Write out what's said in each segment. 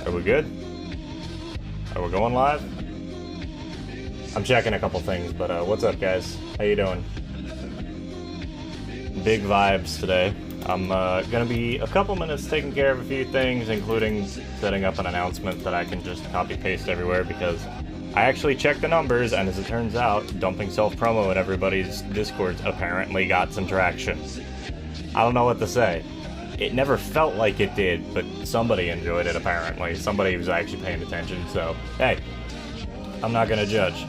Are we good? Are we going live? I'm checking a couple things, but what's up, guys? How you doing? Big vibes today. I'm gonna be a couple minutes taking care of a few things, including setting up an announcement that I can just copy-paste everywhere, because I actually checked the numbers, and as it turns out, dumping self-promo in everybody's Discords apparently got some traction. I don't know what to say. It never felt like it did, but somebody enjoyed it apparently. Somebody was actually paying attention, so hey, I'm not gonna judge.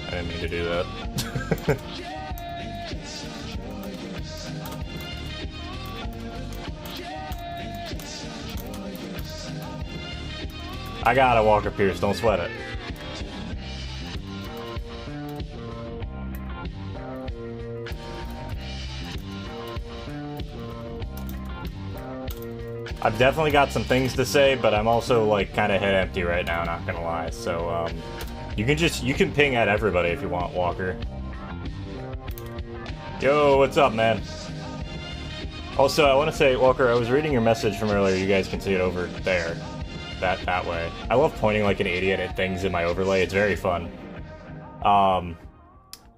I didn't mean to do that. I got it, Walker Pierce, don't sweat it. I've definitely got some things to say, but I'm also like kind of head empty right now, not gonna lie. So you can ping at everybody if you want, Walker. Yo, what's up, man? Also, I want to say, Walker, I was reading your message from earlier. You guys can see it over there, that way. I love pointing like an idiot at things in my overlay. It's very fun.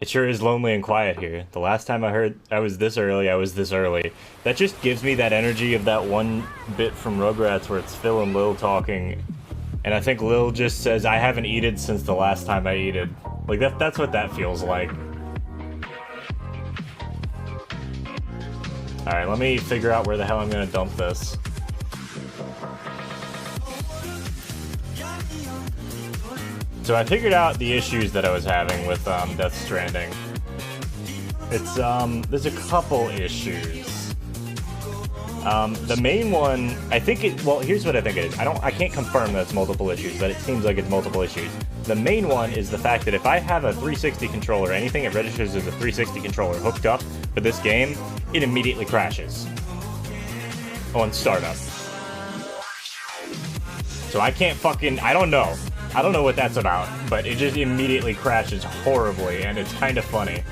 It sure is lonely and quiet here. The last time I heard I was this early, I was this early. That just gives me that energy of that one bit from Rugrats where it's Phil and Lil talking. And I think Lil just says, I haven't eaten since the last time I eated. Like, that's what that feels like. Alright, let me figure out where the hell I'm gonna dump this. So I figured out the issues that I was having with Death Stranding. It's there's a couple issues. The main one, I think well, here's what I think it is. I can't confirm that it's multiple issues, but it seems like it's multiple issues. The main one is the fact that if I have a 360 controller, anything that registers as a 360 controller hooked up for this game, it immediately crashes on startup. So I can't I don't know. I don't know what that's about, but it just immediately crashes horribly, and it's kind of funny.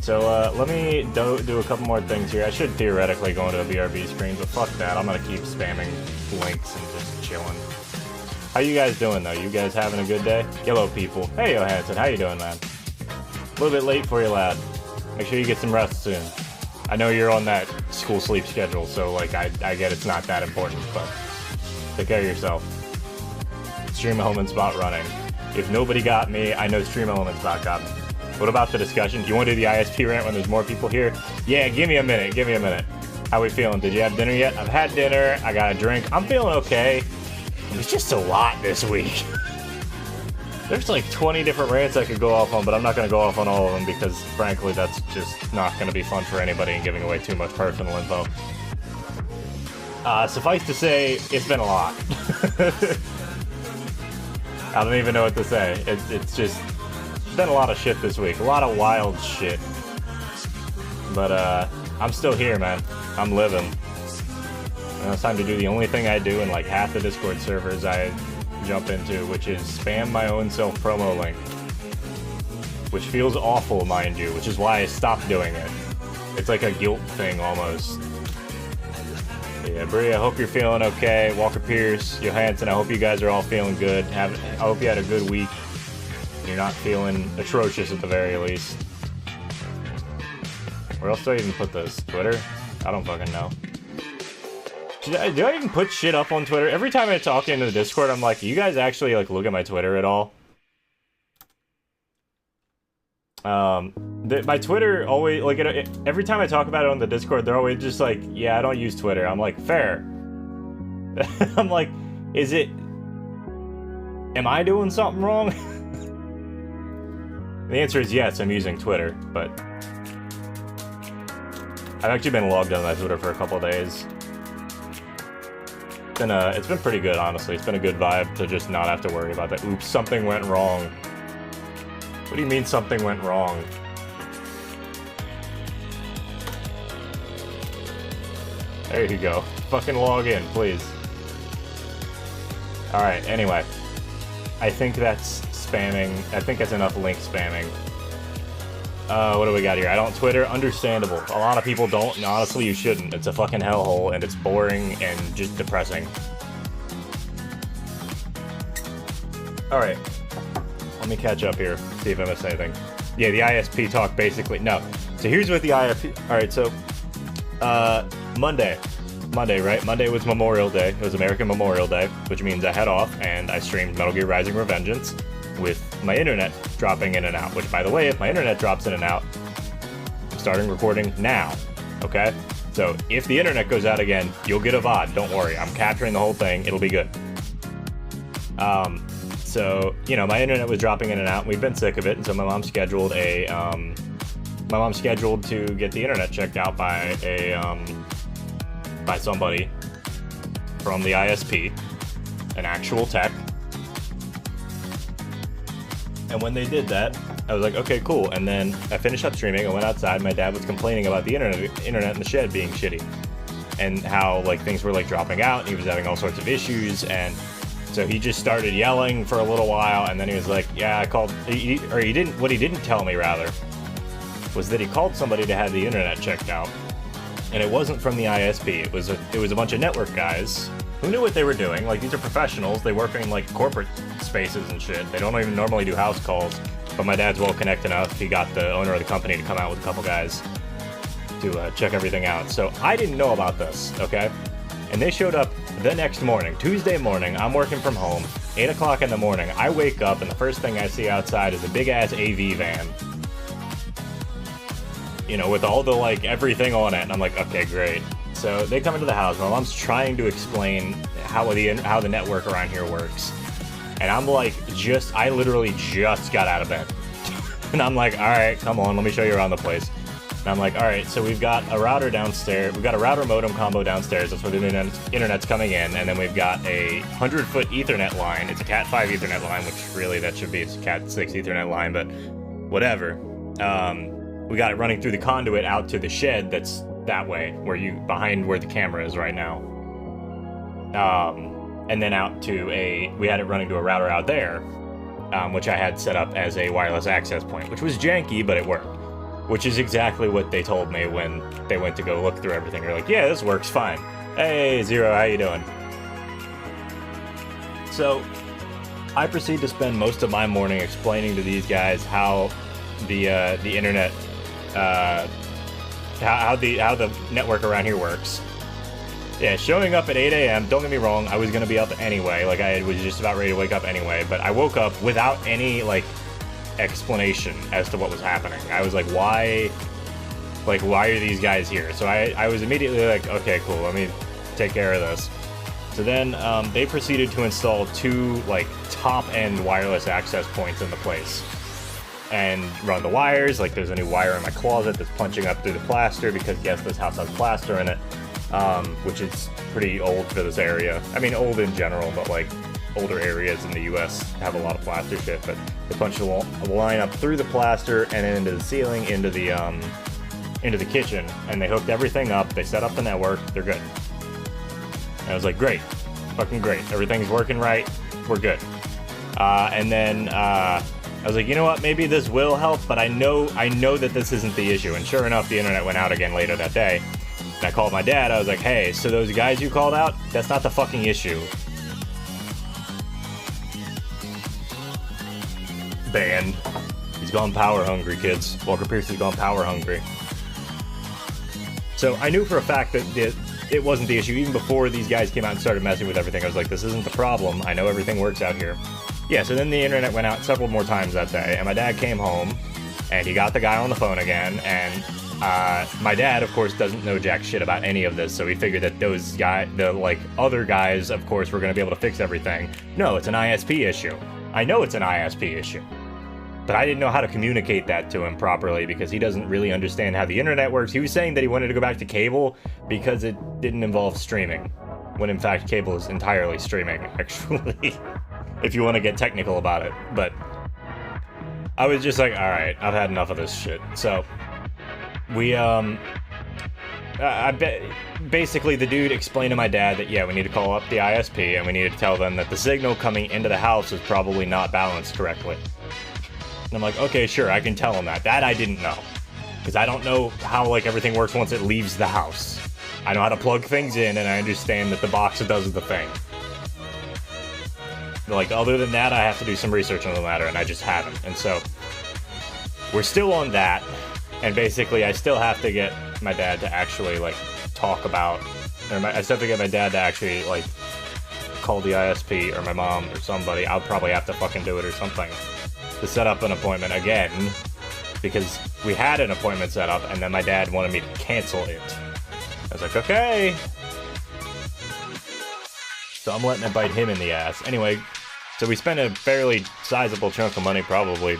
So let me do a couple more things here. I should theoretically go into a BRB screen, but fuck that. I'm gonna keep spamming links and just chilling. How you guys doing, though? You guys having a good day? Yellow people. Hey, Johansson, how you doing, man? A little bit late for you, lad. Make sure you get some rest soon. I know you're on that school sleep schedule, so like I get it's not that important, but take care of yourself. Stream Elements bot running. If nobody got me, I know Stream Elements bot got me. What about the discussion? Do you want to do the ISP rant when there's more people here? Yeah, give me a minute, give me a minute. How we feeling? Did you have dinner yet? I've had dinner, I got a drink. I'm feeling okay. It's just a lot this week. There's like 20 different rants I could go off on, but I'm not going to go off on all of them because, frankly, that's just not going to be fun for anybody and giving away too much personal info. Suffice to say, it's been a lot. I don't even know what to say. It's just been a lot of shit this week. A lot of wild shit. But I'm still here, man. I'm living. And it's time to do the only thing I do in like half the Discord servers I jump into, which is spam my own self-promo link, which feels awful, mind you, which is why I stopped doing it. It's like a guilt thing almost. Yeah, Brie, I hope you're feeling okay. Walker Pierce, Johansson, I hope you guys are all feeling good. I hope you had a good week. You're not feeling atrocious at the very least. Where else do I even put this? Twitter? I don't fucking know. Do I even put shit up on Twitter? Every time I talk into the Discord, I'm like, you guys actually like look at my Twitter at all? My Twitter always, like, every time I talk about it on the Discord, they're always just like, yeah, I don't use Twitter. I'm like, fair. I'm like, am I doing something wrong? The answer is yes, I'm using Twitter, but I've actually been logged on my Twitter for a couple of days. It's been pretty good, honestly. It's been a good vibe to just not have to worry about that. Oops, something went wrong. What do you mean something went wrong? There you go. Fucking log in, please. Alright, anyway. I think that's spamming. I think that's enough link spamming. What do we got here? I don't Twitter. Understandable. A lot of people don't, and honestly, you shouldn't. It's a fucking hellhole, and it's boring and just depressing. Alright. Let me catch up here, see if I missed anything. Yeah, the ISP talk basically... No. So here's what the ISP... Alright, so... Monday, right? Monday was Memorial Day. It was American Memorial Day, which means I head off and I streamed Metal Gear Rising Revengeance with my internet dropping in and out. Which, by the way, if my internet drops in and out, I'm starting recording now, okay? So if the internet goes out again, you'll get a VOD. Don't worry. I'm capturing the whole thing. It'll be good. So, you know, my internet was dropping in and out, and we've been sick of it, and so my mom scheduled a, to get the internet checked out by by somebody from the ISP, an actual tech. And when they did that, I was like, okay, cool. And then I finished up streaming, I went outside, my dad was complaining about the internet in the shed being shitty. And how, like, things were, like, dropping out, and he was having all sorts of issues, and so he just started yelling for a little while, and then he was like, yeah, I called, what he didn't tell me, rather, was that he called somebody to have the internet checked out. And it wasn't from the ISP, it was a bunch of network guys who knew what they were doing. Like, these are professionals, they work in, like, corporate spaces and shit. They don't even normally do house calls, but my dad's well connected enough, he got the owner of the company to come out with a couple guys to check everything out. So I didn't know about this, okay? And they showed up the next morning, Tuesday morning. I'm working from home, 8 o'clock in the morning. I wake up, and the first thing I see outside is a big-ass AV van. You know, with all the, like, everything on it, and I'm like, okay, great. So they come into the house, my mom's trying to explain how the network around here works. And I'm like, I literally just got out of bed. And I'm like, alright, come on, let me show you around the place. And I'm like, alright, so we've got a router downstairs, we've got a router modem combo downstairs, that's where the internet's coming in, and then we've got a 100-foot Ethernet line. It's a Cat 5 Ethernet line, which really that should be a Cat 6 Ethernet line, but whatever. We got it running through the conduit out to the shed that's that way, behind where the camera is right now. And then out to we had it running to a router out there, which I had set up as a wireless access point, which was janky, but it worked. Which is exactly what they told me when they went to go look through everything. They're like, yeah, this works fine. Hey, Zero, how you doing? So, I proceed to spend most of my morning explaining to these guys how the internet, how the network around here works. Yeah, showing up at 8 a.m., don't get me wrong, I was gonna be up anyway, like I was just about ready to wake up anyway, but I woke up without any, like, explanation as to what was happening. I was like, why are these guys here? So I was immediately like, okay, cool, let me take care of this. So then they proceeded to install 2, like, top-end wireless access points in the place and run the wires. Like, there's a new wire in my closet that's punching up through the plaster because, yes, this house has plaster in it, which is pretty old for this area. I mean, old in general, but, like, older areas in the US have a lot of plaster shit, but they punch the line up through the plaster and then into the ceiling, into the kitchen, and they hooked everything up, they set up the network, they're good. And I was like, great, fucking great, everything's working right, we're good. And then I was like, you know what, maybe this will help, but I know that this isn't the issue. And sure enough, the internet went out again later that day. And I called my dad, I was like, hey, so those guys you called out, that's not the fucking issue. Banned. He's gone power hungry, kids. Walker Pierce has gone power hungry. So I knew for a fact that it wasn't the issue. Even before these guys came out and started messing with everything, I was like, this isn't the problem. I know everything works out here. Yeah, so then the internet went out several more times that day, and my dad came home, and he got the guy on the phone again, and my dad, of course, doesn't know jack shit about any of this, so he figured that the other guys, of course, were going to be able to fix everything. No, it's an ISP issue. I know it's an ISP issue. But I didn't know how to communicate that to him properly because he doesn't really understand how the internet works. He was saying that he wanted to go back to cable because it didn't involve streaming, when in fact cable is entirely streaming, actually, if you want to get technical about it. But I was just like, alright, I've had enough of this shit. So we I bet basically the dude explained to my dad that, yeah, we need to call up the ISP and we need to tell them that the signal coming into the house is probably not balanced correctly. And I'm like, okay, sure, I can tell him that. That I didn't know. Because I don't know how, like, everything works once it leaves the house. I know how to plug things in, and I understand that the box does the thing. Like, other than that, I have to do some research on the matter, and I just haven't. And so, we're still on that, and basically, I still have to get my dad to actually, like, talk about... I still have to get my dad to actually, like, call the ISP, or my mom, or somebody. I'll probably have to fucking do it or something. To set up an appointment again. Because we had an appointment set up, and then my dad wanted me to cancel it. I was like, okay. So I'm letting it bite him in the ass. Anyway, so we spent a fairly sizable chunk of money, probably,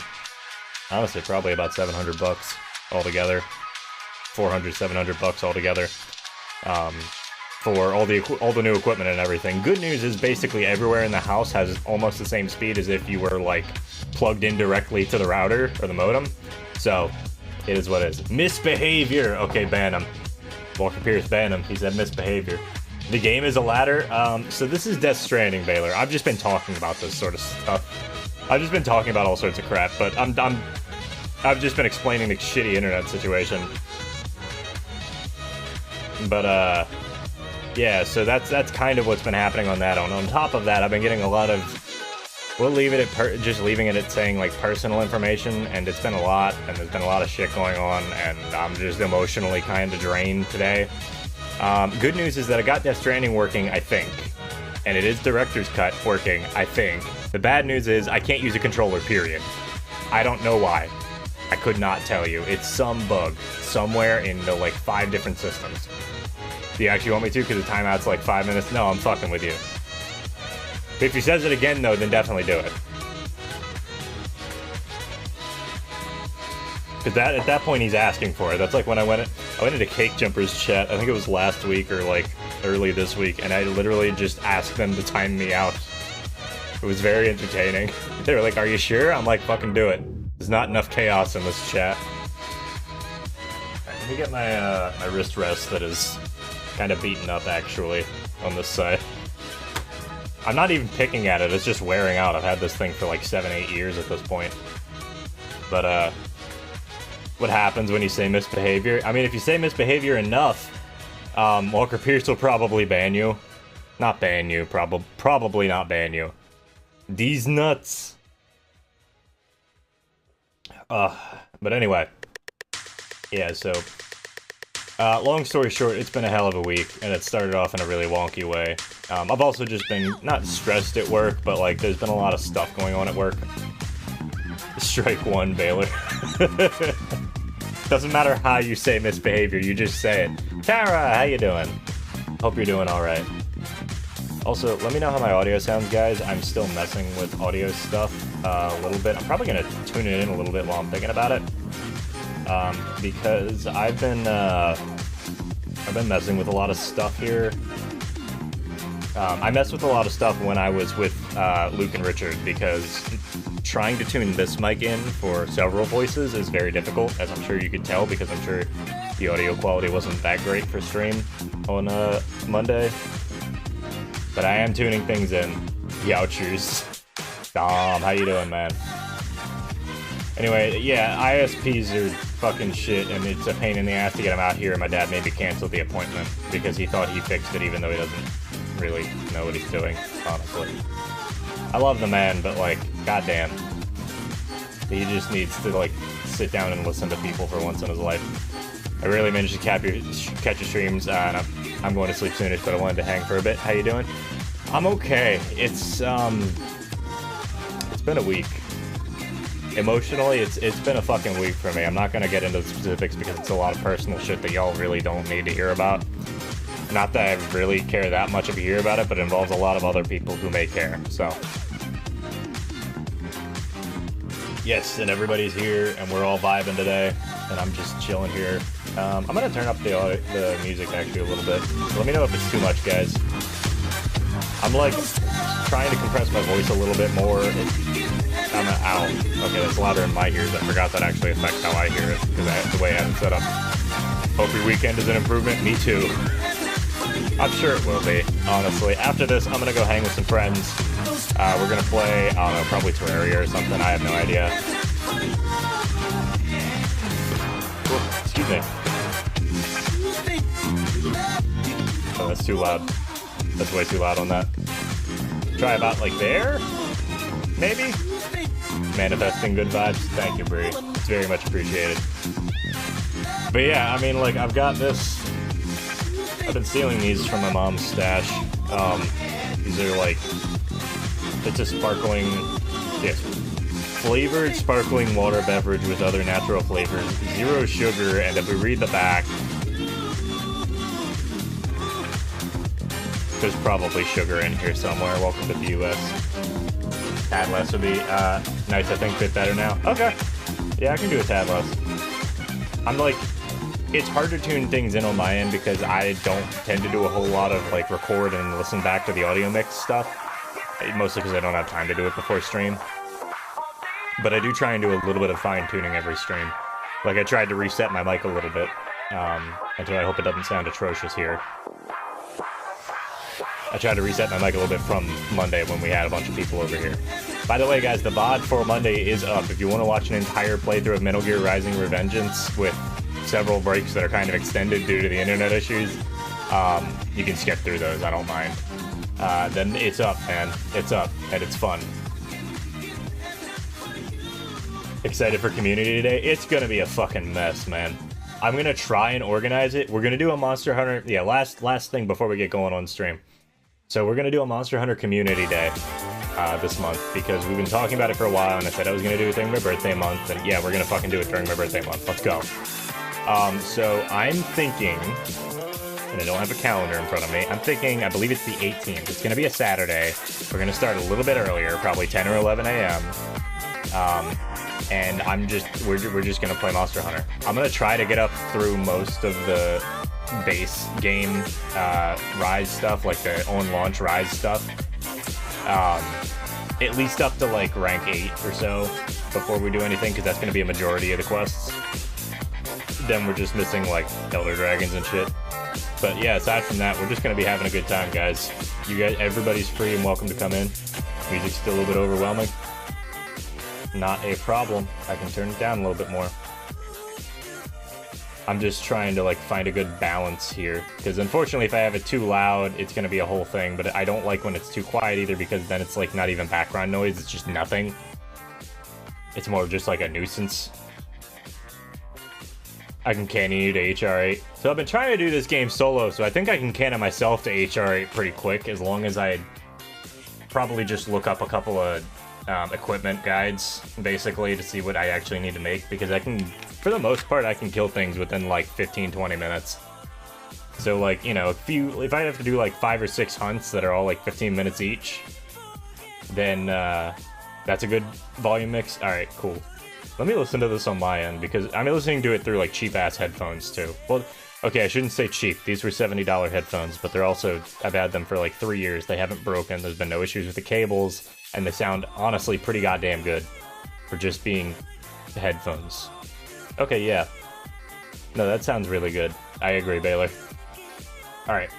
honestly, probably about 700 bucks altogether. 400, 700 bucks altogether. For all the new equipment and everything. Good news is basically everywhere in the house has almost the same speed as if you were, like, plugged in directly to the router or the modem. So, it is what it is. Misbehavior! Okay, ban him. Walker Pierce, ban him. He said misbehavior. The game is a ladder. So this is Death Stranding, Baylor. I've just been talking about this sort of stuff. I've just been talking about all sorts of crap, but I've just been explaining the shitty internet situation. But, yeah, so that's kind of what's been happening on that. On top of that, I've been getting a lot of... We'll leave it at just leaving it at saying, like, personal information, and it's been a lot, and there's been a lot of shit going on, and I'm just emotionally kind of drained today. Good news is that I got Death Stranding working, I think, and it is Director's Cut working, I think. The bad news is I can't use a controller, period. I don't know why. I could not tell you. It's some bug somewhere in the, like, 5 different systems. Do you actually want me to? Because the timeout's like 5 minutes? No, I'm fucking with you. If he says it again, though, then definitely do it. Because at that point, he's asking for it. That's like when I went into Cake Jumper's chat, I think it was last week or, like, early this week, and I literally just asked them to time me out. It was very entertaining. They were like, are you sure? I'm like, fucking do it. There's not enough chaos in this chat. Alright, let me get my, my wrist rest that is kind of beaten up, actually, on this side. I'm not even picking at it, it's just wearing out. I've had this thing for like 7-8 years at this point. But, what happens when you say misbehavior? I mean, if you say misbehavior enough, Walker Pierce will probably ban you. Not ban you, probably not ban you. These nuts. But anyway. Yeah, so... long story short, it's been a hell of a week, and it started off in a really wonky way. I've also just been, not stressed at work, but, like, there's been a lot of stuff going on at work. Strike one, Baylor. Doesn't matter how you say misbehavior, you just say it. Tara, how you doing? Hope you're doing alright. Also, let me know how my audio sounds, guys. I'm still messing with audio stuff a little bit. I'm probably going to tune it in a little bit while I'm thinking about it. Because I've been messing with a lot of stuff here. I messed with a lot of stuff when I was with Luke and Richard, because trying to tune this mic in for several voices is very difficult, as I'm sure you could tell, because I'm sure the audio quality wasn't that great for stream on Monday. But I am tuning things in. Youchers. Dom, how you doing, man? Anyway, yeah, ISPs are fucking shit, and it's a pain in the ass to get them out here, and my dad made me cancel the appointment because he thought he fixed it, even though he doesn't really know what he's doing, honestly. I love the man, but, like, goddamn. He just needs to, like, sit down and listen to people for once in his life. I really managed to catch your streams, and I'm going to sleep soonish, but I wanted to hang for a bit. How you doing? I'm okay. It's been a week. Emotionally, it's been a fucking week for me. I'm not gonna get into the specifics because it's a lot of personal shit that y'all really don't need to hear about. Not that I really care that much if you hear about it, but it involves a lot of other people who may care, so. Yes, and everybody's here, and we're all vibing today, and I'm just chilling here. I'm gonna turn up the music actually a little bit. So let me know if it's too much, guys. I'm like trying to compress my voice a little bit more. Ow. Okay, that's louder in my ears. I forgot that actually affects how I hear it, because the way I have it set up. Hope your weekend is an improvement. Me too. I'm sure it will be, honestly. After this, I'm gonna go hang with some friends. We're gonna play, I don't know, probably Terraria or something. I have no idea. Ooh, excuse me. Oh, that's too loud. That's way too loud on that. Try about like there? Maybe? Manifesting good vibes. Thank you, Bree. It's very much appreciated. But yeah, I mean, like, I've got this... I've been stealing these from my mom's stash. These are like... It's a sparkling... Yes. Flavored sparkling water beverage with other natural flavors. 0 sugar, and if we read the back... There's probably sugar in here somewhere. Welcome to the US. Tad less would be nice, I think, bit better now. Okay. Yeah, I can do a tad less. I'm like... It's hard to tune things in on my end because I don't tend to do a whole lot of like record and listen back to the audio mix stuff. Mostly because I don't have time to do it before stream. But I do try and do a little bit of fine tuning every stream. Like I tried to reset my mic a little bit. Until I hope it doesn't sound atrocious here. I tried to reset my mic a little bit from Monday when we had a bunch of people over here. By the way, guys, the VOD for Monday is up. If you want to watch an entire playthrough of Metal Gear Rising Revengeance with several breaks that are kind of extended due to the internet issues, you can skip through those, I don't mind. Then it's up, man. It's up, and it's fun. Excited for community today? It's gonna be a fucking mess, man. I'm gonna try and organize it. We're gonna do a Monster Hunter... Yeah, last thing before we get going on stream. So we're gonna do a Monster Hunter Community Day this month, because we've been talking about it for a while, and I said I was gonna do it during my birthday month, and yeah, we're gonna fucking do it during my birthday month. Let's go. So I'm thinking, and I don't have a calendar in front of me, I'm thinking, I believe it's the 18th. It's going to be a Saturday. We're going to start a little bit earlier, probably 10 or 11 a.m. And we're just going to play Monster Hunter. I'm going to try to get up through most of the base game Rise stuff, like the on-launch Rise stuff. At least up to like rank 8 or so before we do anything, because that's going to be a majority of the quests. Then we're just missing like Elder Dragons and shit. But yeah, aside from that, we're just gonna be having a good time, guys. You guys, everybody's free and welcome to come in. Music's still a little bit overwhelming. Not a problem. I can turn it down a little bit more. I'm just trying to like find a good balance here, because unfortunately if I have it too loud, it's gonna be a whole thing, but I don't like when it's too quiet either, because then it's like not even background noise, it's just nothing. It's more just like a nuisance. I can canon you to HR8. So I've been trying to do this game solo, so I think I can canon myself to HR8 pretty quick, as long as I probably just look up a couple of equipment guides, basically, to see what I actually need to make, because I can, for the most part, I can kill things within like 15-20 minutes. So like, you know, if I have to do like 5 or 6 hunts that are all like 15 minutes each, then that's a good volume mix. Alright, cool. Let me listen to this on my end, because I'm listening to it through like cheap-ass headphones too. Well, okay, I shouldn't say cheap. These were $70 headphones, but they're also, I've had them for like 3 years. They haven't broken. There's been no issues with the cables, and they sound honestly pretty goddamn good for just being headphones. Okay, yeah. No, that sounds really good. I agree, Baylor. Alright.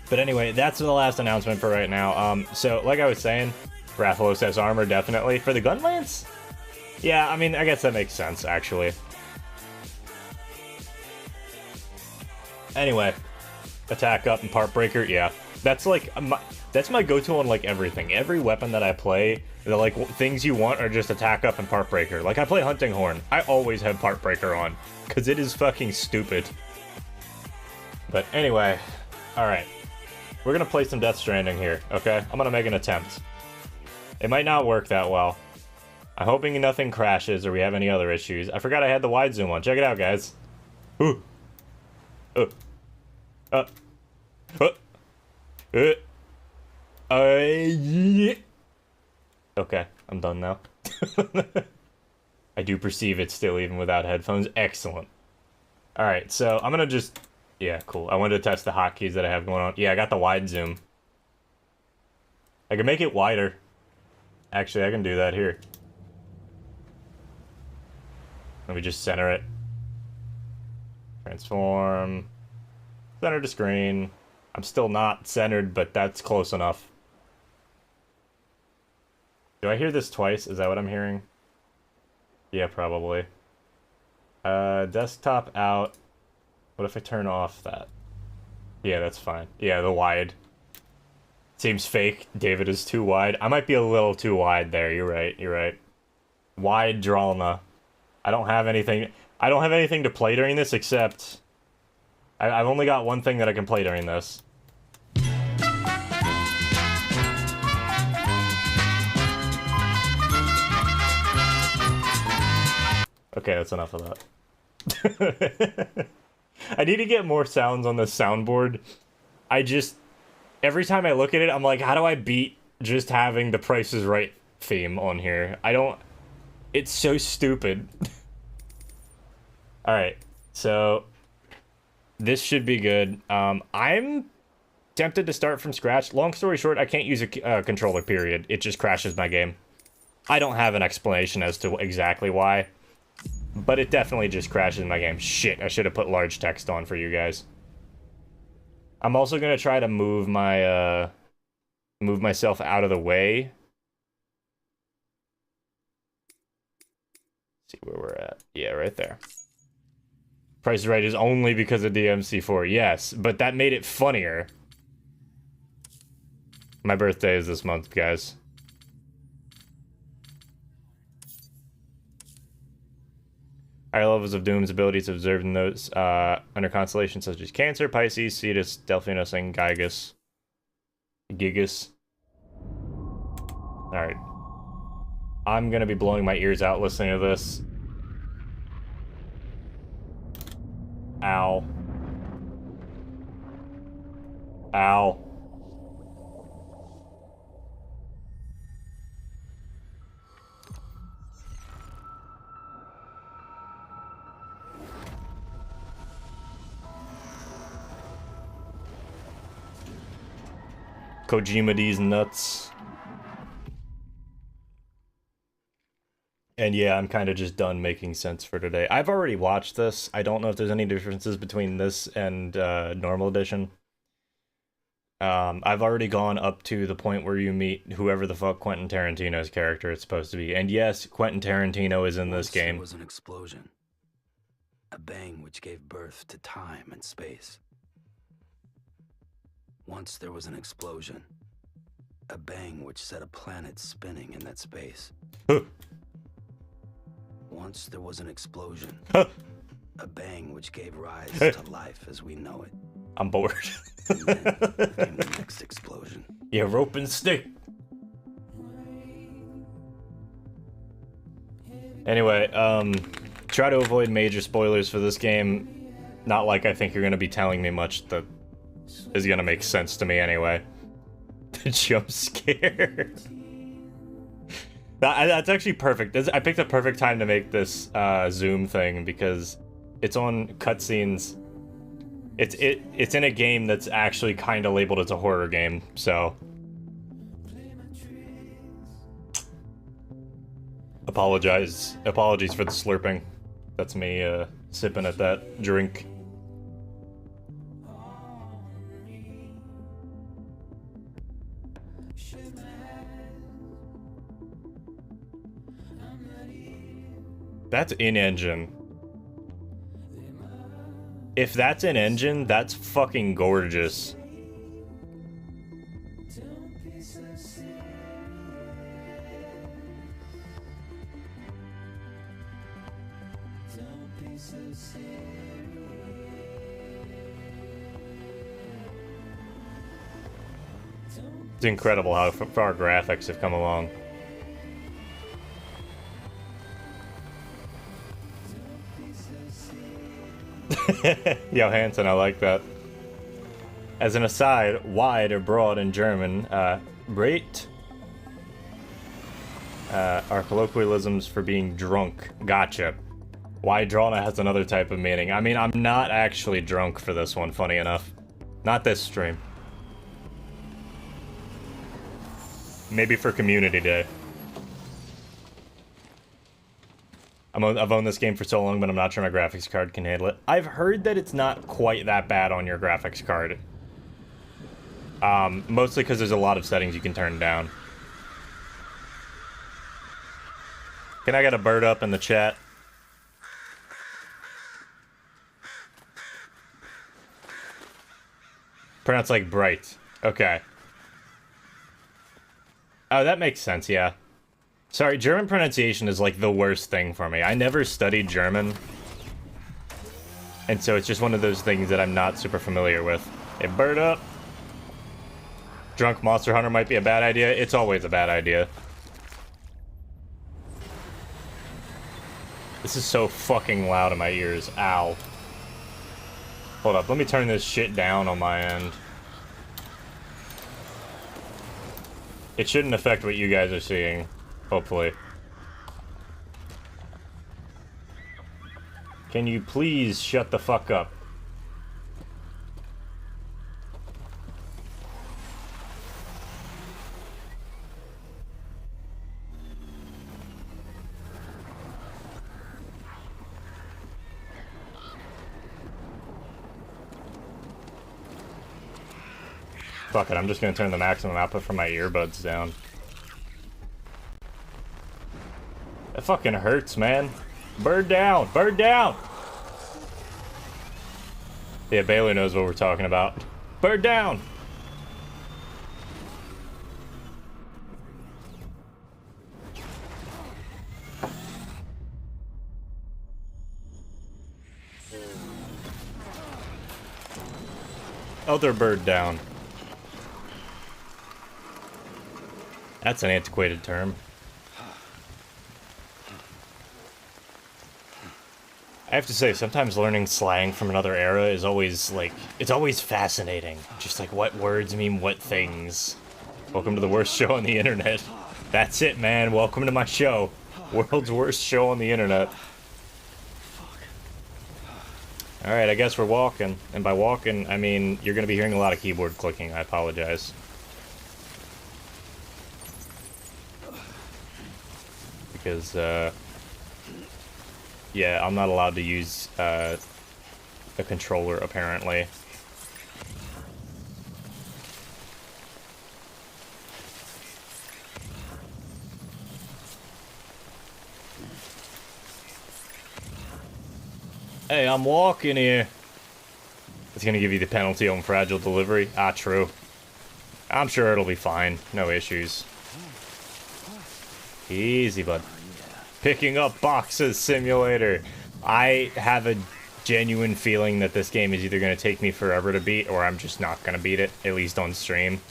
But anyway, that's the last announcement for right now. So, like I was saying, Rathalos has armor, definitely. For the gun lance? Yeah, I mean, I guess that makes sense, actually. Anyway, attack up and part breaker, yeah. That's like, that's my go-to on like everything. Every weapon that I play, the like things you want are just attack up and part breaker. Like I play hunting horn, I always have part breaker on, because it is fucking stupid. But anyway, alright. We're gonna play some Death Stranding here, okay? I'm gonna make an attempt. It might not work that well. I'm hoping nothing crashes or we have any other issues. I forgot I had the wide zoom on. Check it out, guys. Ooh. Yeah. Okay, I'm done now. I do perceive it still even without headphones. Excellent. Alright, so I'm gonna just... Yeah, cool. I wanted to test the hotkeys that I have going on. Yeah, I got the wide zoom. I can make it wider. Actually, I can do that here. Let me just center it. Transform. Center to screen. I'm still not centered, but that's close enough. Do I hear this twice? Is that what I'm hearing? Yeah, probably. Desktop out. What if I turn off that? Yeah, that's fine. Yeah, the wide. Seems fake. David is too wide. I might be a little too wide there. You're right. You're right. Wide drama. I don't have anything. I don't have anything to play during this except I've only got one thing that I can play during this. Okay, that's enough of that. I need to get more sounds on this soundboard. Every time I look at it, I'm like, how do I beat just having the Price is Right theme on here? It's so stupid. Alright, so this should be good. I'm tempted to start from scratch. Long story short, I can't use a controller, period. It just crashes my game. I don't have an explanation as to exactly why, but it definitely just crashes my game. Shit, I should have put large text on for you guys. I'm also gonna try to move my, move myself out of the way. See where we're at. Yeah, right there. Price is Right is only because of DMC4. Yes, but that made it funnier. My birthday is this month, guys. Higher levels of Doom's abilities observed in those under constellations such as Cancer, Pisces, Cetus, Delphinus, and Gigas. Alright. I'm gonna be blowing my ears out listening to this. Ow. Ow. Kojima these nuts. And yeah, I'm kind of just done making sense for today. I've already watched this. I don't know if there's any differences between this and normal edition. I've already gone up to the point where you meet whoever the fuck Quentin Tarantino's character is supposed to be. And yes, Quentin Tarantino is in this game. There was an explosion. A bang which gave birth to time and space. Once there was an explosion. A bang which set a planet spinning in that space. Once there was an explosion. A bang which gave rise to life as we know it. I'm bored. And then came the next explosion. Yeah, rope and stick. Anyway, try to avoid major spoilers for this game. Not like I think you're gonna be telling me much that is gonna make sense to me anyway. The jump scare. That's actually perfect. I picked a perfect time to make this zoom thing because it's on cutscenes. It's in a game that's actually kind of labeled as a horror game, so apologies for the slurping. That's me sipping at that drink. That's in-engine. If that's in-engine, that's fucking gorgeous. It's incredible how far graphics have come along. Yo, Hansen, I like that. As an aside, wide or broad in German, breit are colloquialisms for being drunk. Gotcha. Wide drana has another type of meaning. I mean, I'm not actually drunk for this one, funny enough. Not this stream. Maybe for Community Day. I've owned this game for so long, but I'm not sure my graphics card can handle it. I've heard that it's not quite that bad on your graphics card. Mostly because there's a lot of settings you can turn down. Can I get a bird up in the chat? Pronounced like bright. Okay. Oh, that makes sense, yeah. Sorry, German pronunciation is like the worst thing for me. I never studied German. And so it's just one of those things that I'm not super familiar with. Hey, bird up. Drunk Monster Hunter might be a bad idea. It's always a bad idea. This is so fucking loud in my ears. Ow. Hold up, let me turn this shit down on my end. It shouldn't affect what you guys are seeing, hopefully. Can you please shut the fuck up? Fuck it, I'm just gonna turn the maximum output from my earbuds down. That fucking hurts, man. Bird down! Bird down! Yeah, Bailey knows what we're talking about. Bird down! Other bird down. That's an antiquated term. I have to say, sometimes learning slang from another era is always, like, it's always fascinating. Just like, what words mean what things. Welcome to the worst show on the internet. That's it, man. Welcome to my show. World's worst show on the internet. Alright, I guess we're walking. And by walking, I mean, you're gonna be hearing a lot of keyboard clicking. I apologize. Because, yeah, I'm not allowed to use, a controller, apparently. Hey, I'm walking here. It's gonna give you the penalty on fragile delivery. Ah, true. I'm sure it'll be fine. No issues. Easy, bud. Picking up boxes simulator. I have a genuine feeling that this game is either going to take me forever to beat, or I'm just not going to beat it, at least on stream.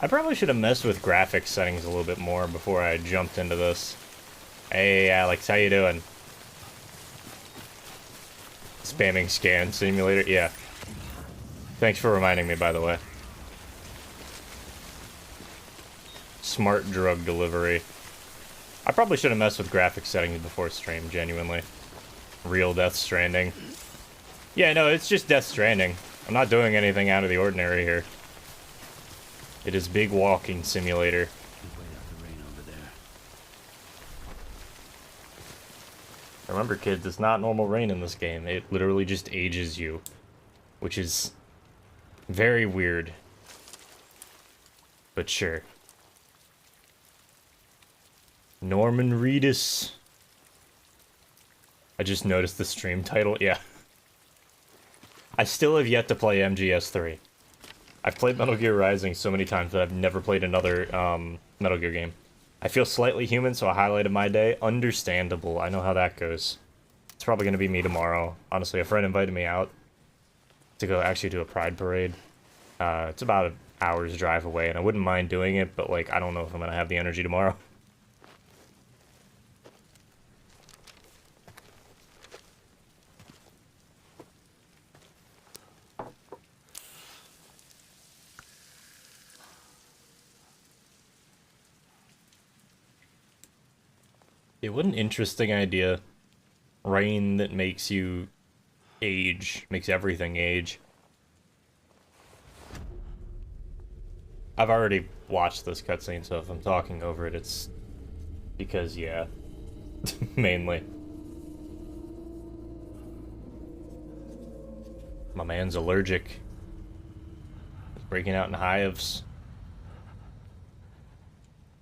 I probably should have messed with graphics settings a little bit more before I jumped into this. Hey, Alex, how you doing? Spamming scan simulator? Yeah. Thanks for reminding me, by the way. Smart drug delivery. I probably should have messed with graphics settings before stream, genuinely. Real Death Stranding. Yeah, no, it's just Death Stranding. I'm not doing anything out of the ordinary here. It is big walking simulator. Remember, kids, it's not normal rain in this game. It literally just ages you. Which is very weird. But sure. Norman Reedus. I just noticed the stream title. Yeah. I still have yet to play MGS3. I've played Metal Gear Rising so many times that I've never played another Metal Gear game. I feel slightly human, so I highlighted my day. Understandable. I know how that goes. It's probably going to be me tomorrow. Honestly, a friend invited me out to go actually do a Pride Parade. It's about an hour's drive away, and I wouldn't mind doing it, but, like, I don't know if I'm going to have the energy tomorrow. Yeah, what an interesting idea. Rain that makes you age, makes everything age. I've already watch this cutscene, so if I'm talking over it, it's because, yeah, mainly. My man's allergic. He's breaking out in hives.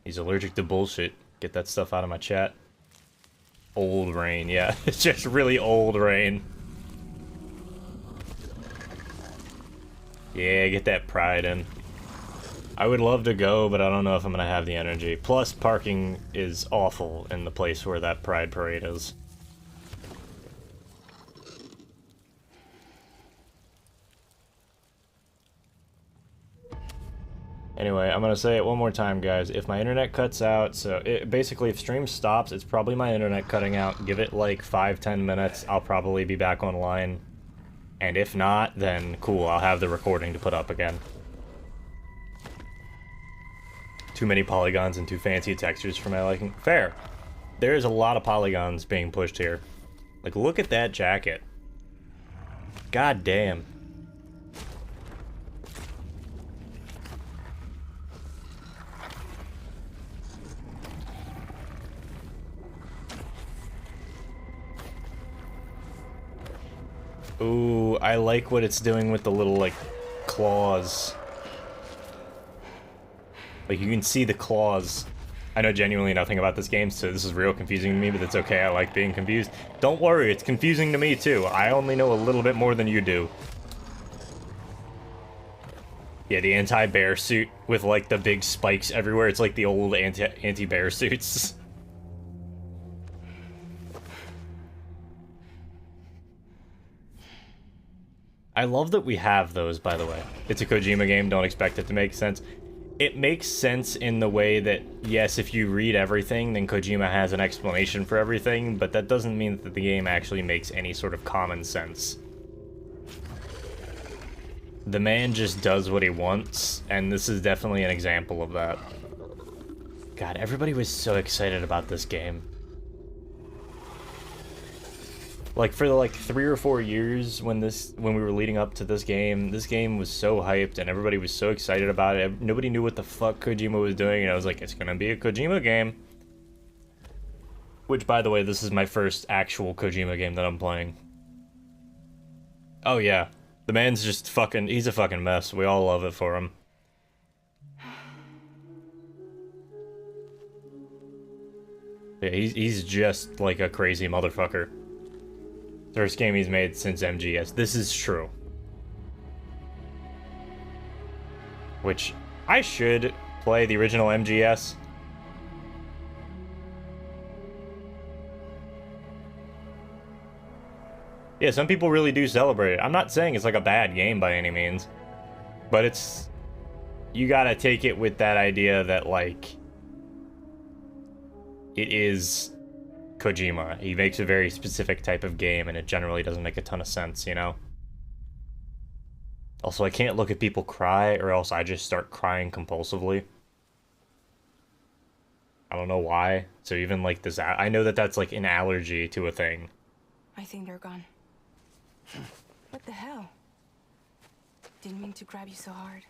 He's allergic to bullshit. Get that stuff out of my chat. Old rain, yeah. It's just really old rain. Yeah, get that pride in. I would love to go, but I don't know if I'm gonna have the energy. Plus, parking is awful in the place where that pride parade is. Anyway, I'm gonna say it one more time, guys. If my internet cuts out, basically if stream stops, it's probably my internet cutting out. Give it like 5-10 minutes, I'll probably be back online. And if not, then cool, I'll have the recording to put up again. Too many polygons and too fancy textures for my liking. Fair. There's a lot of polygons being pushed here. Like, look at that jacket. God damn. Ooh, I like what it's doing with the little, like, claws. Like, you can see the claws. I know genuinely nothing about this game, so this is real confusing to me, but it's okay, I like being confused. Don't worry, it's confusing to me, too. I only know a little bit more than you do. Yeah, the anti-bear suit with, like, the big spikes everywhere. It's like the old anti-bear suits. I love that we have those, by the way. It's a Kojima game, don't expect it to make sense. It makes sense in the way that, yes, if you read everything, then Kojima has an explanation for everything, but that doesn't mean that the game actually makes any sort of common sense. The man just does what he wants, and this is definitely an example of that. God, everybody was so excited about this game. Like, for like 3 or 4 years when we were leading up to this game was so hyped and everybody was so excited about it. Nobody knew what the fuck Kojima was doing, and I was like, it's gonna be a Kojima game. Which, by the way, this is my first actual Kojima game that I'm playing. Oh yeah, the man's just fucking, he's a fucking mess. We all love it for him. Yeah, he's just like a crazy motherfucker. First game he's made since MGS. This is true. Which, I should play the original MGS. Yeah, some people really do celebrate it. I'm not saying it's like a bad game by any means. But it's... You gotta take it with that idea that, like... It is... Kojima. He makes a very specific type of game, and it generally doesn't make a ton of sense, you know? Also, I can't look at people cry, or else I just start crying compulsively. I don't know why. So even, like, this... I know that that's, like, an allergy to a thing. I think they're gone. What the hell? Didn't mean to grab you so hard.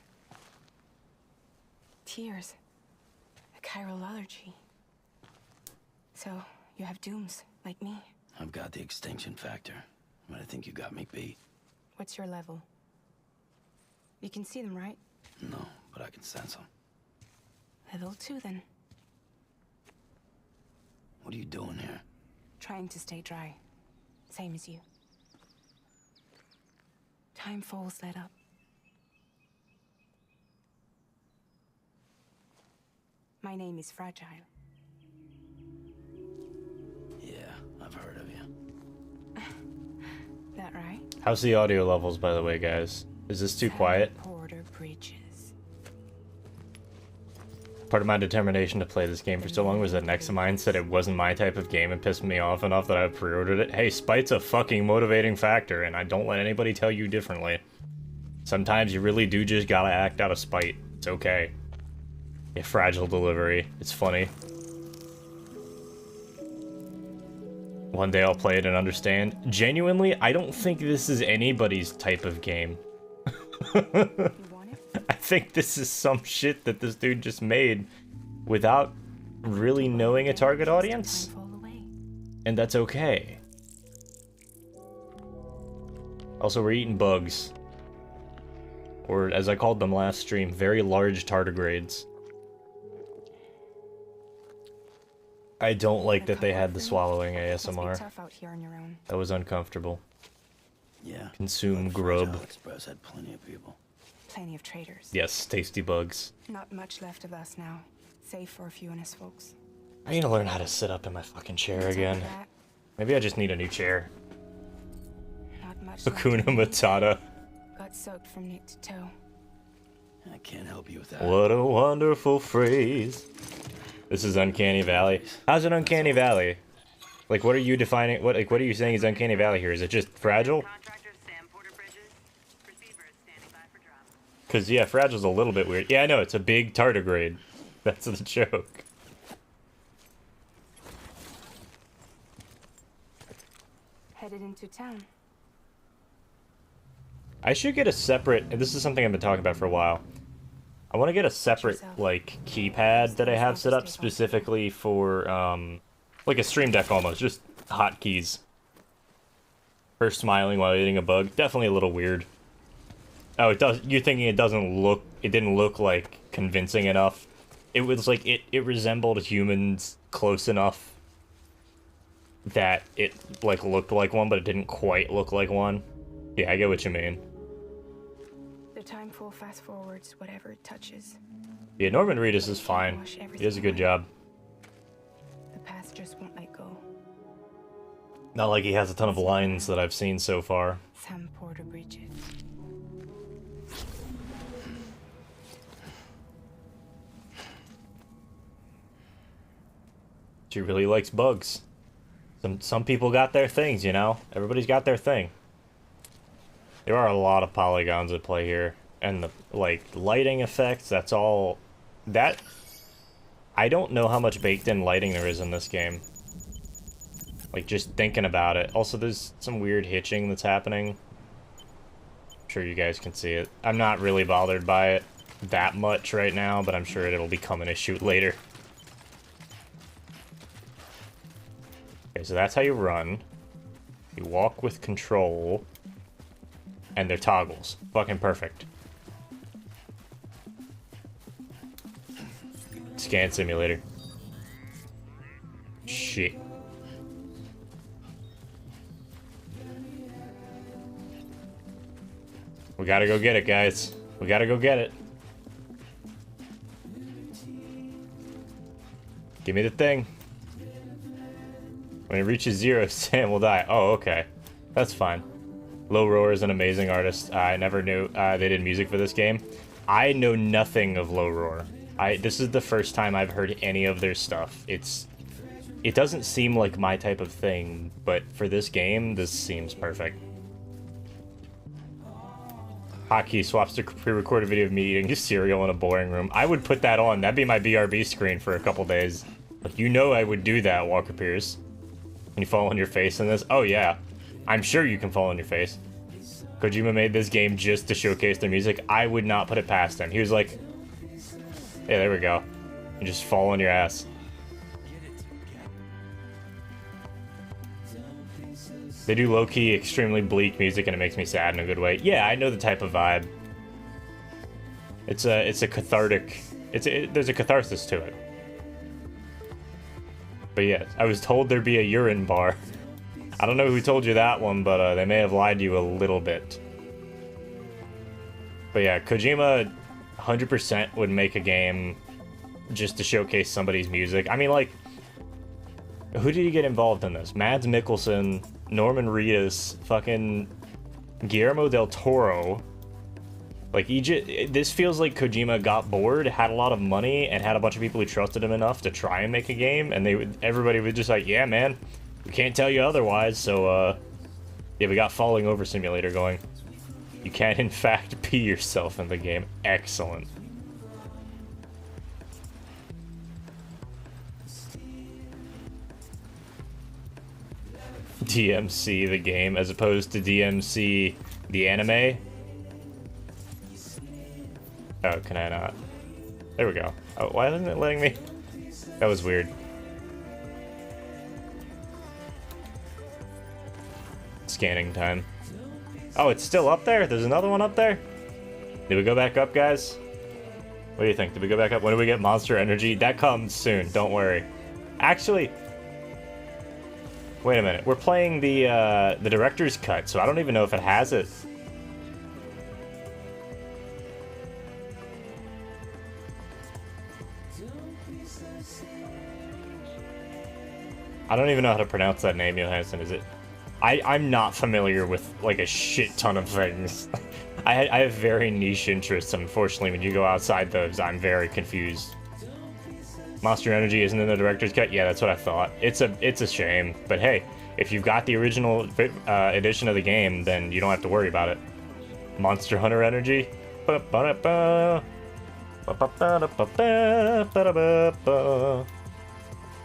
Tears. A chiral allergy. So... You have dooms, like me. I've got the extinction factor, but I think you got me beat. What's your level? You can see them, right? No, but I can sense them. Level 2, then. What are you doing here? Trying to stay dry. Same as you. Time falls let up. My name is Fragile. I've heard of you. That right? How's the audio levels, by the way, guys? Is this too quiet? Porter Bridges. Part of my determination to play this game for so long was that an ex of mine said it wasn't my type of game and pissed me off enough that I pre-ordered it. Hey, spite's a fucking motivating factor, and I don't let anybody tell you differently. Sometimes you really do just gotta act out of spite. It's okay. Yeah, fragile delivery. It's funny. One day I'll play it and understand. Genuinely, I don't think this is anybody's type of game. I think this is some shit that this dude just made without really knowing a target audience. And that's okay. Also, we're eating bugs. Or, as I called them last stream, very large tardigrades. I don't like that they had the swallowing ASMR. That was uncomfortable. Yeah. Consume grub. Express had plenty of people. Plenty of traitors. Yes, tasty bugs. Not much left of us now, save for a few honest folks. I need to learn how to sit up in my fucking chair again. Maybe I just need a new chair. Not much Hakuna Matata. Got soaked from neck to toe. I can't help you with that. What a wonderful phrase. This is Uncanny Valley. How's an Uncanny Valley? Like, what are you defining? What are you saying is Uncanny Valley here? Is it just fragile? Because, yeah, fragile's a little bit weird. Yeah, I know, it's a big tardigrade. That's the joke. Headed into town. I should get a separate, and this is something I've been talking about for a while. I want to get a separate, like, keypad that I have set up specifically for, like a stream deck almost, just hotkeys. For smiling while eating a bug. Definitely a little weird. Oh, it does. You're thinking it didn't look like convincing enough. It was like it resembled humans close enough that it like looked like one, but it didn't quite look like one. Yeah, I get what you mean. The time full fast forwards whatever it touches. Yeah, Norman Reedus is fine. He does a good job. The past just won't let go. Not like he has a ton of lines that I've seen so far. Sam Porter Bridget. She really likes bugs. Some people got their things, you know? Everybody's got their thing. There are a lot of polygons at play here. And the, like, lighting effects, that's all... That... I don't know how much baked-in lighting there is in this game. Like, just thinking about it. Also, there's some weird hitching that's happening. I'm sure you guys can see it. I'm not really bothered by it that much right now, but I'm sure it'll become an issue later. Okay, so that's how you run. You walk with control. And they're toggles. Fucking perfect. Scan simulator. Shit. We gotta go get it, guys. We gotta go get it. Give me the thing. When it reaches 0, Sam will die. Oh, okay. That's fine. Low Roar is an amazing artist. I never knew they did music for this game. I know nothing of Low Roar. This is the first time I've heard any of their stuff. It doesn't seem like my type of thing, but for this game, this seems perfect. Hotkey swaps to pre-recorded video of me eating cereal in a boring room. I would put that on. That'd be my BRB screen for a couple days. Like, you know I would do that, Walker Pierce. Can you fall on your face in this? Oh, yeah. I'm sure you can fall on your face. Kojima made this game just to showcase their music. I would not put it past him. He was like... Yeah, there we go. You just fall on your ass. They do low-key, extremely bleak music, and it makes me sad in a good way. Yeah, I know the type of vibe. It's a cathartic... there's a catharsis to it. But yeah, I was told there'd be a urine bar. I don't know who told you that one, but they may have lied to you a little bit. But yeah, Kojima 100% would make a game just to showcase somebody's music. I mean, like, who did he get involved in this? Mads Mikkelsen, Norman Reedus, fucking Guillermo del Toro. Like, this feels like Kojima got bored, had a lot of money, and had a bunch of people who trusted him enough to try and make a game, and everybody was just like, yeah, man, we can't tell you otherwise, so, yeah, we got Falling Over Simulator going. You can, in fact, pee yourself in the game. Excellent. DMC the game, as opposed to DMC the anime. Oh, can I not? There we go. Oh, why isn't it letting me? That was weird. Scanning time. Oh, it's still up there? There's another one up there? Did we go back up, guys? What do you think? Did we go back up? When do we get Monster Energy? That comes soon, don't worry. Actually, wait a minute. We're playing the director's cut, so I don't even know if it has it. I don't even know how to pronounce that name, Johansson. Is it? I'm not familiar with, like, a shit ton of things. I have very niche interests, unfortunately. When you go outside those, I'm very confused. Monster Energy isn't in the director's cut? Yeah, that's what I thought. It's a shame. But hey, if you've got the original edition of the game, then you don't have to worry about it. Monster Hunter Energy?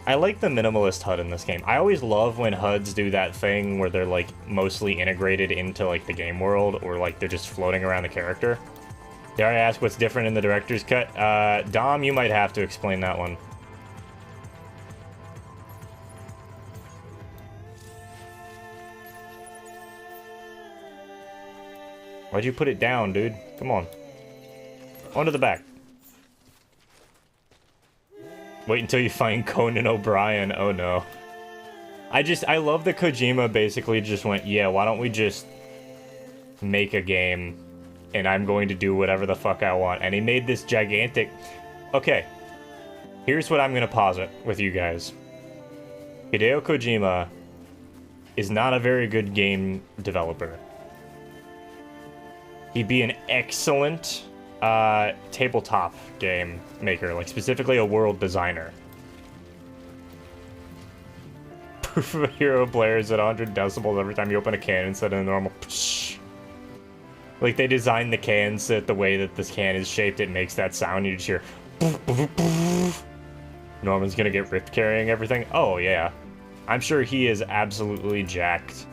I like the minimalist HUD in this game. I always love when HUDs do that thing where they're, like, mostly integrated into, like, the game world, or, like, they're just floating around the character. Dare I ask what's different in the director's cut? Dom, you might have to explain that one. Why'd you put it down, dude? Come on. Onto the back. Wait until you find Conan O'Brien. Oh no. I love that Kojima basically just went, yeah, why don't we just make a game and I'm going to do whatever the fuck I want. And he made this gigantic... Okay. Here's what I'm going to posit with you guys. Hideo Kojima is not a very good game developer. He'd be an excellent tabletop game maker, like specifically a world designer. Proof of a hero blares at 100 decibels every time you open a can instead of a normal psh. Like, they designed the can so that the way that this can is shaped, it makes that sound. You just hear Norman's gonna get ripped carrying everything. Oh yeah, I'm sure he is absolutely jacked.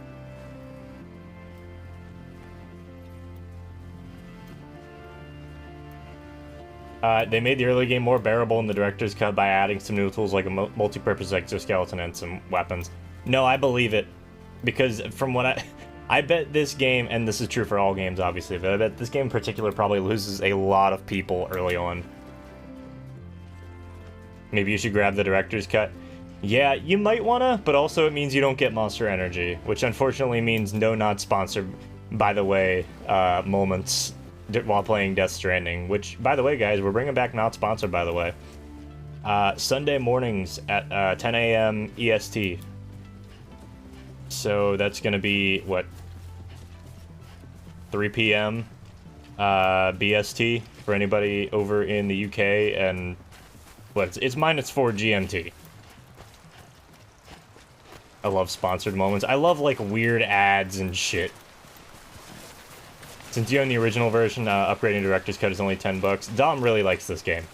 They made the early game more bearable in the director's cut by adding some new tools like a multi-purpose exoskeleton and some weapons. No, I believe it. Because from what I bet this game, and this is true for all games obviously, but I bet this game in particular probably loses a lot of people early on. Maybe you should grab the director's cut. Yeah, you might wanna, but also it means you don't get Monster Energy, which unfortunately means no not sponsored, by the way, moments while playing Death Stranding, which, by the way, guys, we're bringing back not sponsored, by the way. Sunday mornings at 10 a.m. EST. So that's going to be, what, 3 p.m. BST for anybody over in the UK, and what, it's -4 GMT. I love sponsored moments. I love, like, weird ads and shit. Since you own the original version, upgrading Director's Cut is only $10. Dom really likes this game.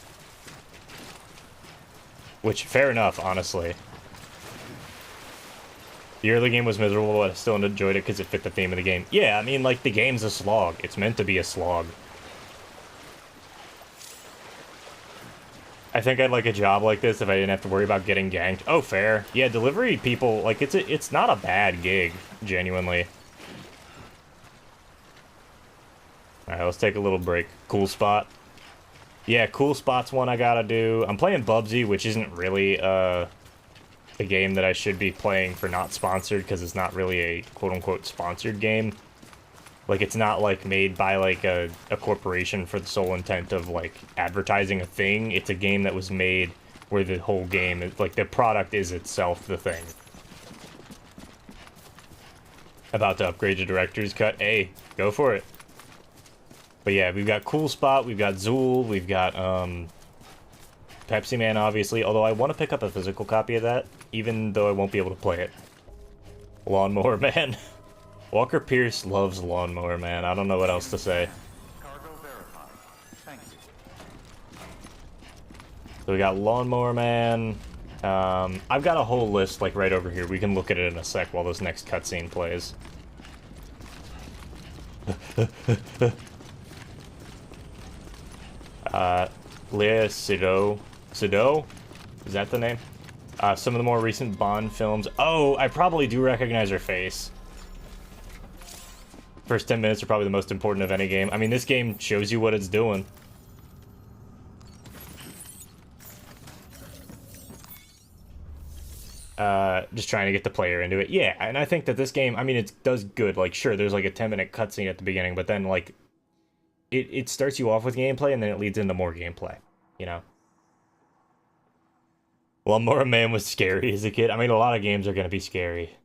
Which, fair enough, honestly. The early game was miserable, but I still enjoyed it because it fit the theme of the game. Yeah, I mean, like, the game's a slog. It's meant to be a slog. I think I'd like a job like this if I didn't have to worry about getting ganked. Oh, fair. Yeah, delivery people, like, it's not a bad gig, genuinely. Alright, let's take a little break. Cool spot. Yeah, cool spot's one I gotta do. I'm playing Bubsy, which isn't really a game that I should be playing for not sponsored, because it's not really a quote-unquote sponsored game. Like, it's not, like, made by, like, a corporation for the sole intent of, like, advertising a thing. It's a game that was made where the whole game is, like, the product is itself the thing. About to upgrade your Director's Cut. Hey, go for it. But yeah, we've got Cool Spot, we've got Zool, we've got, Pepsi Man, obviously, although I want to pick up a physical copy of that, even though I won't be able to play it. Lawnmower Man. Walker Pierce loves Lawnmower Man, I don't know what else to say. Cargo verified. Thank you. So we got Lawnmower Man. I've got a whole list, like, right over here. We can look at it in a sec while this next cutscene plays. Lea Seydoux? Is that the name? Some of the more recent Bond films. Oh, I probably do recognize her face. First 10 minutes are probably the most important of any game. I mean, this game shows you what it's doing. Just trying to get the player into it. Yeah, and I think that this game, I mean, it does good. Like, sure, there's like a 10-minute cutscene at the beginning, but then, like, it starts you off with gameplay, and then it leads into more gameplay, you know? Well, Lawnmower Man was scary as a kid. I mean, a lot of games are going to be scary.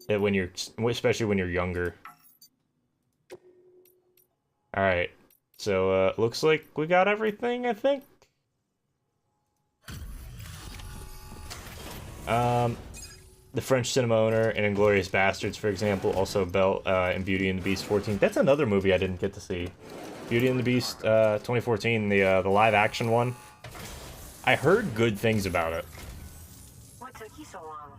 When you're, especially when you're younger. Alright, so, looks like we got everything, I think. The French cinema owner in Inglourious Bastards, for example, also Belle in Beauty and the Beast 14. That's another movie I didn't get to see. Beauty and the Beast 2014, the live-action one. I heard good things about it. What took you so long?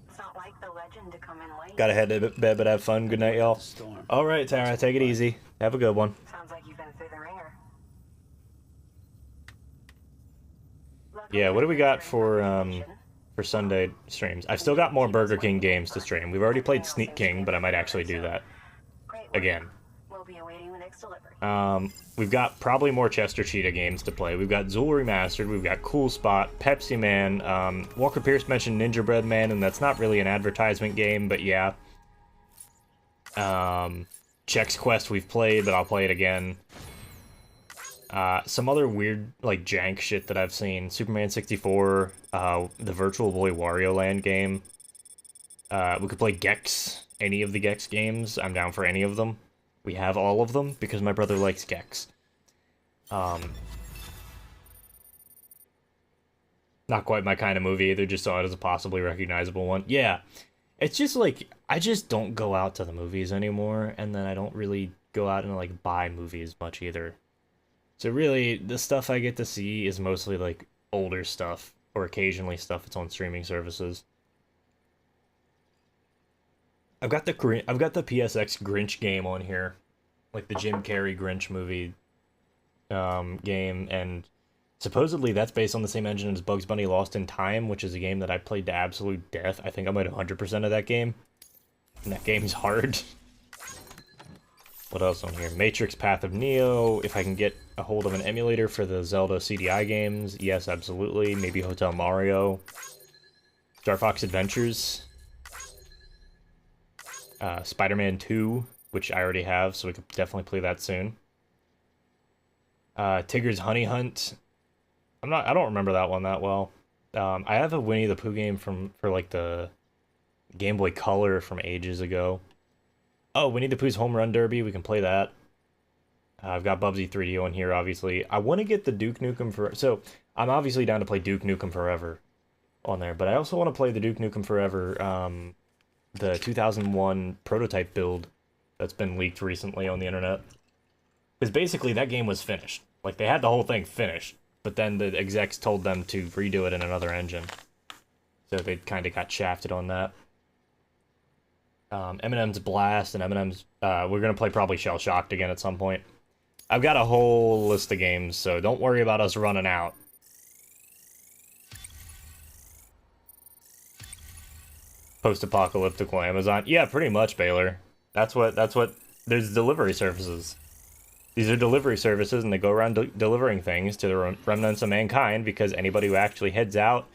It's not like the legend to come in late. Gotta head to bed, but have fun. Good night, y'all. Alright, Tara, take it easy. Have a good one. Sounds like you've been through the ringer. Yeah, what do we got for Sunday streams? I've still got more Burger King games to stream. We've already played Sneak King, but I might actually do that again. We'll be awaiting the next delivery. We've got probably more Chester Cheetah games to play. We've got Zool Remastered, we've got Cool Spot, Pepsi Man, Walker Pierce mentioned Ninja Bread Man, and that's not really an advertisement game, but yeah. Chex Quest we've played, but I'll play it again. Some other weird, like, jank shit that I've seen. Superman 64, the Virtual Boy Wario Land game. We could play Gex, any of the Gex games. I'm down for any of them. We have all of them, because my brother likes Gex. Not quite my kind of movie either, just saw it as a possibly recognizable one. Yeah, it's just like, I just don't go out to the movies anymore, and then I don't really go out and, like, buy movies much either. So really, the stuff I get to see is mostly, like, older stuff, or occasionally stuff that's on streaming services. I've got the PSX Grinch game on here, like the Jim Carrey Grinch movie game, and supposedly that's based on the same engine as Bugs Bunny Lost in Time, which is a game that I played to absolute death. I think I'm at 100% of that game, and that game's hard. What else on here? Matrix Path of Neo, if I can get a hold of an emulator for the Zelda CDI games, yes, absolutely. Maybe Hotel Mario. Star Fox Adventures. Spider-Man 2, which I already have, so we could definitely play that soon. Tigger's Honey Hunt. I don't remember that one that well. I have a Winnie the Pooh game for like the Game Boy Color from ages ago. Oh, Winnie the Pooh's Home Run Derby, we can play that. I've got Bubsy 3D on here, obviously. I want to get the Duke Nukem Forever. So, I'm obviously down to play Duke Nukem Forever on there, but I also want to play the Duke Nukem Forever, the 2001 prototype build that's been leaked recently on the internet. Because basically, that game was finished. Like, they had the whole thing finished, but then the execs told them to redo it in another engine. So they kind of got shafted on that. Eminem's Blast and Eminem's... we're going to play probably Shell Shocked again at some point. I've got a whole list of games, so don't worry about us running out. Post-apocalyptical Amazon. Yeah, pretty much, Baylor. That's what... There's delivery services. These are delivery services, and they go around delivering things to the remnants of mankind, because anybody who actually heads out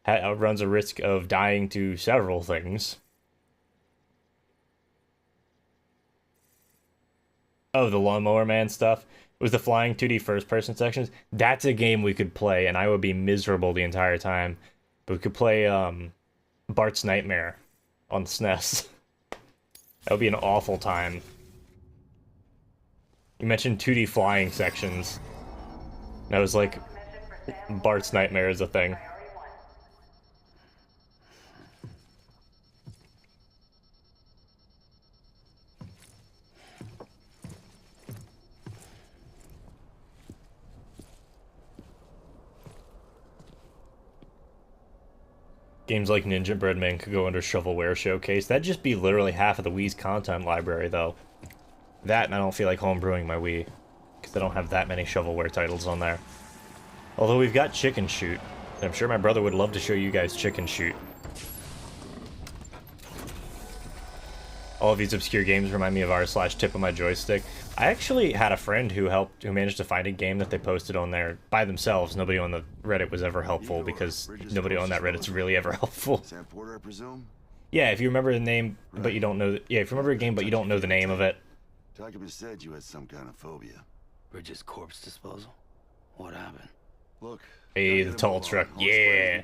runs a risk of dying to several things. Oh, the Lawnmower Man stuff. It was the flying 2D first-person sections. That's a game we could play, and I would be miserable the entire time. But we could play Bart's Nightmare on the SNES. That would be an awful time. You mentioned 2D flying sections. And I was like, Bart's Nightmare is a thing. Games like Ninja Breadman could go under Shovelware Showcase. That'd just be literally half of the Wii's content library, though. That, and I don't feel like homebrewing my Wii. Because They don't have that many shovelware titles on there. Although we've got Chicken Shoot. I'm sure my brother would love to show you guys Chicken Shoot. All of these obscure games remind me of r/tip of my joystick. I actually had a friend who managed to find a game that they posted on there by themselves. Nobody on the Reddit was ever helpful because nobody on that Reddit's really ever helpful. Sam Porter, I presume? Yeah, if you remember the name, but you don't know... Yeah, if you remember a game, but you don't know the name of it. Takuma said you had some kind of phobia. Bridges corpse disposal? What happened? Look. Hey, the tall truck. Yeah.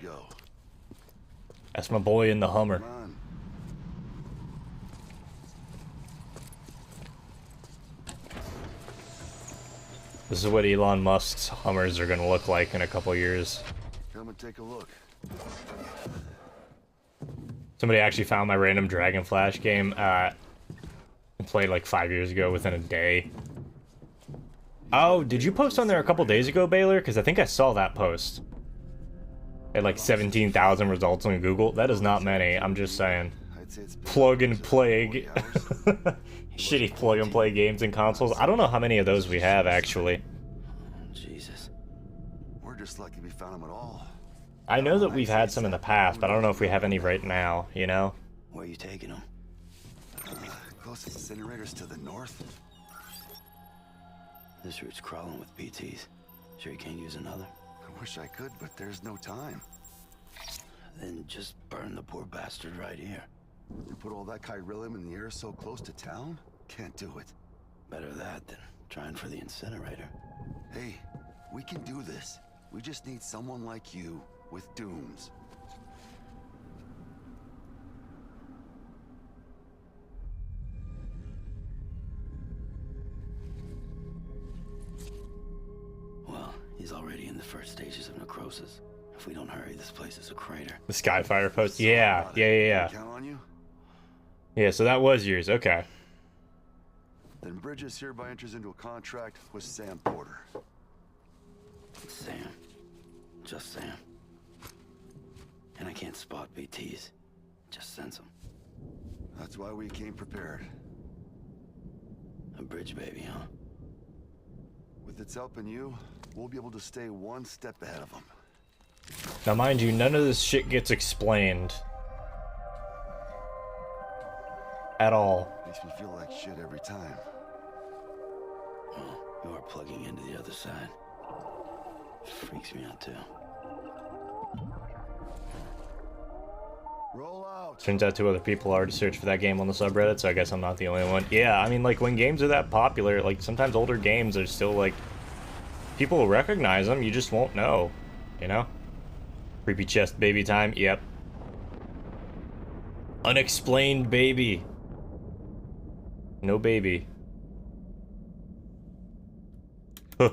That's my boy in the Hummer. Come on. This is what Elon Musk's Hummers are going to look like in a couple years. Come and take a look. Somebody actually found my random Dragon Flash game. Played like 5 years ago within a day. Oh, did you post on there a couple days ago, Baylor? Because I think I saw that post. At like 17,000 results on Google. That is not many, I'm just saying. Plug and plague. Shitty plug and play games and consoles. I don't know how many of those we have, actually. Jesus. We're just lucky we found them at all. I know that we've had some in the past, but I don't know if we have any right now, you know? Where are you taking them? Closest incinerators to the north. This route's crawling with BTs. Sure you can't use another? I wish I could, but there's no time. Then just burn the poor bastard right here. You put all that chiralium in the air so close to town? Can't do it. Better that than trying for the incinerator. Hey, we can do this. We just need someone like you with dooms. Well, he's already in the first stages of necrosis. If we don't hurry, this place is a crater. The Skyfire post? Yeah. Count on you? Yeah, so that was yours. Okay. Then Bridges hereby enters into a contract with Sam Porter. Sam. Just Sam. And I can't spot BTs. Just sense them. That's why we came prepared. A bridge baby, huh? With its help and you, we'll be able to stay one step ahead of them. Now, mind you, none of this shit gets explained. At all. Makes me feel like shit every time. Well, you are plugging into the other side. Freaks me out, too. Roll out. Turns out 2 other people already searched for that game on the subreddit, so I guess I'm not the only one. Yeah, I mean, like, when games are that popular, like, sometimes older games are still, like... People will recognize them, you just won't know. You know? Creepy chest baby time, yep. Unexplained baby. No baby. Huh.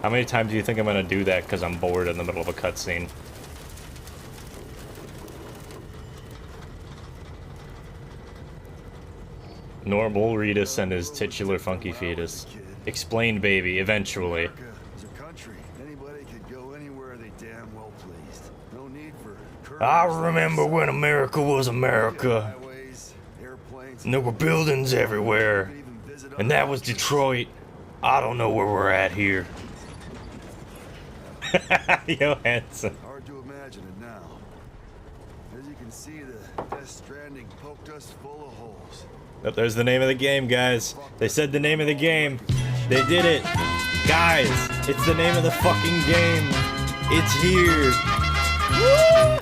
How many times do you think I'm gonna do that because I'm bored in the middle of a cutscene? Normal Retus and his titular funky fetus. Explained baby, eventually. America is a country. Anybody could go anywhere they damn well pleased. No need for I remember when America was America. highways, airplanes, And there were buildings everywhere. And that was Detroit. I don't know where we're at here. Yo, handsome. hard to imagine it now. As you can see, the Death Stranding poked us full of holes. Oh, there's the name of the game, guys. They said the name of the game. They did it. Guys, it's the name of the fucking game. It's here. Woo!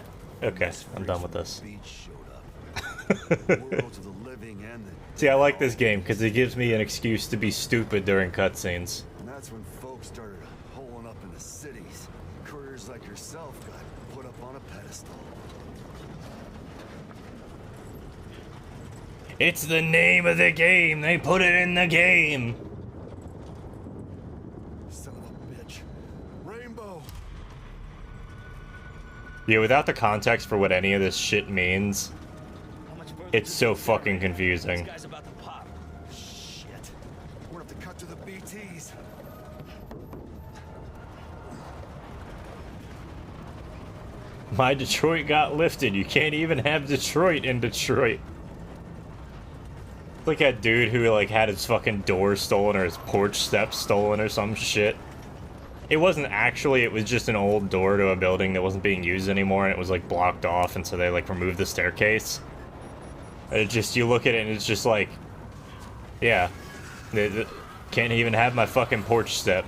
Okay, I'm done with this. Beach showed up. Worlds of the living and the See, I like this game because it gives me an excuse to be stupid during cutscenes. And that's when folks started holing up in the cities. Couriers like yourself got put up on a pedestal. It's the name of the game. They put it in the game. Son of a bitch. Rainbow! Yeah, without the context for what any of this shit means, it's so fucking confusing. Shit. We're gonna have to cut to the BTs. My Detroit got lifted. You can't even have Detroit in Detroit. Like that dude who like had his fucking door stolen or his porch steps stolen or some shit. It wasn't actually, it was just an old door to a building that wasn't being used anymore, and it was like blocked off, and so they like removed the staircase. And it just, you look at it and it's just like, yeah, can't even have my fucking porch step.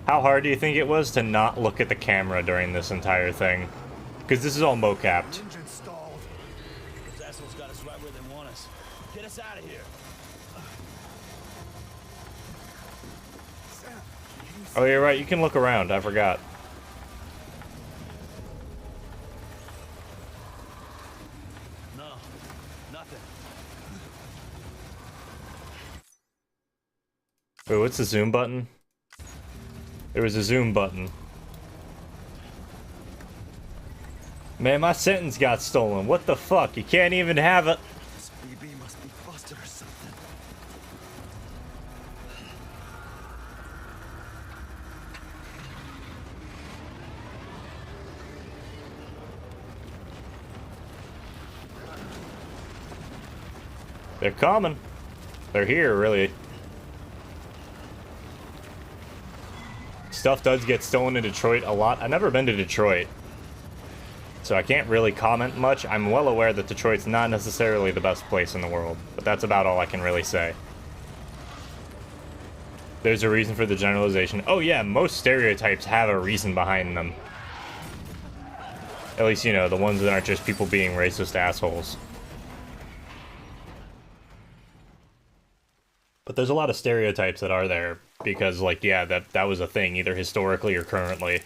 How hard do you think it was to not look at the camera during this entire thing? Because this is all mocapped. Engine stalled. Those assholes got us right where they want us. Get us out of here. Sam, Oh, you're right, you can look around, I forgot. No, nothing. Wait, what's the zoom button? There was a zoom button. Man, my sentence got stolen. What the fuck? You can't even have it. this BB must be busted or something. They're coming. They're here, really. Stuff does get stolen in Detroit a lot. I've never been to Detroit, so I can't really comment much. I'm well aware that Detroit's not necessarily the best place in the world, but that's about all I can really say. There's a reason for the generalization. Oh yeah, most stereotypes have a reason behind them. At least, you know, the ones that aren't just people being racist assholes. But there's a lot of stereotypes that are there because, like, yeah, that was a thing, either historically or currently.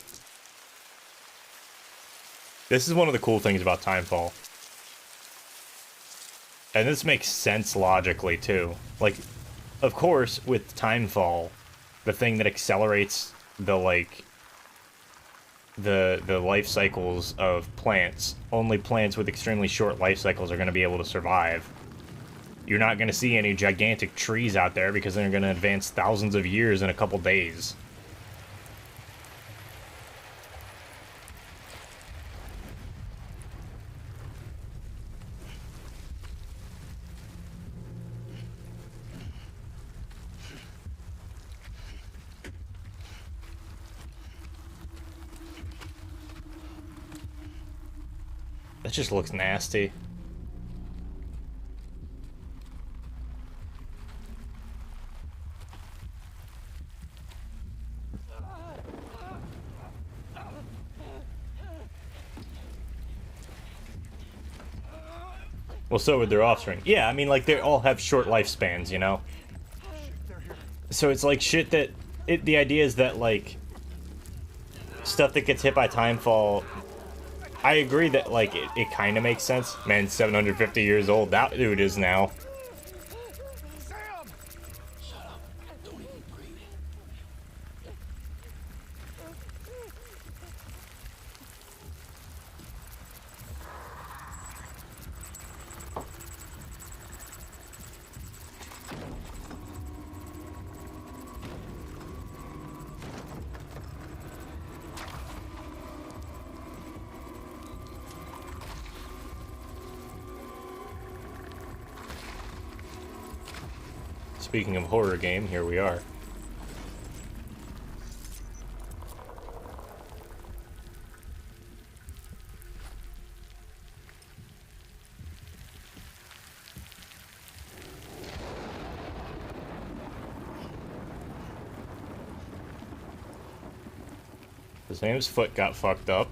This is one of the cool things about Timefall. And this makes sense logically, too. Like, of course, with Timefall, the thing that accelerates the, like, the life cycles of plants, only plants with extremely short life cycles are going to be able to survive. You're not going to see any gigantic trees out there because they're going to advance thousands of years in a couple days. That just looks nasty. Well, so would their offspring. Yeah, I mean, like, they all have short lifespans, you know? So it's like shit that... the idea is that, like, stuff that gets hit by Timefall... I agree that, like, it kind of makes sense. Man, 750 years old, that dude is now. Speaking of horror game, here we are. His name's foot got fucked up.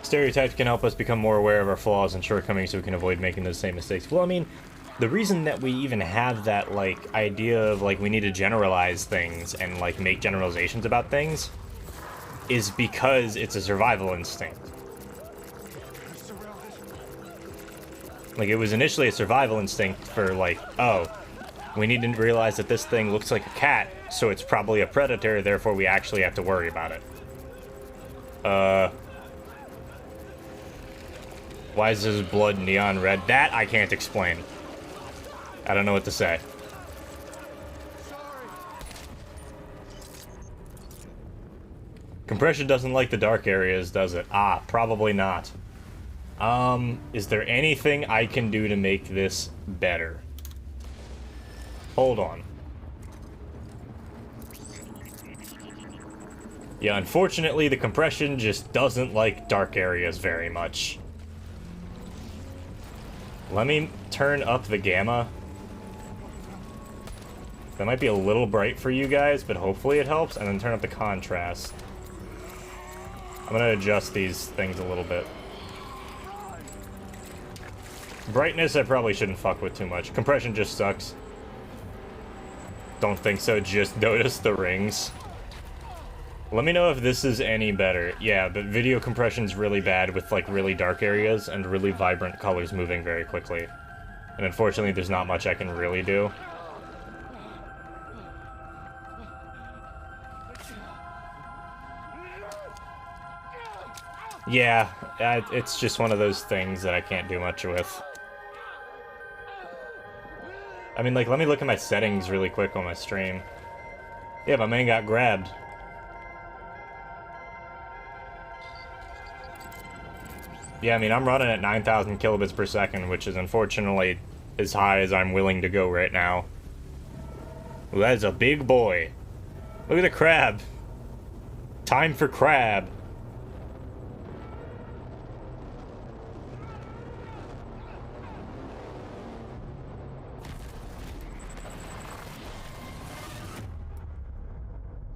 Stereotypes can help us become more aware of our flaws and shortcomings so we can avoid making those same mistakes. Well, I mean, the reason that we even have that, like, idea of, like, we need to generalize things and, like, make generalizations about things is because it's a survival instinct. Like, it was initially a survival instinct for, like, oh, we need to realize that this thing looks like a cat, so it's probably a predator, therefore we actually have to worry about it. Why is his blood neon red? That I can't explain. I don't know what to say. Compression doesn't like the dark areas, does it? Ah, probably not. Is there anything I can do to make this better? Hold on. Yeah, unfortunately, the compression just doesn't like dark areas very much. Let me turn up the gamma. That might be a little bright for you guys, but hopefully it helps. And then turn up the contrast. I'm gonna adjust these things a little bit. Brightness I probably shouldn't fuck with too much. Compression just sucks. Don't think so, just notice the rings. Let me know if this is any better. Yeah, but video compression's really bad with like really dark areas and really vibrant colors moving very quickly. And unfortunately there's not much I can really do. Yeah, it's just one of those things that I can't do much with. I mean, like, let me look at my settings really quick on my stream. Yeah, my man got grabbed. Yeah, I mean, I'm running at 9,000 kilobits per second, which is unfortunately as high as I'm willing to go right now. Well, that is a big boy. Look at the crab. Time for crab.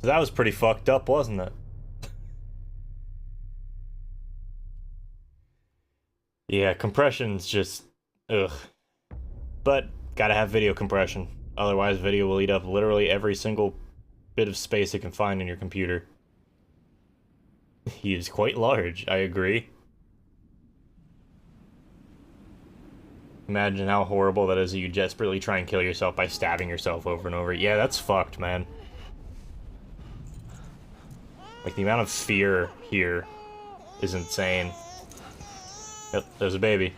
That was pretty fucked up, wasn't it? Yeah, compression's just... ugh. But, gotta have video compression. Otherwise, video will eat up literally every single bit of space it can find in your computer. He is quite large, I agree. Imagine how horrible that is that you desperately try and kill yourself by stabbing yourself over and over. Yeah, that's fucked, man. Like, the amount of fear here is insane. Yep, there's a baby.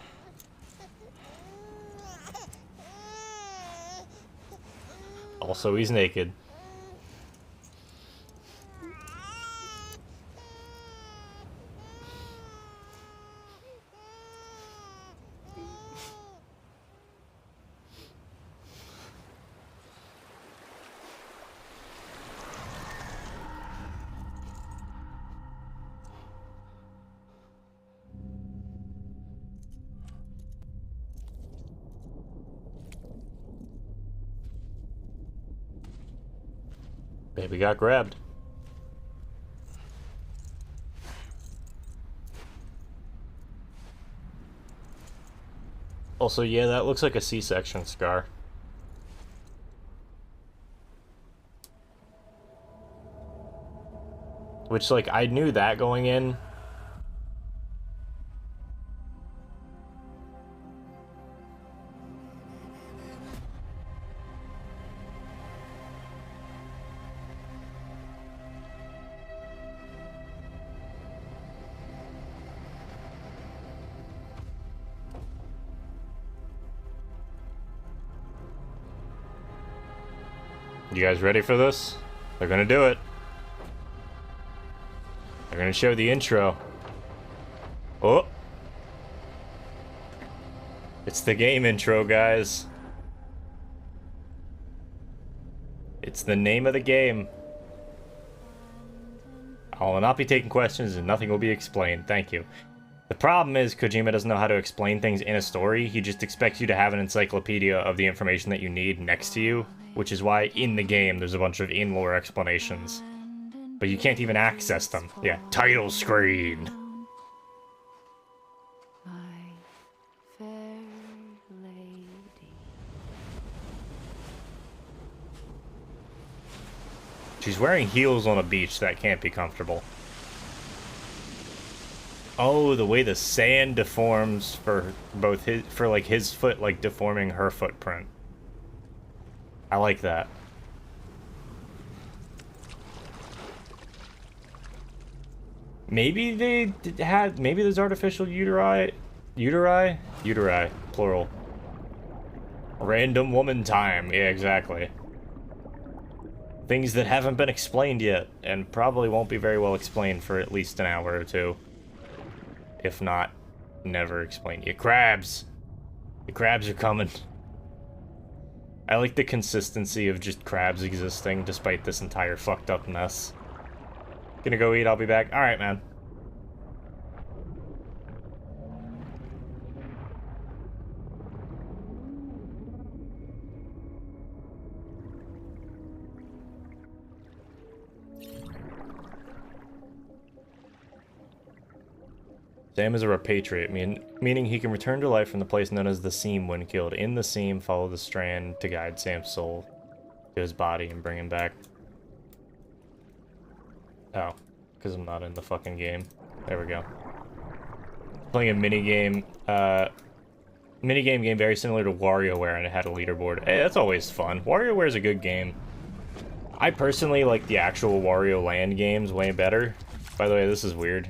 Also, he's naked. Baby got grabbed. Also, yeah, that looks like a C-section scar. Which, like, I knew that going in. You guys ready for this? They're gonna do it. They're gonna show the intro. Oh! It's the game intro, guys. It's the name of the game. I will not be taking questions and nothing will be explained. Thank you. The problem is Kojima doesn't know how to explain things in a story. He just expects you to have an encyclopedia of the information that you need next to you, which is why in the game there's a bunch of in-lore explanations. But you can't even access them. Yeah, title screen. My fair lady. She's wearing heels on a beach. That can't be comfortable. Oh, the way the sand deforms for both his foot, like deforming her footprint. I like that. Maybe maybe there's artificial uteri, plural. Random woman time, yeah, exactly. Things that haven't been explained yet, and probably won't be very well explained for at least an hour or two. If not, never explained. Yeah, crabs! The crabs are coming. I like the consistency of just crabs existing, despite this entire fucked up mess. Gonna go eat, I'll be back. Alright, man. Sam is a repatriate, meaning he can return to life from the place known as the Seam when killed. In the Seam, follow the strand to guide Sam's soul to his body and bring him back. Oh, because I'm not in the fucking game. There we go. Playing a minigame, game very similar to WarioWare, and it had a leaderboard. Hey, that's always fun. WarioWare is a good game. I personally like the actual Wario Land games way better. By the way, this is weird.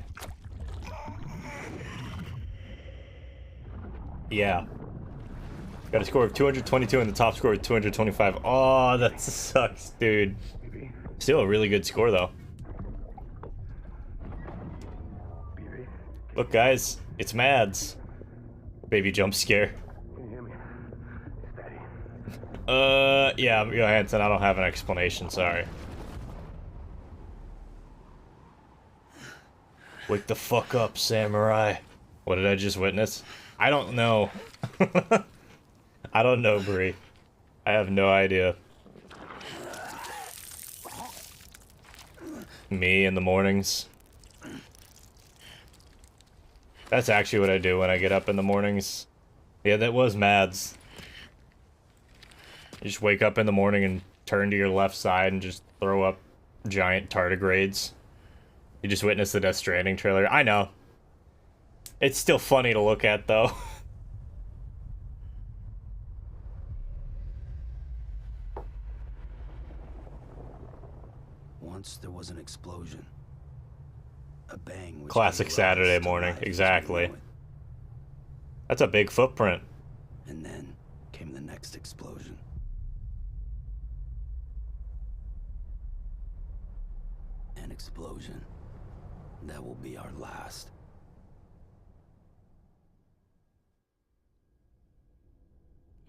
Yeah. Got a score of 222 and the top score of 225. Oh, that sucks, dude. Still a really good score, though. Look, guys, it's Mads. Baby jump scare. Yeah, Johansson, I don't have an explanation, sorry. Wake the fuck up, samurai. What did I just witness? I don't know. I don't know, Bree. I have no idea. Me in the mornings. That's actually what I do when I get up in the mornings. Yeah, that was Mads. You just wake up in the morning and turn to your left side and just throw up giant tardigrades. You just witnessed the Death Stranding trailer. I know. It's still funny to look at, though. Once there was an explosion. A bang. Which Classic Saturday morning, exactly. That's a big footprint. And then came the next explosion. An explosion that will be our last.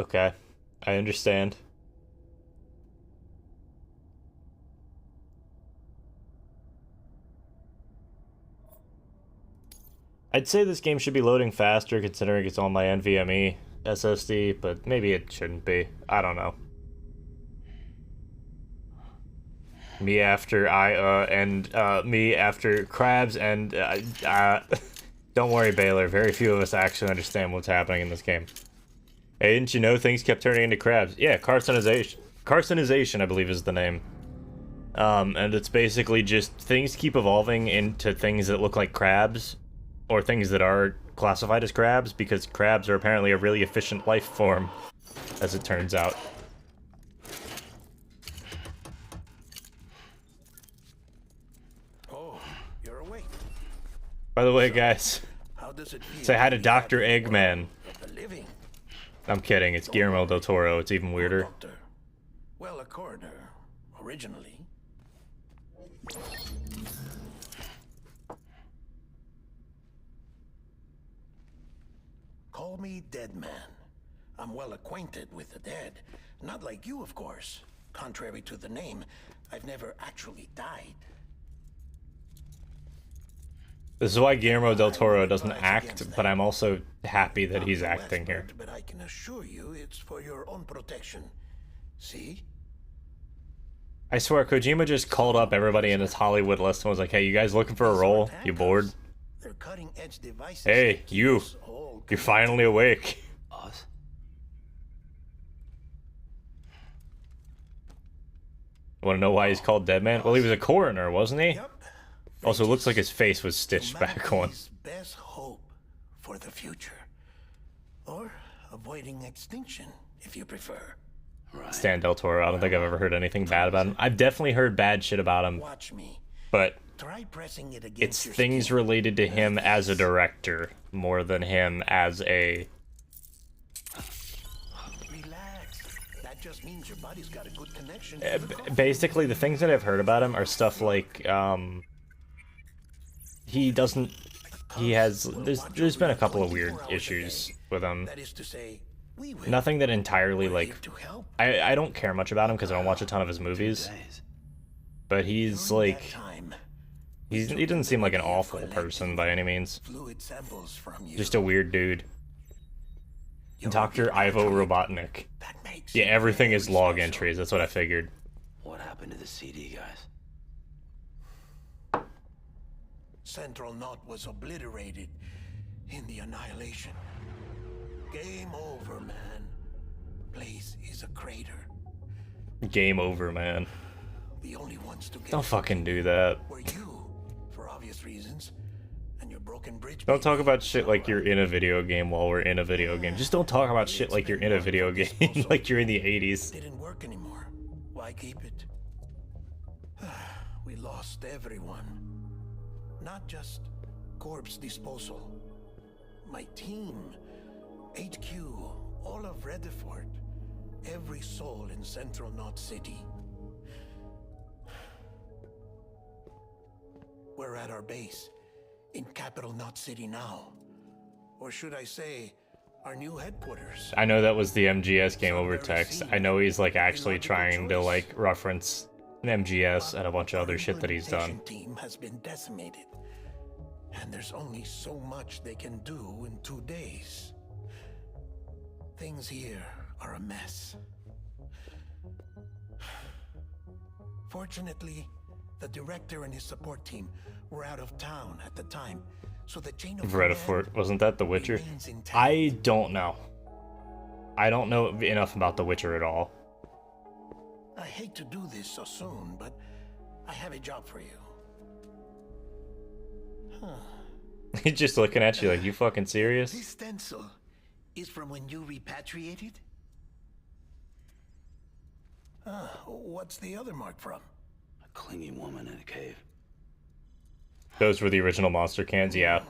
Okay, I understand. I'd say this game should be loading faster considering it's on my NVMe SSD, but maybe it shouldn't be. I don't know. Me after me after crabs and don't worry, Baylor. Very few of us actually understand what's happening in this game. Hey, didn't you know things kept turning into crabs? Yeah, carcinization. Carcinization, I believe, is the name. And it's basically just things keep evolving into things that look like crabs, or things that are classified as crabs, because crabs are apparently a really efficient life form, as it turns out. Oh, you're awake. By the way, guys, How does it feel say hi to be Dr. happy for Eggman. the living? I'm kidding, it's Guillermo del Toro, it's even weirder. Doctor. Well, a coroner, originally. Call me Dead Man. I'm well acquainted with the dead. Not like you, of course. Contrary to the name, I've never actually died. This is why Guillermo del Toro doesn't act, but I'm also happy that he's acting here. But I can assure you it's for your own protection. See? I swear, Kojima just called up everybody in his Hollywood list and was like, hey, you guys looking for a role? You bored? They're cutting-edge devices. Hey, you. You're finally awake. Us? Want to know why he's called Dead Man? Well, he was a coroner, wasn't he? Yep. Also, it looks like his face was stitched back on. Humanity's best hope for the future. Or avoiding extinction, if you prefer. Right. Stan Del Toro, I don't think I've ever heard anything bad about him. I've definitely heard bad shit about him, Watch me. but Try pressing it against it's your things skin. related to him as a director more than him as a... Relax. That just means your body's got a good connection to the coffee. Basically, the things that I've heard about him are stuff like, he doesn't... He has... There's been a couple of weird issues with him. That is to say, we will. Nothing that entirely, We're like... here to help. I don't care much about him because I don't watch a ton of his movies, Days. but he's, During like... that time, He doesn't seem like an awful person by any means. fluid samples from you. Just a weird dude. You're Dr. Ivo Robotnik. That makes Yeah, you everything very is log special. entries, that's what I figured. What happened to the CD, guys? Central Knot was obliterated in the annihilation. Game over, man. Place is a crater. Game over, man. The only ones to get Don't fucking do that. were you, for obvious reasons, and your broken bridge. Don't talk baby. about shit like you're in a video game while we're in a video game. Just don't talk about shit like you're in a video game, like you're in the 80s. Didn't work anymore. Why keep it? We lost everyone. Not just corpse disposal. My team, HQ, all of Redford, every soul in Central Knot City. We're at our base, in Capital Knot City now. Or should I say, our new headquarters. I know that was the MGS game over text. I know he's like actually trying to like reference an MGS and a bunch of other shit that he's done. Implementation team has been decimated. And there's only so much they can do in 2 days. Things here are a mess. Fortunately, the director and his support team were out of town at the time, so the chain of Vredefort, wasn't that The Witcher? remains intact. I don't know. I don't know enough about The Witcher at all. I hate to do this so soon, but I have a job for you. He's just looking at you like, you fucking serious? This stencil is from when you repatriated? What's the other mark from? A clinging woman in a cave. Those were the original monster cans, yeah.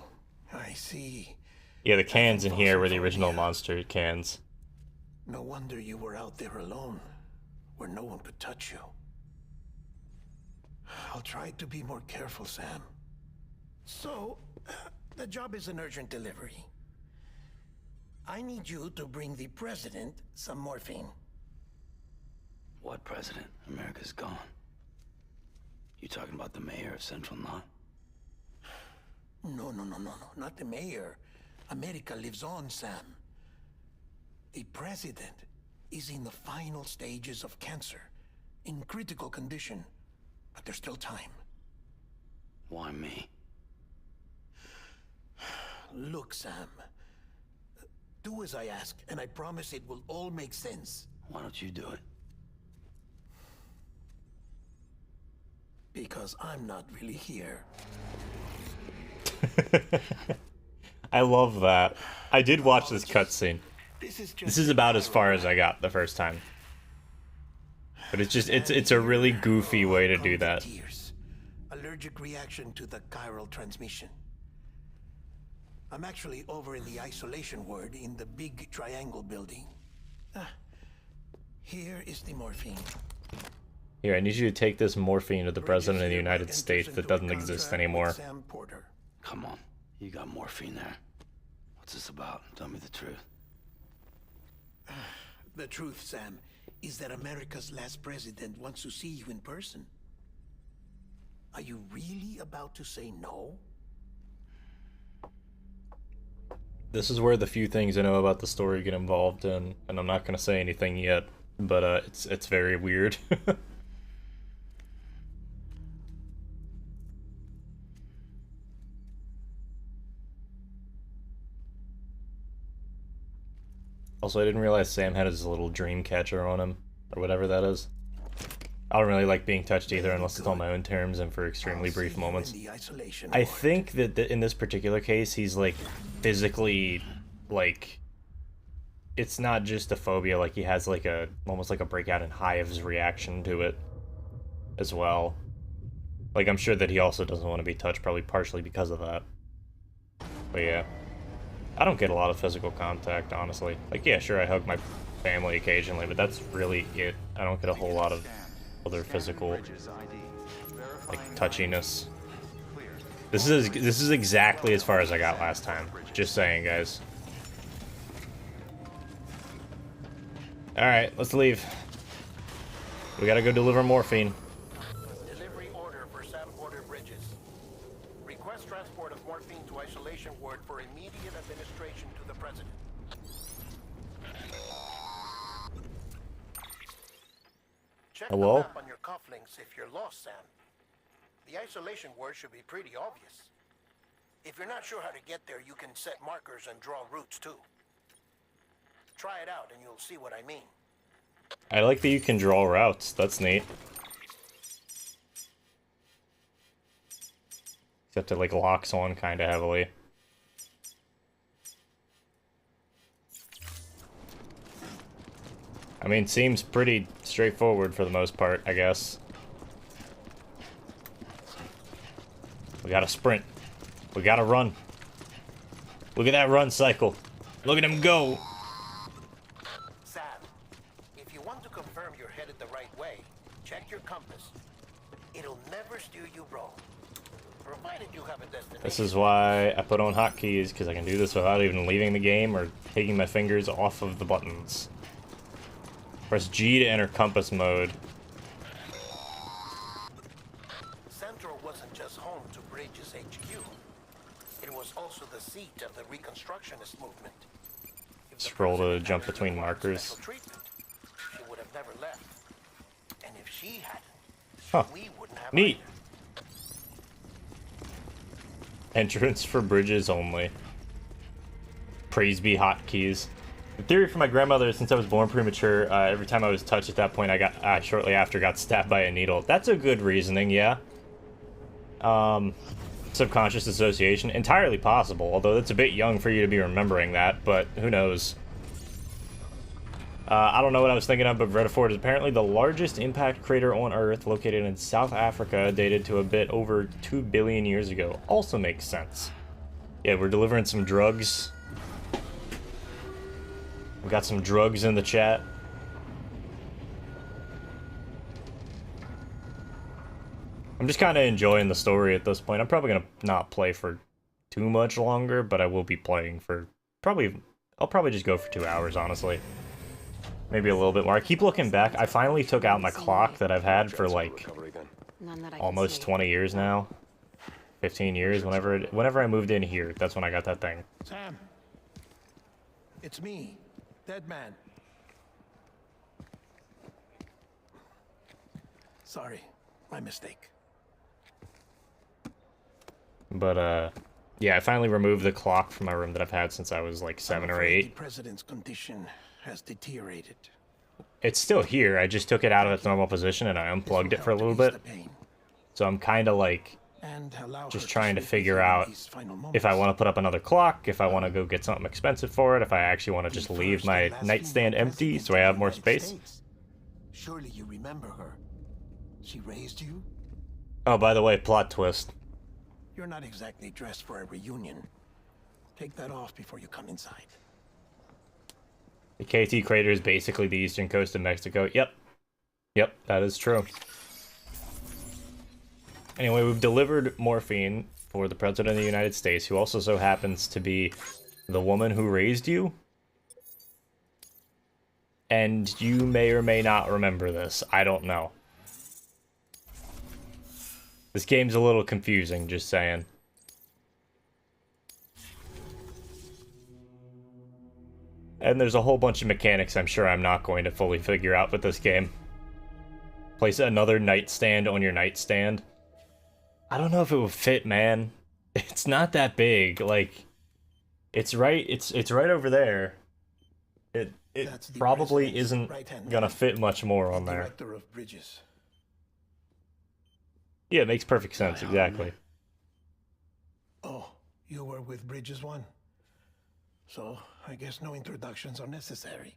I see. Yeah, the cans in here were the original monster cans. No wonder you were out there alone, where no one could touch you. I'll try to be more careful, Sam. So, the job is an urgent delivery. I need you to bring the president some morphine. What president? America's gone. You talking about the mayor of Central Knot? No, not the mayor. America lives on, Sam. The president is in the final stages of cancer, in critical condition, but there's still time. Why me? Look, Sam. Do as I ask, and I promise it will all make sense. Why don't you do it? Because I'm not really here. I love that. I did watch this cutscene. This This is about as far as I got the first time. But it's just, it's a really goofy way to do that. Tears. Allergic reaction to the chiral transmission. I'm actually over in the isolation ward in the big triangle building. Here is the morphine. Here, I need you to take this morphine to the President of the United States that doesn't exist anymore. Sam Porter. Come on. You got morphine there. What's this about? Tell me the truth. The truth, Sam, is that America's last president wants to see you in person. Are you really about to say no? This is where the few things I know about the story get involved in, and I'm not gonna say anything yet, but it's very weird. Also, I didn't realize Sam had his little dream catcher on him, or whatever that is. I don't really like being touched either unless it's on my own terms and for extremely brief moments. I think that in this particular case, he's like physically, like, it's not just a phobia, like he has like a, almost like a breakout in hives reaction to it as well. Like, I'm sure that he also doesn't want to be touched, probably partially because of that. But yeah. I don't get a lot of physical contact, honestly. Like, yeah, sure, I hug my family occasionally, but that's really it. I don't get a whole lot of other physical, like, touchiness. This is exactly as far as I got last time. Just saying, guys. Alright, let's leave. We gotta go deliver morphine. Delivery order for Sam Porter Bridges. Request transport of morphine to isolation ward for immediate administration to the president. Check Hello? the map on your cufflinks if you're lost, Sam. The isolation word should be pretty obvious. If you're not sure how to get there, you can set markers and draw routes too. Try it out and you'll see what I mean. I like that you can draw routes. That's neat. Except it like locks on kind of heavily. I mean, seems pretty straightforward for the most part, I guess. We gotta sprint. We gotta run. Look at that run cycle. Look at him go. Sam, if you want to confirm you're headed the right way, check your compass. It'll never steer you wrong. Provided you have a destination. This is why I put on hotkeys, because I can do this without even leaving the game or taking my fingers off of the buttons. Press G to enter compass mode. Central wasn't just home to Bridges HQ. It was also the seat of the Reconstructionist movement. If the Scroll to president jump had between really wanted markers. special treatment, she would have never left. And if she hadn't, Huh. we wouldn't have Neat. either. Entrance for bridges only. Praise be hotkeys. The theory for my grandmother, since I was born premature, every time I was touched at that point, I shortly after got stabbed by a needle. That's a good reasoning, yeah. Subconscious association, entirely possible. Although that's a bit young for you to be remembering that, but who knows? I don't know what I was thinking of, but Redford is apparently the largest impact crater on Earth, located in South Africa, dated to a bit over 2 billion years ago. Also makes sense. Yeah, we're delivering some drugs. We got some drugs in the chat. I'm just kind of enjoying the story at this point. I'm probably gonna not play for too much longer, but I will be playing for I'll probably just go for 2 hours, honestly. Maybe a little bit more. I keep looking back. I finally took out my clock that I've had for like almost 20 years now. 15 years, whenever I moved in here, that's when I got that thing. Sam, it's me, Dead Man. Sorry, my mistake. But, yeah, I finally removed the clock from my room that I've had since I was like 7 or 8. The president's condition has deteriorated. It's still here. I just took it out of its normal position and I unplugged it for a little bit. So I'm kind of like just trying to figure out if I want to put up another clock, if I want to go get something expensive for it, if I actually want to just leave my nightstand empty so I have more space. Surely you remember her. She raised you? Oh, by the way, plot twist. You're not exactly dressed for a reunion. Take that off before you come inside. The KT crater is basically the eastern coast of Mexico. Yep. Yep, that is true. Anyway, we've delivered morphine for the President of the United States, who also so happens to be the woman who raised you. And you may or may not remember this. I don't know. This game's a little confusing, just saying. And there's a whole bunch of mechanics I'm sure I'm not going to fully figure out with this game. Place another nightstand on your nightstand. I don't know if it would fit, man. It's not that big. Like, it's right over there. It probably isn't gonna fit much more on there. Director of Bridges. Yeah, it makes perfect sense, Hi, exactly. Oh, you were with Bridges 1? So, I guess no introductions are necessary.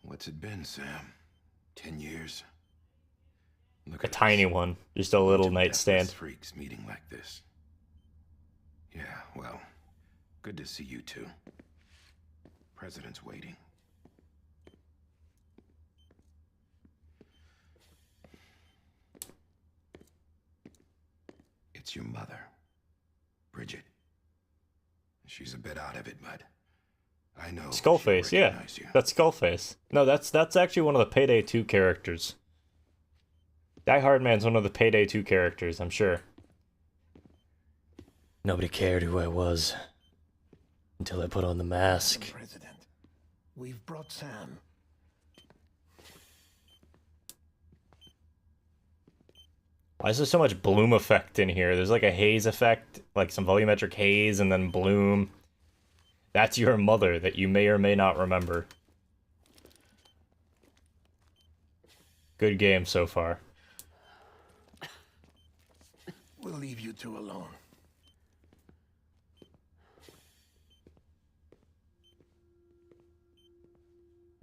What's it been, Sam? 10 years? Look A at tiny us. one. Just a little Two nightstand. deathless freaks meeting like this. Yeah, well, good to see you two. President's waiting. It's your mother, Bridget. She's a bit out of it, but I know Skullface, she'll yeah. recognize you. That's Skullface. No, that's actually one of the Payday 2 characters. Die Hard Man's one of the Payday 2 characters, I'm sure. Nobody cared who I was until I put on the mask. President, we've brought Sam. Why is there so much bloom effect in here? There's like a haze effect, like some volumetric haze and then bloom. That's your mother that you may or may not remember. Good game so far. We'll leave you two alone.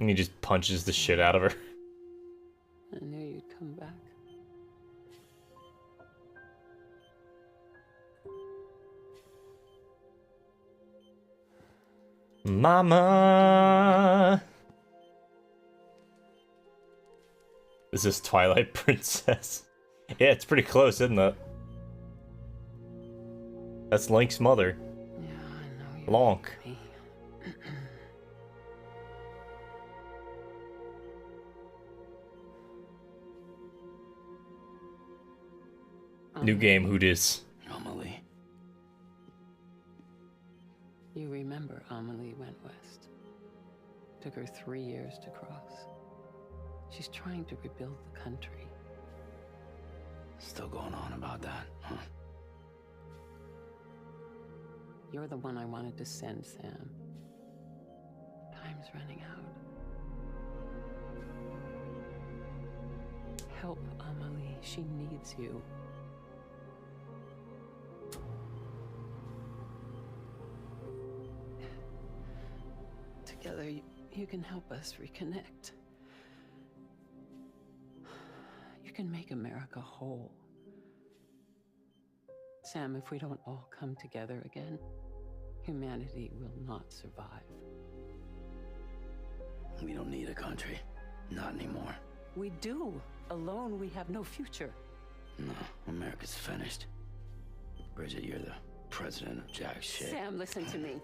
And he just punches the shit out of her. I knew you'd come back. Mama! Is this Twilight Princess? Yeah, it's pretty close, isn't it? That's Link's mother. Yeah, I know you. Lonk. Me. New game, who dis? Amelie. You remember Amelie went west. Took her 3 years to cross. She's trying to rebuild the country. Still going on about that, huh? You're the one I wanted to send, Sam. Time's running out. Help Amelie. She needs you. Together, you can help us reconnect. You can make America whole. Sam, if we don't all come together again, humanity will not survive. We don't need a country. Not anymore. We do. Alone, we have no future. No, America's finished. Bridget, you're the president of jack shit. Sam, listen to me.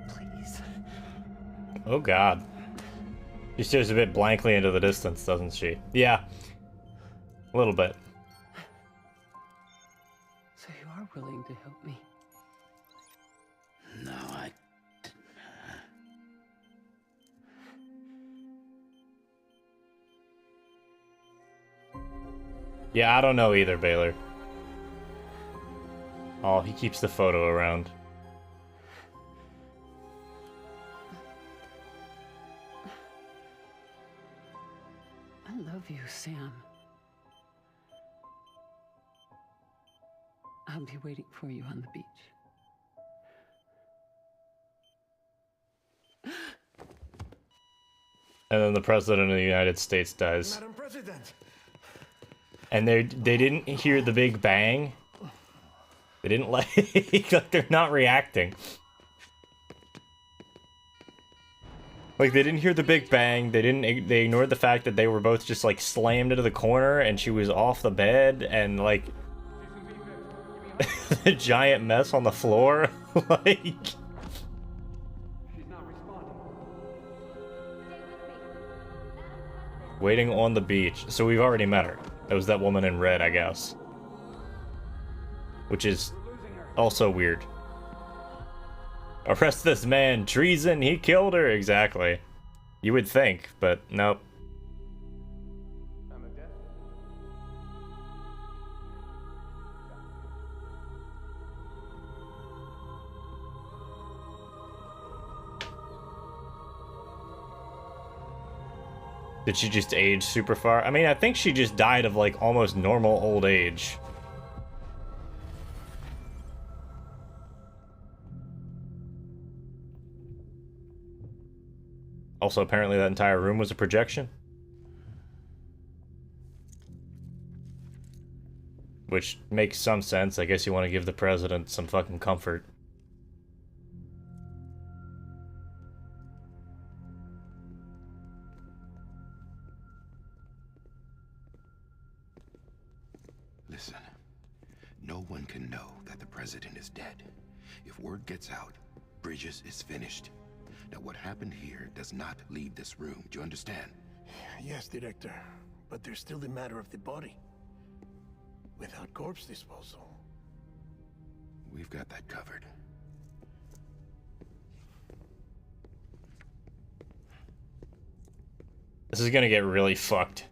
Please. Oh god. She stares a bit blankly into the distance, doesn't she? Yeah. A little bit. So you are willing to help me? No, Yeah, I don't know either, Baylor. Oh, he keeps the photo around. I love you, Sam. I'll be waiting for you on the beach. And then the president of the United States dies. Madam President! And they didn't hear the big bang. They didn't like they're not reacting. Like they didn't hear the big bang. They ignored the fact that they were both just like slammed into the corner and she was off the bed and like a giant mess on the floor. Like waiting on the beach. So we've already met her. It was that woman in red, I guess. which is also weird. Arrest this man, treason, he killed her. Exactly. You would think, but nope. Did she just age super far? I mean, I think she just died of like almost normal old age. Also, apparently that entire room was a projection. Which makes some sense. I guess you want to give the president some fucking comfort. Listen, no one can know that the president is dead. If word gets out, Bridges is finished. Now, what happened here does not leave this room. Do you understand? Yes, Director. But there's still the matter of the body. Without corpse disposal. We've got that covered. This is gonna get really fucked.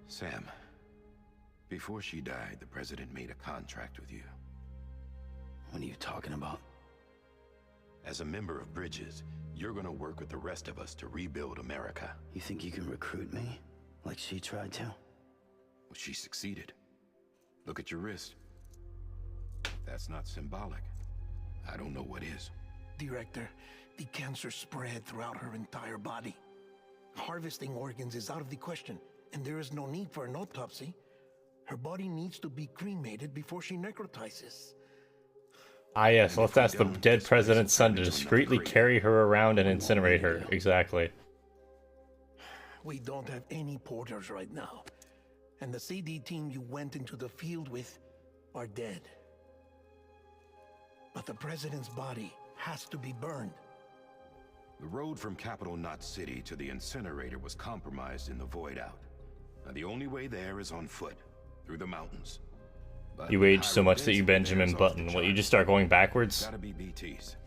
Sam, before she died, the president made a contract with you. What are you talking about? As a member of Bridges, you're gonna work with the rest of us to rebuild America. You think you can recruit me? Like she tried to? Well, she succeeded. Look at your wrist. That's not symbolic. I don't know what is. Director, the cancer spread throughout her entire body. Harvesting organs is out of the question, and there is no need for an autopsy. Her body needs to be cremated before she necrotizes. Ah yes, let's ask the dead president's son to discreetly carry her around and incinerate her. Exactly. We don't have any porters right now. And the CD team you went into the field with are dead. But the president's body has to be burned. The road from Capital Knot City to the incinerator was compromised in the void out. Now, the only way there is on foot, through the mountains. But You age so much that you Benjamin Button. What, you just start going backwards? Gotta be BTs.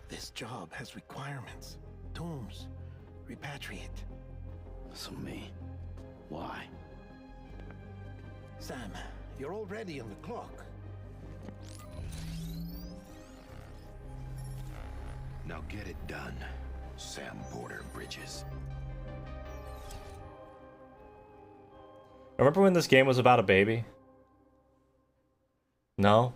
This job has requirements. Tombs. Repatriate. So me? Why? Sam, you're already on the clock. Now get it done, Sam Porter Bridges. Remember when this game was about a baby? No?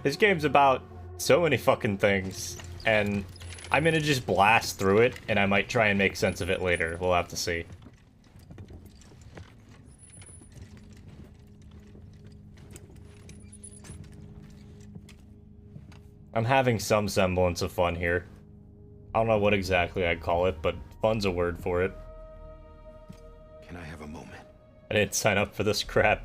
This game's about so many fucking things, and I'm gonna just blast through it, and I might try and make sense of it later. We'll have to see. I'm having some semblance of fun here. I don't know what exactly I'd call it, but fun's a word for it. Can I have a moment? I didn't sign up for this crap.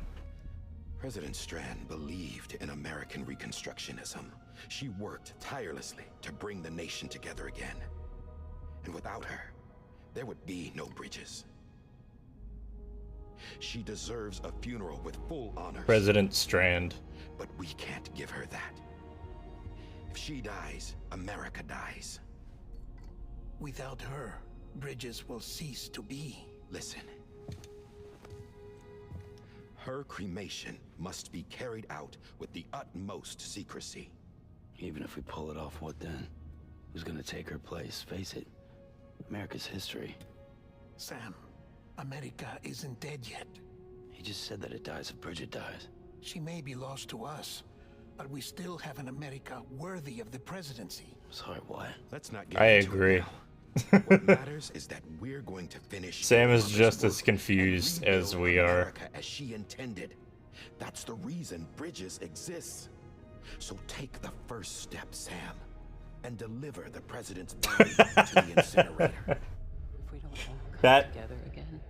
President Strand believed in American Reconstructionism. She worked tirelessly to bring the nation together again. And without her, there would be no Bridges. She deserves a funeral with full honors. President Strand. But we can't give her that. If she dies, America dies. Without her, Bridges will cease to be. Listen. Her cremation must be carried out with the utmost secrecy. Even if we pull it off, what then? Who's gonna take her place? Face it, America's history. Sam, America isn't dead yet. He just said that it dies if Bridget dies. She may be lost to us, but we still have an America worthy of the presidency. Sorry, what? Let's not get I into agree. it now. What matters is that we're going to finish. Sam is Obama's just as work confused and as rebuild we are. America as she intended. That's the reason Bridges exists. So take the first step, Sam, and deliver the president's body to the incinerator. If we don't all come That- together again.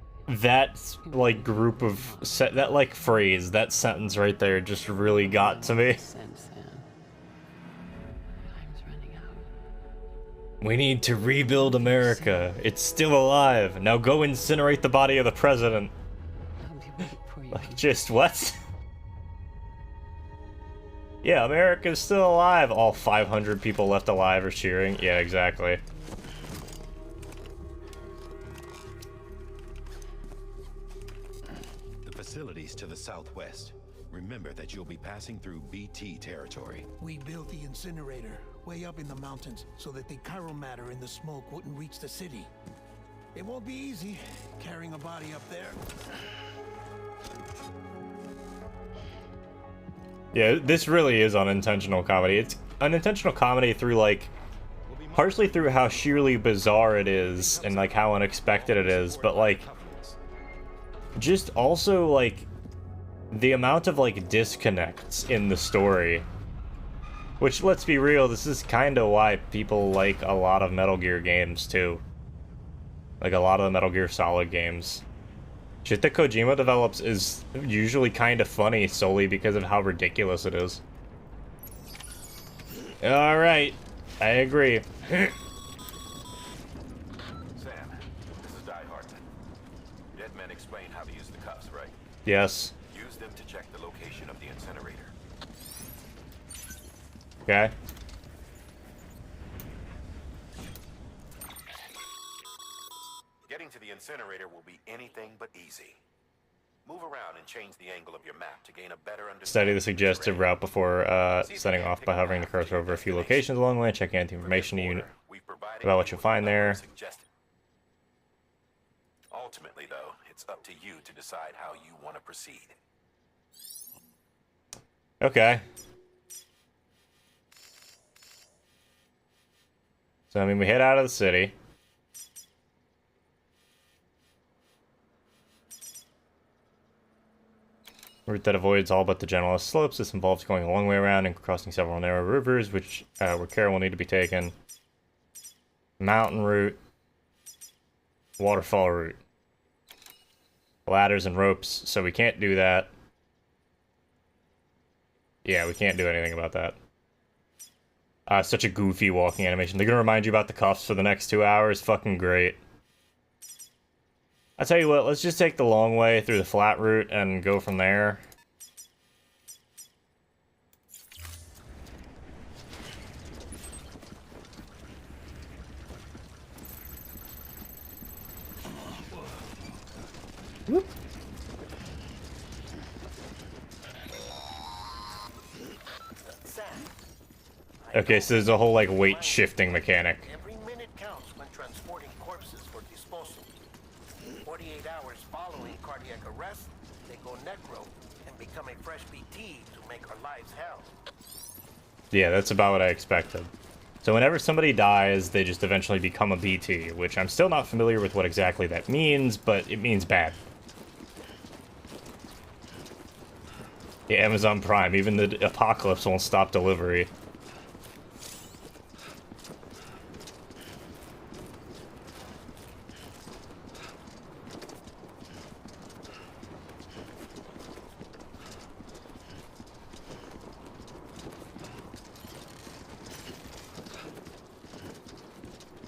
That, like, group of... that, like, phrase, that sentence right there just really got to me. Send Sam. Time's running out. We need to rebuild America. It's still alive. Now go incinerate the body of the president. I'll be waiting for you. Like, just what? Yeah, America's still alive. All 500 people left alive are cheering. Yeah, exactly. The facilities to the southwest. Remember that you'll be passing through BT territory. We built the incinerator way up in the mountains so that the chiral matter in the smoke wouldn't reach the city. It won't be easy carrying a body up there. Yeah, this really is unintentional comedy. It's unintentional comedy through, like, partially through how sheerly bizarre it is and, like, how unexpected it is, but, like, just also, like, the amount of, like, disconnects in the story. Which, let's be real, this is kind of why people like a lot of Metal Gear games, too. Like, a lot of the Metal Gear Solid games. Shit that Kojima develops is usually kind of funny solely because of how ridiculous it is. Alright, I agree. Sam, this is Die Hartman. Dead men explain how to use the cuffs, right? Yes. Use them to check the location of the incinerator. Okay. Getting to the incinerator will be anything but easy. Move around and change the angle of your map to gain a better understanding. Study the suggested route before setting off by hovering the cursor over a few locations along the way, checking out the information you about what you'll find there. Ultimately, though, it's up to you to decide how you want to proceed. Okay. So, I mean, we head out of the city. Route that avoids all but the gentlest slopes. This involves going a long way around and crossing several narrow rivers, which where care will need to be taken. Mountain route. Waterfall route. Ladders and ropes, so we can't do that. Yeah, we can't do anything about that. Such a goofy walking animation. They're gonna remind you about the cuffs for the next 2 hours. Fucking great. I tell you what, let's just take the long way through the flat route and go from there. Whoop. Okay, so there's a whole, like, weight shifting mechanic. Every minute counts when transporting corpses for disposal. 48 hours following cardiac arrest, they go necro and become a fresh BT to make our lives hell. Yeah, that's about what I expected. So whenever somebody dies, they just eventually become a BT, which I'm still not familiar with what exactly that means, but it means bad. Yeah, Amazon Prime, even the apocalypse won't stop delivery.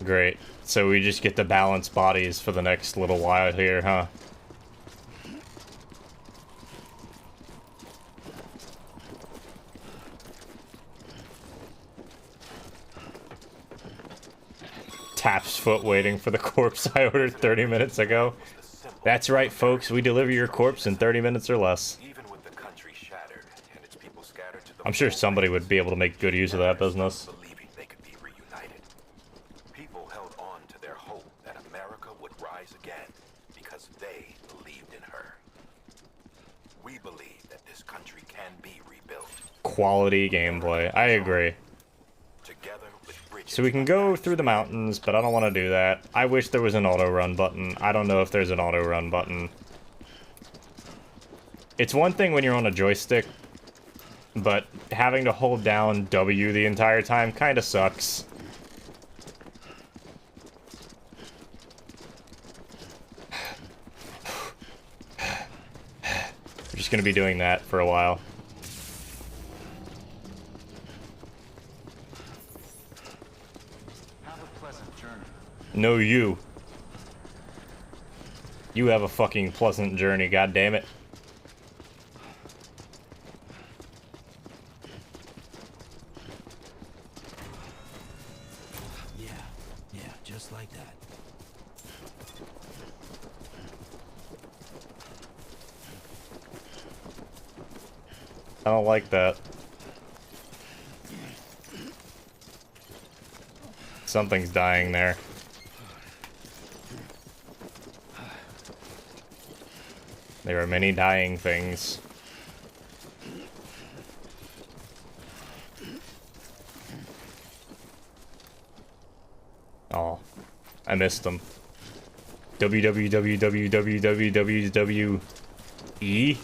Great. So we just get to balance bodies for the next little while here, huh? Taps foot waiting for the corpse I ordered 30 minutes ago. That's right, folks. We deliver your corpse in 30 minutes or less. I'm sure somebody would be able to make good use of that business. People held on to their hope that America would rise again because they believed in her. We believe that this country can be rebuilt. Quality gameplay. I agree. So we can go through the mountains, but I don't want to do that. I wish there was an auto-run button. I don't know if there's an auto-run button. It's one thing when you're on a joystick, but having to hold down W the entire time kind of sucks. We're just going to be doing that for a while. Have a No, you. You have a fucking pleasant journey, goddammit. Yeah, just like that. I don't like that. Something's dying there. There are many dying things. Oh, I missed them. WWWWWWWE.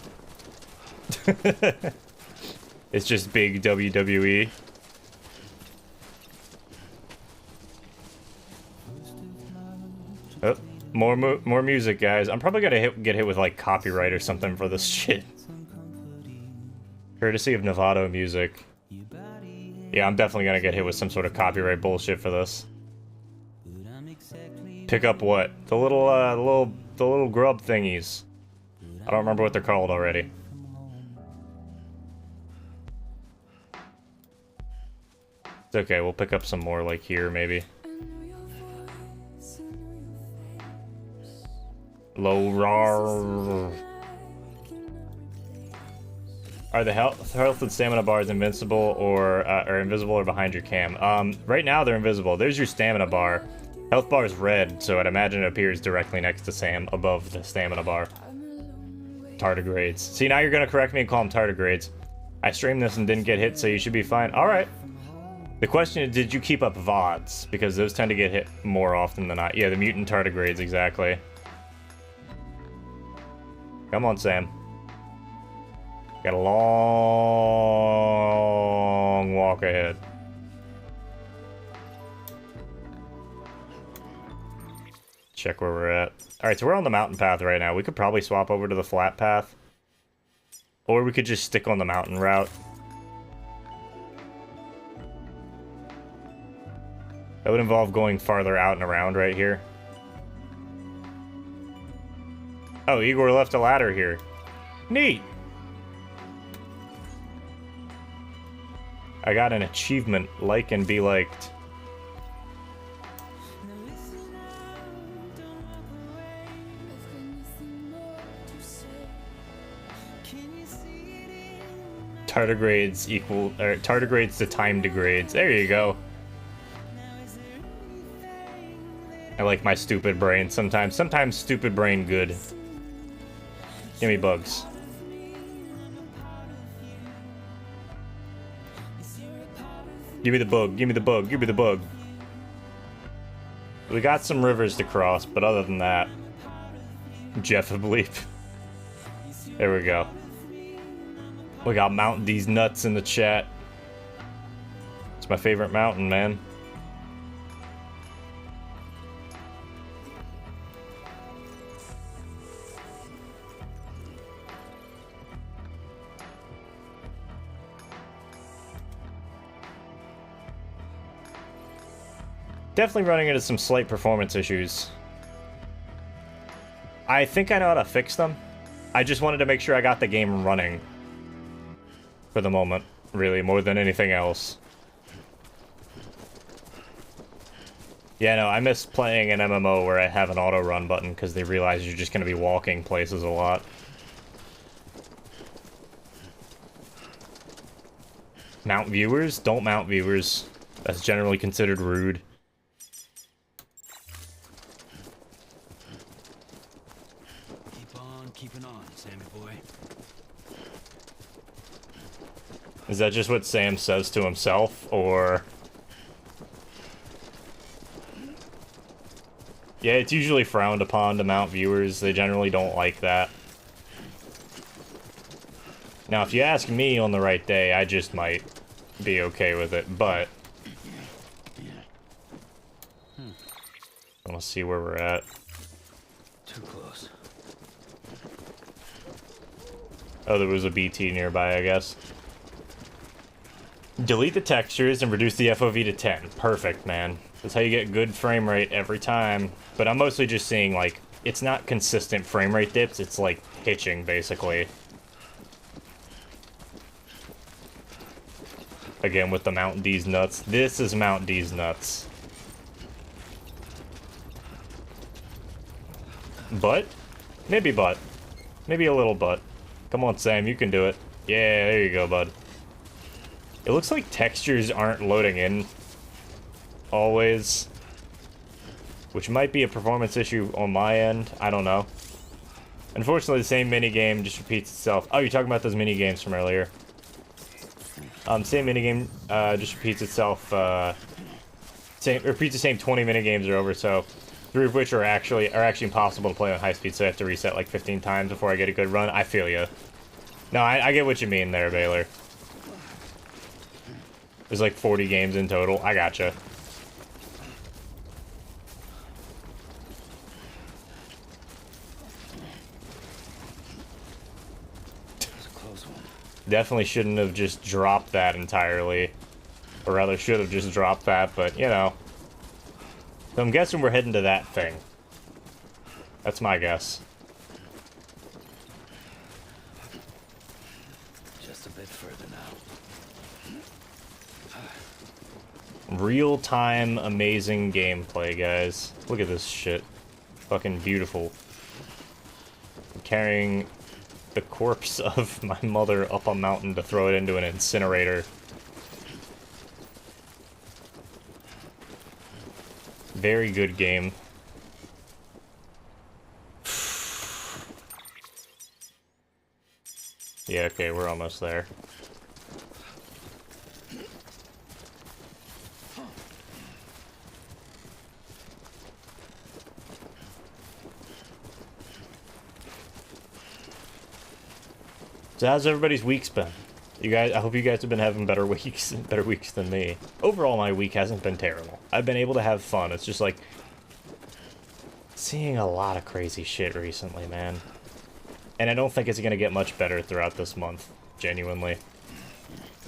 It's just big WWE. Oh, more music, guys. I'm probably gonna get hit with like copyright or something for this shit. Courtesy of Novato Music. Yeah, I'm definitely gonna get hit with some sort of copyright bullshit for this. Pick up what? The little grub thingies. I don't remember what they're called already. It's okay, we'll pick up some more like here maybe. Low rar. Are the health and stamina bars invincible or invisible or behind your cam? Right now they're invisible. There's your stamina bar. Health bar is red, so I'd imagine it appears directly next to Sam above the stamina bar. Tardigrades. See, now you're gonna correct me and call them tardigrades. I streamed this and didn't get hit, so you should be fine. Alright. The question is, did you keep up VODs? Because those tend to get hit more often than not. Yeah, the mutant tardigrades, exactly. Come on, Sam. Got a long walk ahead. Check where we're at. Alright, so we're on the mountain path right now. We could probably swap over to the flat path. Or we could just stick on the mountain route. That would involve going farther out and around right here. Oh, Igor left a ladder here. Neat! I got an achievement, like and be liked. Tardigrades equal, or tardigrades to time degrades. There you go. I like my stupid brain sometimes. Sometimes stupid brain good. Give me bugs. Give me the bug, give me the bug, give me the bug. We got some rivers to cross, but other than that... Jeff of Bleep. There we go. We got Mountain D's nuts in the chat. It's my favorite mountain, man. Definitely running into some slight performance issues. I think I know how to fix them. I just wanted to make sure I got the game running. For the moment, really, more than anything else. Yeah, no, I miss playing an MMO where I have an auto-run button because they realize you're just going to be walking places a lot. Mount viewers? Don't mount viewers. That's generally considered rude. Keeping on, Sammy boy. Is that just what Sam says to himself, or... Yeah, it's usually frowned upon to mount viewers. They generally don't like that. Now, if you ask me on the right day, I just might be okay with it, but... I want to see where we're at. Too close. Oh, there was a BT nearby, I guess. Delete the textures and reduce the FOV to 10. Perfect, man. That's how you get good frame rate every time. But I'm mostly just seeing, like, it's not consistent frame rate dips, it's like hitching, basically. Again, with the Mountain D's nuts. This is Mountain D's nuts. Butt? Maybe butt. Maybe a little butt. Come on, Sam, you can do it. Yeah, there you go, bud. It looks like textures aren't loading in always, which might be a performance issue on my end. I don't know. Unfortunately, the same minigame just repeats itself. Oh, you're talking about those minigames from earlier. Same minigame just repeats itself. Repeats the same 20 minigames are over, so 3 of which are actually impossible to play on high speed, so I have to reset like 15 times before I get a good run. I feel you. No, I get what you mean there, Baylor. There's like 40 games in total. I gotcha. Definitely shouldn't have just dropped that entirely. Or rather, should have just dropped that, but, you know. So I'm guessing we're heading to that thing. That's my guess. Just a bit further now. Real-time, amazing gameplay, guys. Look at this shit. Fucking beautiful. I'm carrying the corpse of my mother up a mountain to throw it into an incinerator. Very good game. Yeah, okay, we're almost there. So how's everybody's weeks been? You guys, I hope you guys have been having better weeks than me. Overall, my week hasn't been terrible. I've been able to have fun. It's just like seeing a lot of crazy shit recently, man. And I don't think it's gonna get much better throughout this month, genuinely.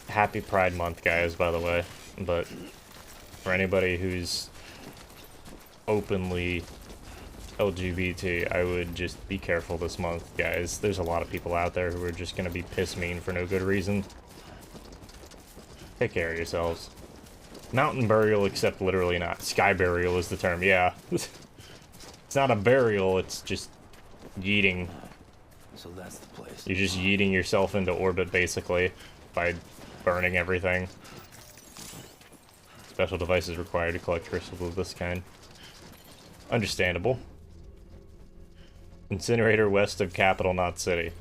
Happy Pride Month, guys, by the way. But for anybody who's openly LGBT, I would just be careful this month, guys. There's a lot of people out there who are just gonna be piss mean for no good reason. Take care of yourselves. Mountain burial, except literally not. Sky burial is the term, yeah. It's not a burial, it's just yeeting. So that's the place. You're just yeeting yourself into orbit, basically, by burning everything. Special devices required to collect crystals of this kind. Understandable. Incinerator west of capital, not city.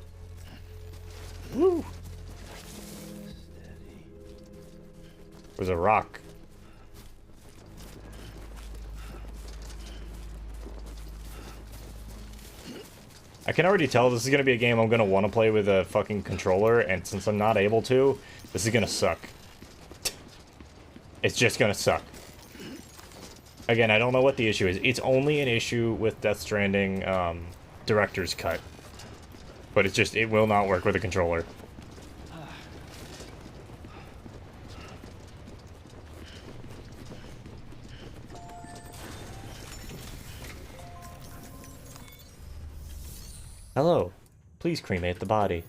Woo! There's a rock. I can already tell this is gonna be a game I'm gonna want to play with a fucking controller, and since I'm not able to, this is gonna suck. It's just gonna suck. Again, I don't know what the issue is. It's only an issue with Death Stranding, director's cut. But it's just, it will not work with a controller. Hello. Please cremate the body.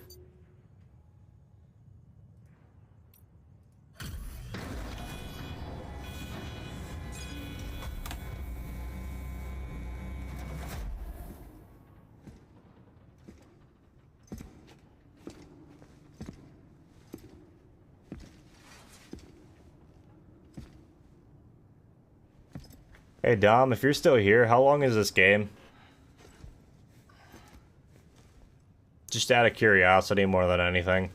Hey Dom, if you're still here, how long is this game? Just out of curiosity more than anything.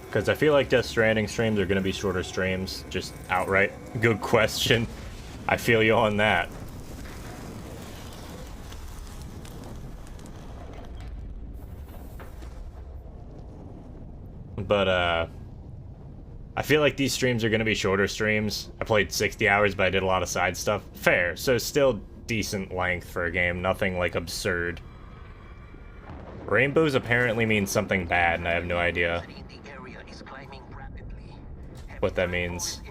Because I feel like Death Stranding streams are going to be shorter streams, just outright. Good question. I feel you on that. But, I feel like these streams are going to be shorter streams. I played 60 hours, but I did a lot of side stuff. Fair, so still decent length for a game, nothing like absurd. Rainbows apparently means something bad, and I have no idea what that means.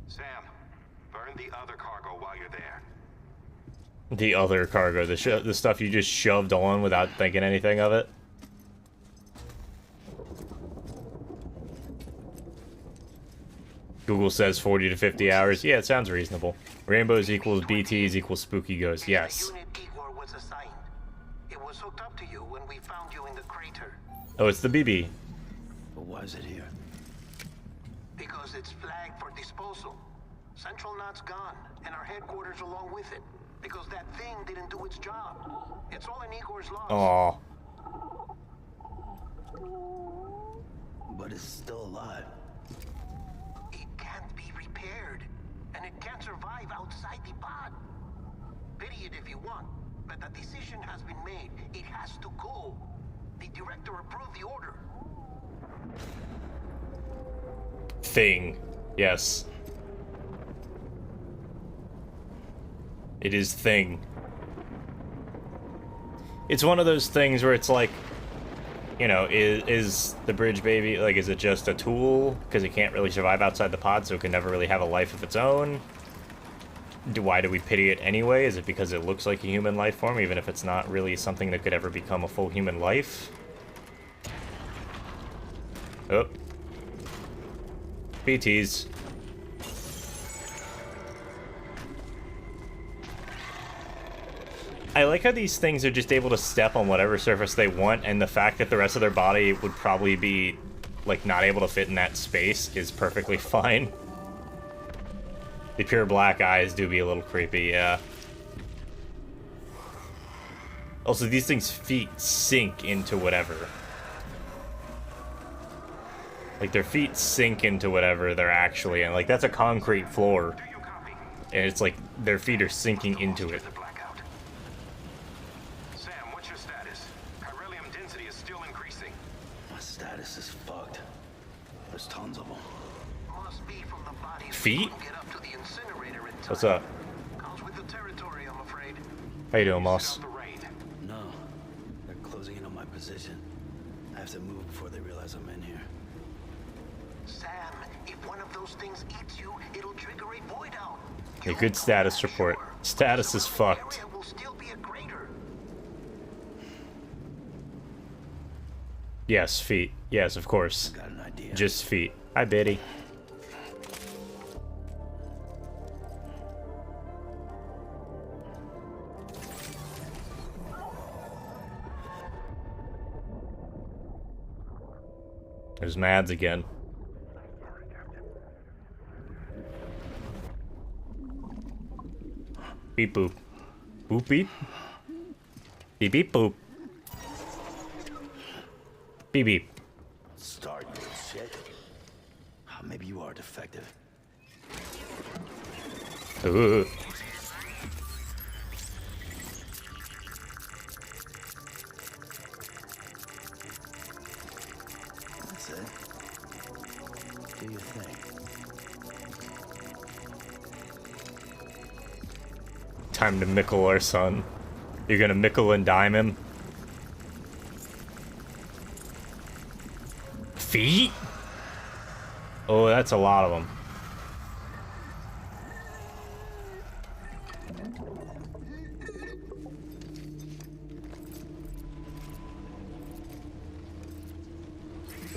Sam, burn the other cargo while you're there. The other cargo, the stuff you just shoved on without thinking anything of it. Google says 40 to 50 hours. Yeah, it sounds reasonable. Rainbows equals BTs equals spooky ghosts. Yes. It was hooked up to you when we found you in the crater. Oh, it's the BB. But why is it here? Because it's flagged for disposal. Central Knot's gone, and our headquarters along with it. Because that thing didn't do its job. It's all in Igor's logs. Aww. But it's still alive. It can't be repaired, and it can't survive outside the pod. Pity it if you want, but the decision has been made. It has to go. The director approved the order. Thing. Yes. It is thing. It's one of those things where it's like, you know, is the bridge baby, like, is it just a tool? Because it can't really survive outside the pod, so it can never really have a life of its own? Why do we pity it anyway? Is it because it looks like a human life form, even if it's not really something that could ever become a full human life? Oh. BTs. I like how these things are just able to step on whatever surface they want, and the fact that the rest of their body would probably be, like, not able to fit in that space is perfectly fine. The pure black eyes do be a little creepy, yeah. Also, these things' feet sink into whatever. Like, their feet sink into whatever they're actually in. Like, that's a concrete floor. And it's like, their feet are sinking into it. Status is fucked. There's tons of them. Must be from the bodies Feet? get up to the incinerator in time. What's up? Comes with the territory, I'm afraid. How you doing, Moss? No, they're closing in on my position. I have to move before they realize I'm in here. Sam, if one of those things eats you, it'll trigger a void out. A good status report. Status is fucked. Area will still be a crater. Yes, feet. Yes, of course. Got an idea. Just feet. Hi, Biddy. There's Mads again. Beep boop. Boop beep. Beep beep boop. Beep beep. Start, you shit. Maybe you are defective. Ooh. That's it. Do your thing. Time to mickle our son. You're gonna mickle and dime him? Feet? Oh, that's a lot of them.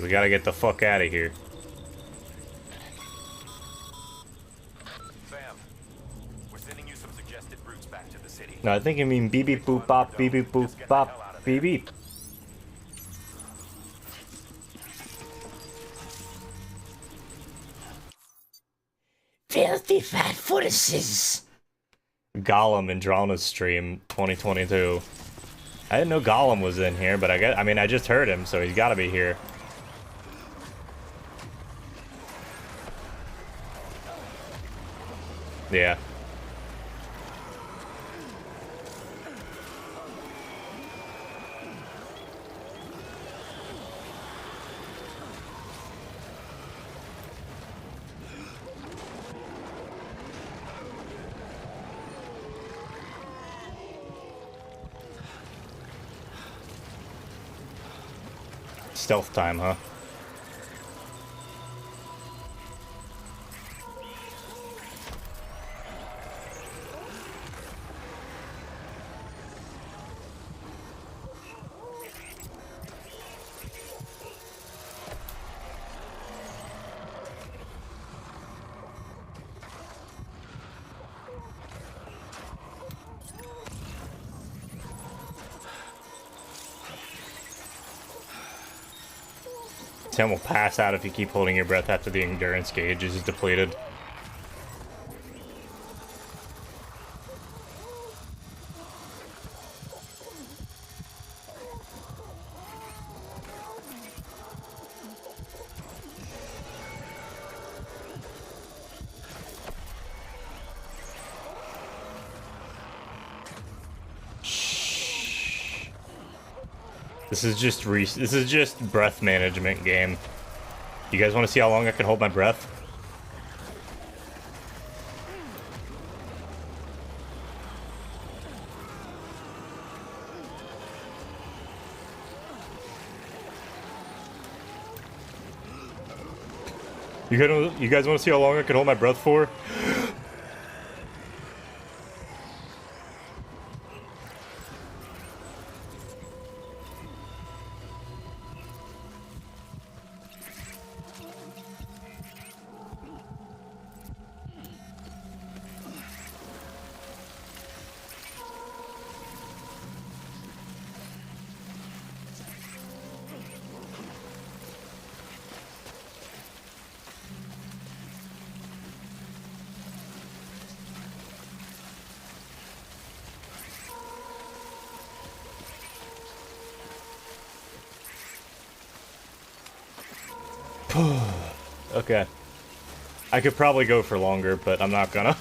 We gotta get the fuck out of here. Sam, we're sending you some suggested routes back to the city. No, I think you mean beep beep boop bop, beep beep boop bop, beep beep. Filthy fat footuses. Gollum in Drana's stream 2022. I didn't know Gollum was in here, but I mean, I just heard him, so he's gotta be here. Yeah. Stealth time, huh? Tim will pass out if you keep holding your breath after the endurance gauge is depleted. This is just breath management game. You guys want to see how long I can hold my breath? You guys want to see how long I can hold my breath for? Okay. I could probably go for longer, but I'm not gonna.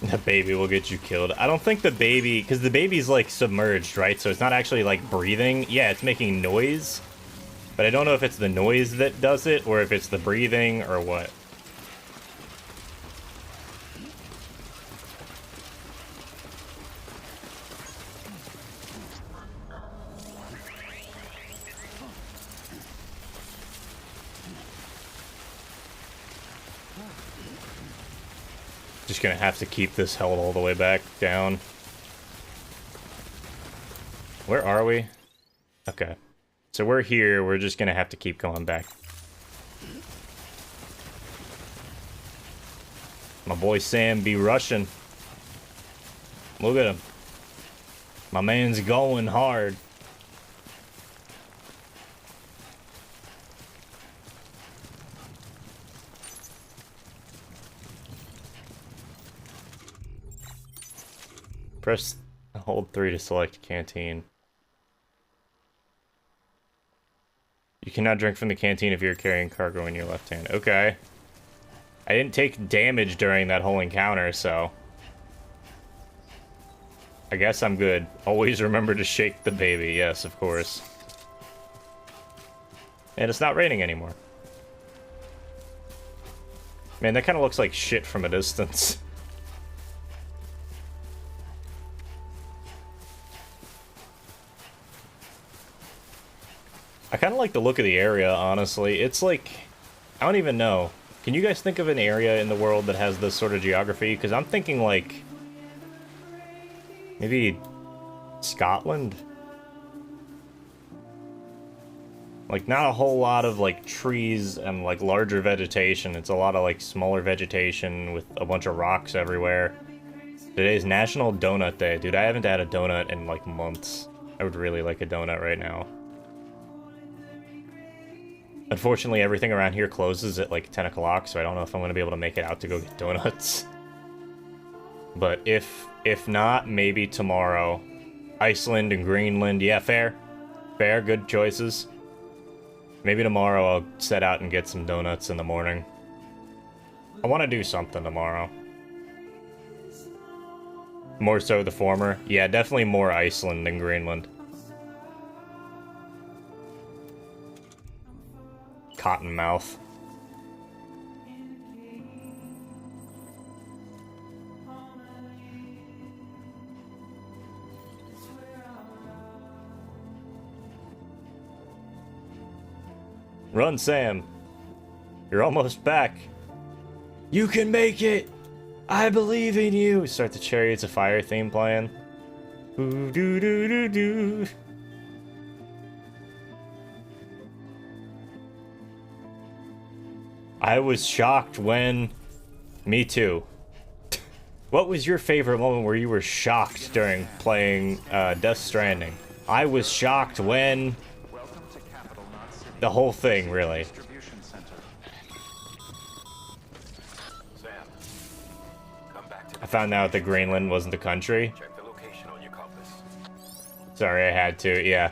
The baby will get you killed. I don't think the baby... Because the baby's, like, submerged, right? So it's not actually, like, breathing. Yeah, it's making noise. But I don't know if it's the noise that does it, or if it's the breathing, or what. Just gonna have to keep this held all the way back down. Where are we? Okay. So we're here, we're just gonna have to keep going back. My boy Sam be rushing. Look at him. My man's going hard. Press hold 3 to select canteen. You cannot drink from the canteen if you're carrying cargo in your left hand. Okay. I didn't take damage during that whole encounter, so... I guess I'm good. Always remember to shake the baby. Yes, of course. And it's not raining anymore. Man, that kind of looks like shit from a distance. I kind of like the look of the area, honestly. It's like... I don't even know. Can you guys think of an area in the world that has this sort of geography? Because I'm thinking, like... maybe... Scotland? Like, not a whole lot of, like, trees and, like, larger vegetation. It's a lot of, like, smaller vegetation with a bunch of rocks everywhere. Today's National Donut Day. Dude, I haven't had a donut in, like, months. I would really like a donut right now. Unfortunately, everything around here closes at, like, 10 o'clock, so I don't know if I'm going to be able to make it out to go get donuts. But if not, maybe tomorrow. Iceland and Greenland. Yeah, fair. Fair, good choices. Maybe tomorrow I'll set out and get some donuts in the morning. I want to do something tomorrow. More so the former. Yeah, definitely more Iceland than Greenland. Cottonmouth. Run, Sam. You're almost back. You can make it! I believe in you! Start the Chariots of Fire theme playing. Ooh, doo doo doo doo. I was shocked when... Me too. What was your favorite moment where you were shocked during playing Death Stranding? I was shocked when... The whole thing, really. I found out that Greenland wasn't a country. Check the location on your compass. Sorry, I had to, yeah.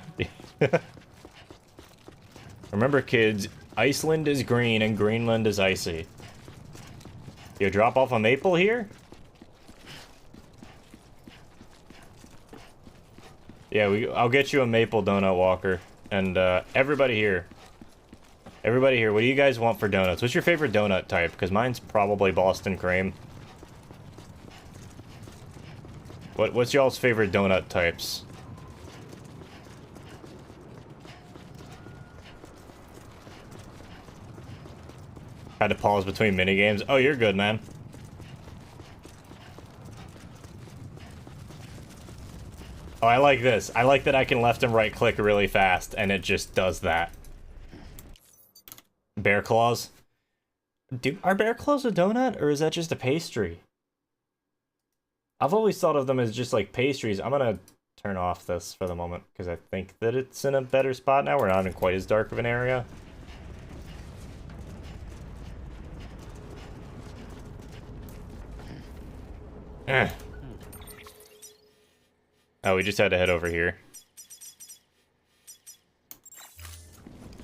Remember, kids, Iceland is green and Greenland is icy. You drop off a maple here? Yeah, I'll get you a maple donut, Walker. And everybody here. Everybody here, what do you guys want for donuts? What's your favorite donut type? Because mine's probably Boston cream. What's y'all's favorite donut types? Had to pause between minigames. Oh, you're good, man. Oh, I like this. I like that I can left and right click really fast, and it just does that. Bear claws. Are bear claws a donut, or is that just a pastry? I've always thought of them as just like pastries. I'm gonna turn off this for the moment, because I think that it's in a better spot now. We're not in quite as dark of an area. Oh, we just had to head over here.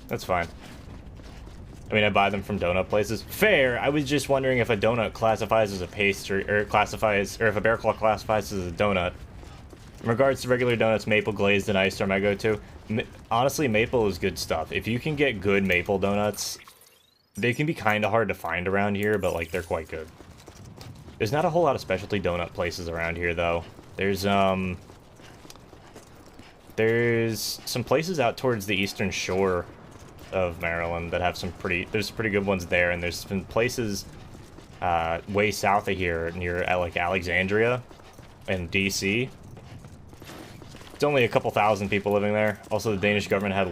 That's fine. I mean, I buy them from donut places. Fair! I was just wondering if a donut classifies as a pastry, or if a bear claw classifies as a donut. In regards to regular donuts, maple glazed and iced are my go-to. Honestly, maple is good stuff. If you can get good maple donuts, they can be kind of hard to find around here, but, like, they're quite good. There's not a whole lot of specialty donut places around here, though. There's some places out towards the eastern shore of Maryland that have some pretty good ones there, and there's been places way south of here near like Alexandria and DC. It's only a couple thousand people living there. Also, the Danish government had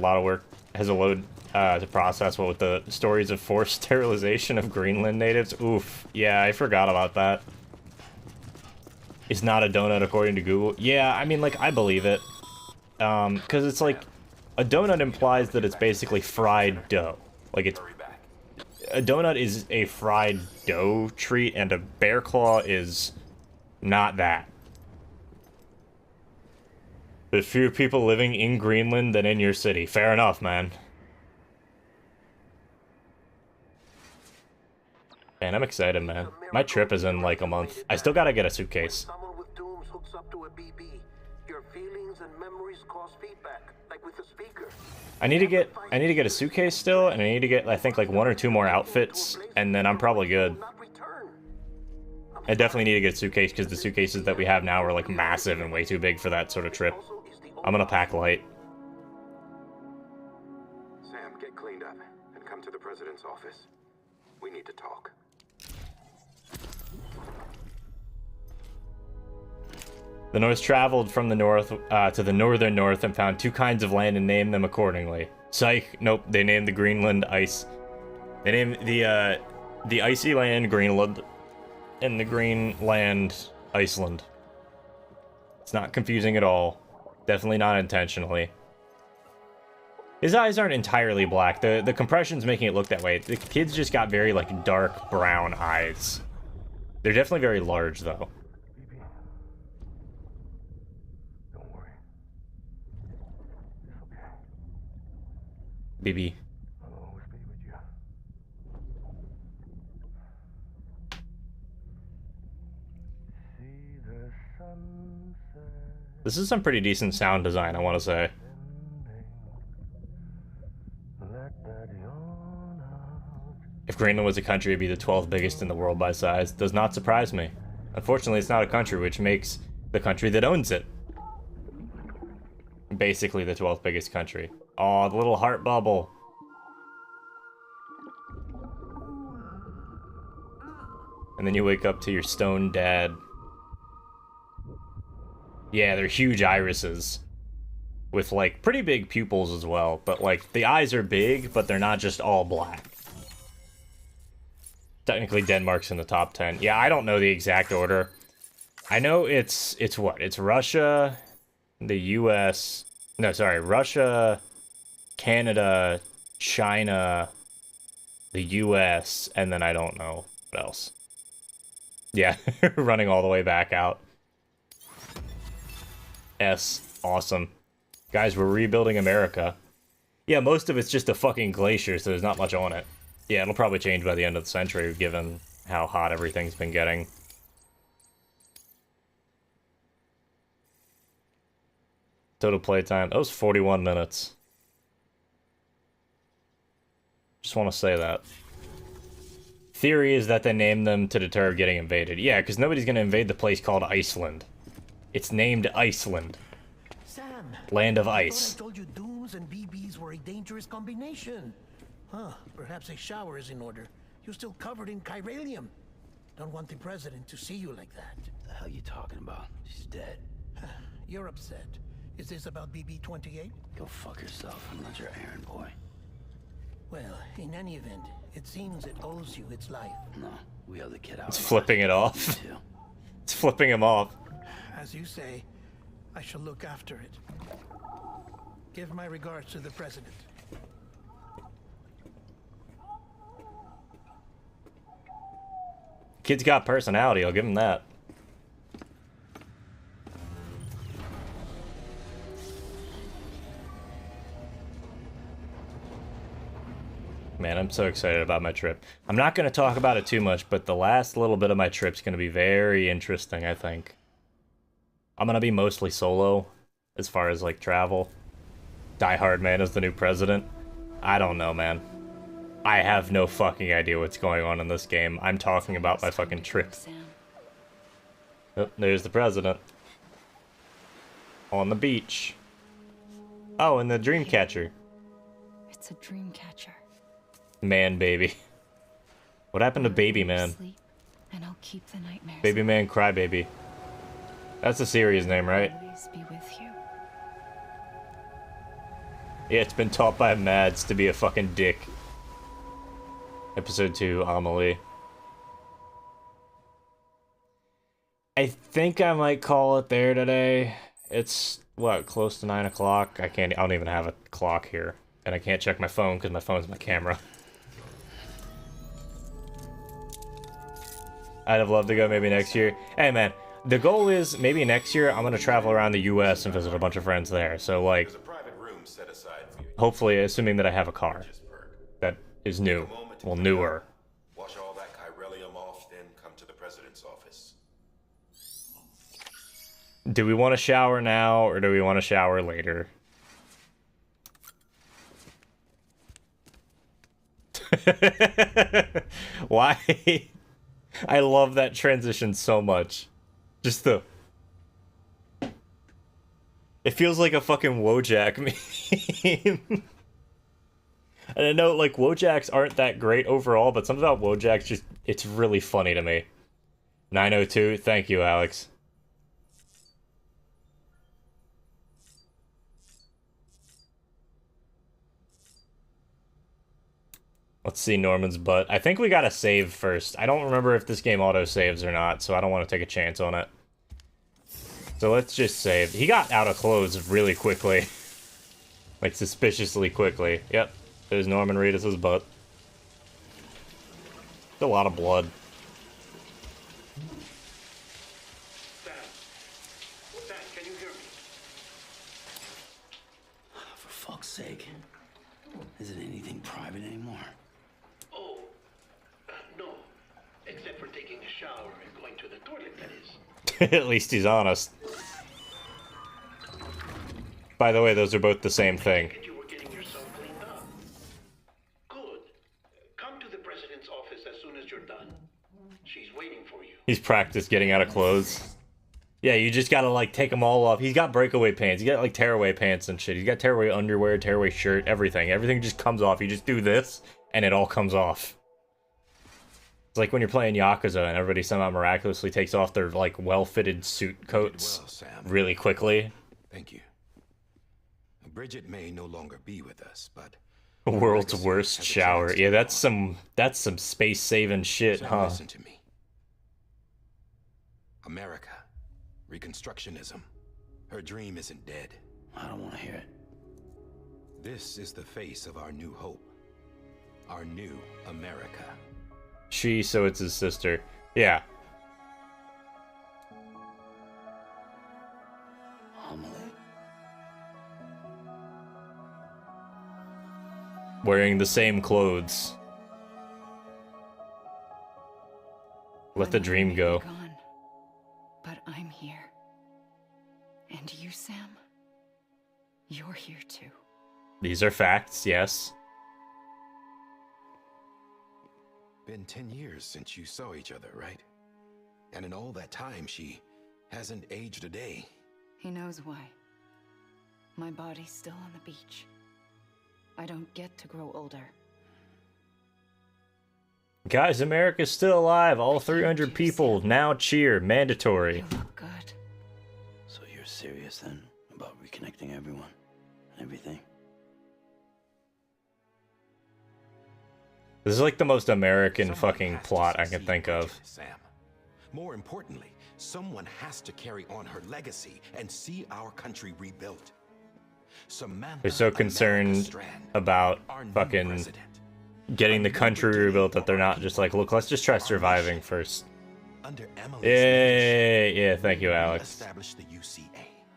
has a load to process, what with the stories of forced sterilization of Greenland natives. Oof. Yeah, I forgot about that. It's not a donut according to Google. Yeah, I mean, like, I believe it. Because it's like, a donut implies that it's basically fried dough. Like, a donut is a fried dough treat, and a bear claw is not that. There's fewer people living in Greenland than in your city. Fair enough, man. Man, I'm excited, man. My trip is in like a month. I still gotta get a suitcase. I need to get a suitcase still, and I need to get, I think, like 1 or 2 more outfits, and then I'm probably good. I definitely need to get a suitcase because the suitcases that we have now are like massive and way too big for that sort of trip. I'm gonna pack light. Sam, get cleaned up and come to the president's office. We need to talk. The Norse traveled from the north to the northern north and found 2 kinds of land and named them accordingly. Psych. Nope. They named the Greenland ice. They named the icy land Greenland and the green land Iceland. It's not confusing at all. Definitely not intentionally. His eyes aren't entirely black. The compression's making it look that way. The kid's just got very, like, dark brown eyes. They're definitely very large, though. Don't worry. It's okay. BB. I'll always be with you. See the sunset. This is some pretty decent sound design, I want to say. If Greenland was a country, it'd be the 12th biggest in the world by size. Does not surprise me. Unfortunately, it's not a country, which makes the country that owns it basically the 12th biggest country. Aw, the little heart bubble. And then you wake up to your stone dad. Yeah, they're huge irises. With, like, pretty big pupils as well. But, like, the eyes are big, but they're not just all black. Technically, Denmark's in the top 10. Yeah, I don't know the exact order. I know it's what? It's Russia, the US... No, sorry, Russia, Canada, China, the US, and then I don't know what else. Yeah, running all the way back out. S. Awesome. Guys, we're rebuilding America. Yeah, most of it's just a fucking glacier, so there's not much on it. Yeah, it'll probably change by the end of the century, given how hot everything's been getting. Total playtime. That was 41 minutes. Just want to say that. Theory is that they named them to deter getting invaded. Yeah, because nobody's going to invade the place called Iceland. It's named Iceland. Sam, Land of I ice. thought I told you dooms and BBs were a dangerous combination. Huh, perhaps a shower is in order. You're still covered in chiralium. Don't want the president to see you like that. The hell you talking about? She's dead. You're upset. Is this about BB-28? Go fuck yourself. I'm not your errand boy. Well, in any event, it seems it owes you its life. No, we owe the kid out. It's flipping it off. It's flipping him off. As you say, I shall look after it. Give my regards to the president. Kid's got personality, I'll give him that. Man, I'm so excited about my trip. I'm not going to talk about it too much, but the last little bit of my trip's going to be very interesting, I think. I'm going to be mostly solo, as far as, like, travel. Die Hard Man is the new president. I don't know, man. I have no fucking idea what's going on in this game. I'm talking about my fucking trip. Oh, there's the president. On the beach. Oh, and the Dreamcatcher. It's a dream catcher. Man, baby. What happened to Baby Man? Sleep, and I'll keep the nightmares. Baby Man Crybaby. That's the series name, right? Always be with you. Yeah, it's been taught by Mads to be a fucking dick. Episode 2, Amelie. I think I might call it there today. It's, what, close to 9 o'clock? I don't even have a clock here. And I can't check my phone because my phone's my camera. I'd have loved to go maybe next year. Hey, man, the goal is maybe next year I'm going to travel around the U.S. and visit a bunch of friends there. So, like, hopefully, assuming that I have a car that is new. Well, newer. Wash all that chiralium off, then come to the president's office. Do we want to shower now, or do we want to shower later? Why? I love that transition so much. Just the... It feels like a fucking Wojak meme. And I know, like, Wojaks aren't that great overall, but something about Wojaks just... It's really funny to me. 902, thank you, Alex. Let's see Norman's butt. I think we gotta save first. I don't remember if this game auto-saves or not, so I don't want to take a chance on it. So let's just save. He got out of clothes really quickly. Like, suspiciously quickly. Yep. There's Norman Reedus' butt. A lot of blood. Sam, can you hear me? For fuck's sake. Is it anything private anymore? Oh, no. Except for taking a shower and going to the toilet, that is. At least he's honest. By the way, those are both the same thing. You were getting yourself cleaned up. Good. Come to the president's office as soon as you're done. She's waiting for you. He's practiced getting out of clothes. Yeah, you just gotta, like, take them all off. He's got breakaway pants. He's got, like, tearaway pants and shit. He's got tearaway underwear, tearaway shirt, everything. Everything just comes off. You just do this, and it all comes off. It's like when you're playing Yakuza and everybody somehow miraculously takes off their like well-fitted suit coats Well, Sam. really quickly. Thank you. Bridget may no longer be with us, but World's legacy worst has a shower. chance to Yeah, live that's some space saving shit, Sam, huh? listen to me. America, Reconstructionism. Her dream isn't dead. I don't want to hear it. This is the face of our new hope. Our new America. She, so it's his sister. Yeah. Amelie. Wearing the same clothes. Let the dream go. Gone, but I'm here. And you, Sam? You're here too. These are facts, yes. Been 10 years since you saw each other, right? And in all that time, she hasn't aged a day. He knows why. My body's still on the beach. I don't get to grow older. Guys, America's still alive. All 300 people now cheer. Mandatory. You look good. So you're serious then about reconnecting everyone and everything? This is like the most American Someone fucking has to plot I can succeed think of. Bridget, Sam. More importantly, someone has to carry on her legacy and see our country rebuilt. Samantha They're so America concerned Strand, about our new fucking president. getting A the new country beginning rebuilt, that for they're our not just people, like, look, let's just try our surviving nation. first. Under Emily's Yeah, thank you, leadership, we Alex. established the UCA.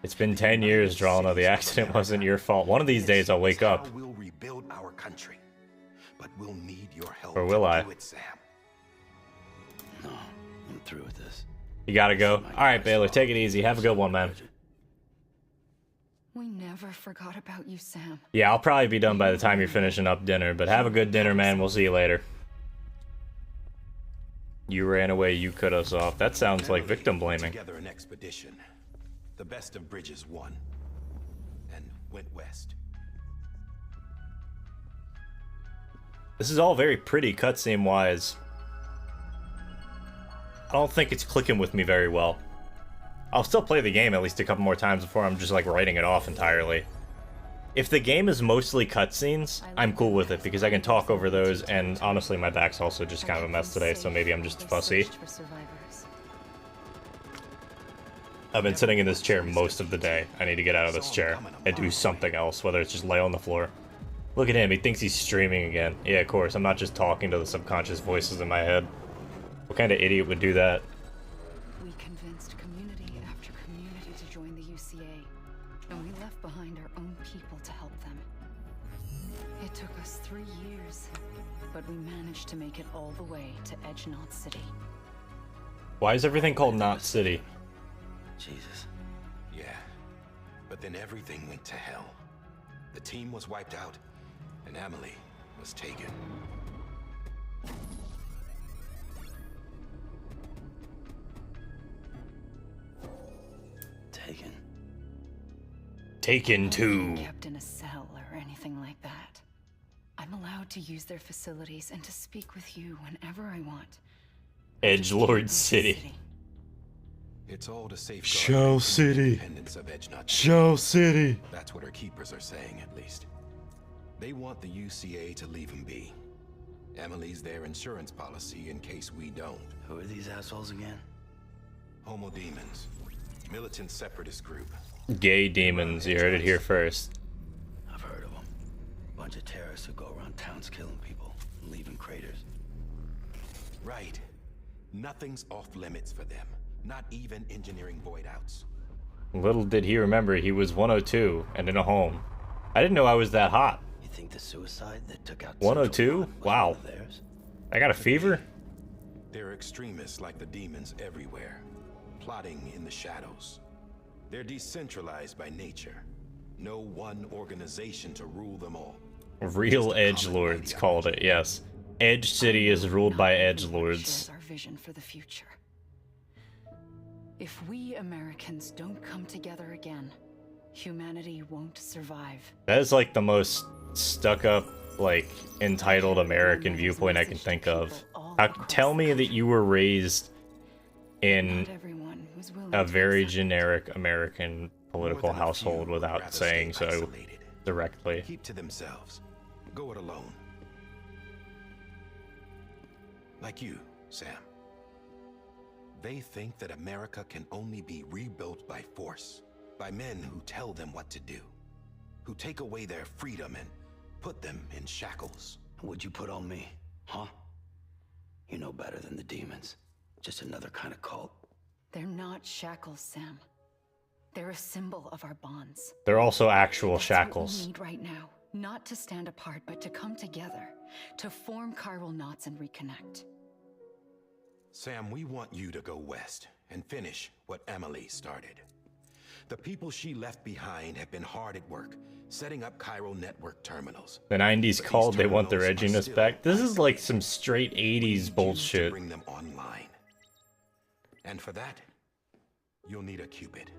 It's been 10 years, Dralna. The accident wasn't your fault. One of these days I'll wake This is up. how we'll rebuild our country. But we'll need your help. Or will to I? do it, Sam. No, I'm through with this. You gotta go. Alright, Baylor, take it easy. Have a good one, man. We never forgot about you, Sam. Yeah, I'll probably be done by the time you're finishing up dinner, but have a good dinner, man. We'll see you later. You ran away, you cut us off. That sounds like Emily victim put blaming. Together an expedition. The best of Bridges won and went west. This is all very pretty cutscene wise. I don't think it's clicking with me very well. I'll still play the game at least a couple more times before I'm just like writing it off entirely. If the game is mostly cutscenes, I'm cool with it because I can talk over those, and honestly my back's also just kind of a mess today, so maybe I'm just fussy. I've been sitting in this chair most of the day. I need to get out of this chair and do something else, whether it's just lay on the floor. Look at him, he thinks he's streaming again. Yeah, of course, I'm not just talking to the subconscious voices in my head. What kind of idiot would do that? We convinced community after community to join the UCA, and we left behind our own people to help them. It took us 3 years, but we managed to make it all the way to Edge Knot City. Why is everything called Knot City? Jesus. Yeah. But then everything went to hell. The team was wiped out, and Emily was taken. Taken. Taken to. Kept in a cell or anything like that. I'm allowed to use their facilities and to speak with you whenever I want. Edgelord City. It's all to safeguard Shell the City. independence of Edge Knot. Shell City. That's what our keepers are saying, at least. They want the UCA to leave him be. Emily's their insurance policy in case we don't. Who are these assholes again? Homo Demons. Militant separatist group. Gay demons, you heard it here first. I've heard of them. Bunch of terrorists who go around towns killing people and leaving craters. Right. Nothing's off limits for them. Not even engineering void outs. Little did he remember he was 102 and in a home. I didn't know I was that hot. You think the suicide that took out 102? was Wow. one of theirs? I got a fever? There are extremists like the demons everywhere, plotting in the shadows. They're decentralized by nature. No one organization to rule them all. Real edgelords called it, yes. Edge City is ruled by edgelords. Shares our vision for the future. If we Americans don't come together again, humanity won't survive. That is like the most stuck up, like, entitled American viewpoint I can think of. All all Now, across tell the me that country. you were raised in Not everyone was willing a to very accept. generic American political More than a household few would without rather saying stay so isolated. directly. Keep to themselves. Go it alone. Like you, Sam. They think that America can only be rebuilt by force, by men who tell them what to do, who take away their freedom and put them in shackles. What'd you put on me, huh? You know better than the demons. Just another kind of cult. They're not shackles, Sam. They're a symbol of our bonds. They're also actual That's what we shackles. need right now. Not to stand apart, but to come together, to form chiral knots and reconnect. Sam, we want you to go west and finish what Emily started. The people she left behind have been hard at work, setting up chiral network terminals. The 90s But called, these they want their terminals are edginess still back. This is isolated. like some straight We need 80s you bullshit. to bring them online. And for that, you'll need a Cupid.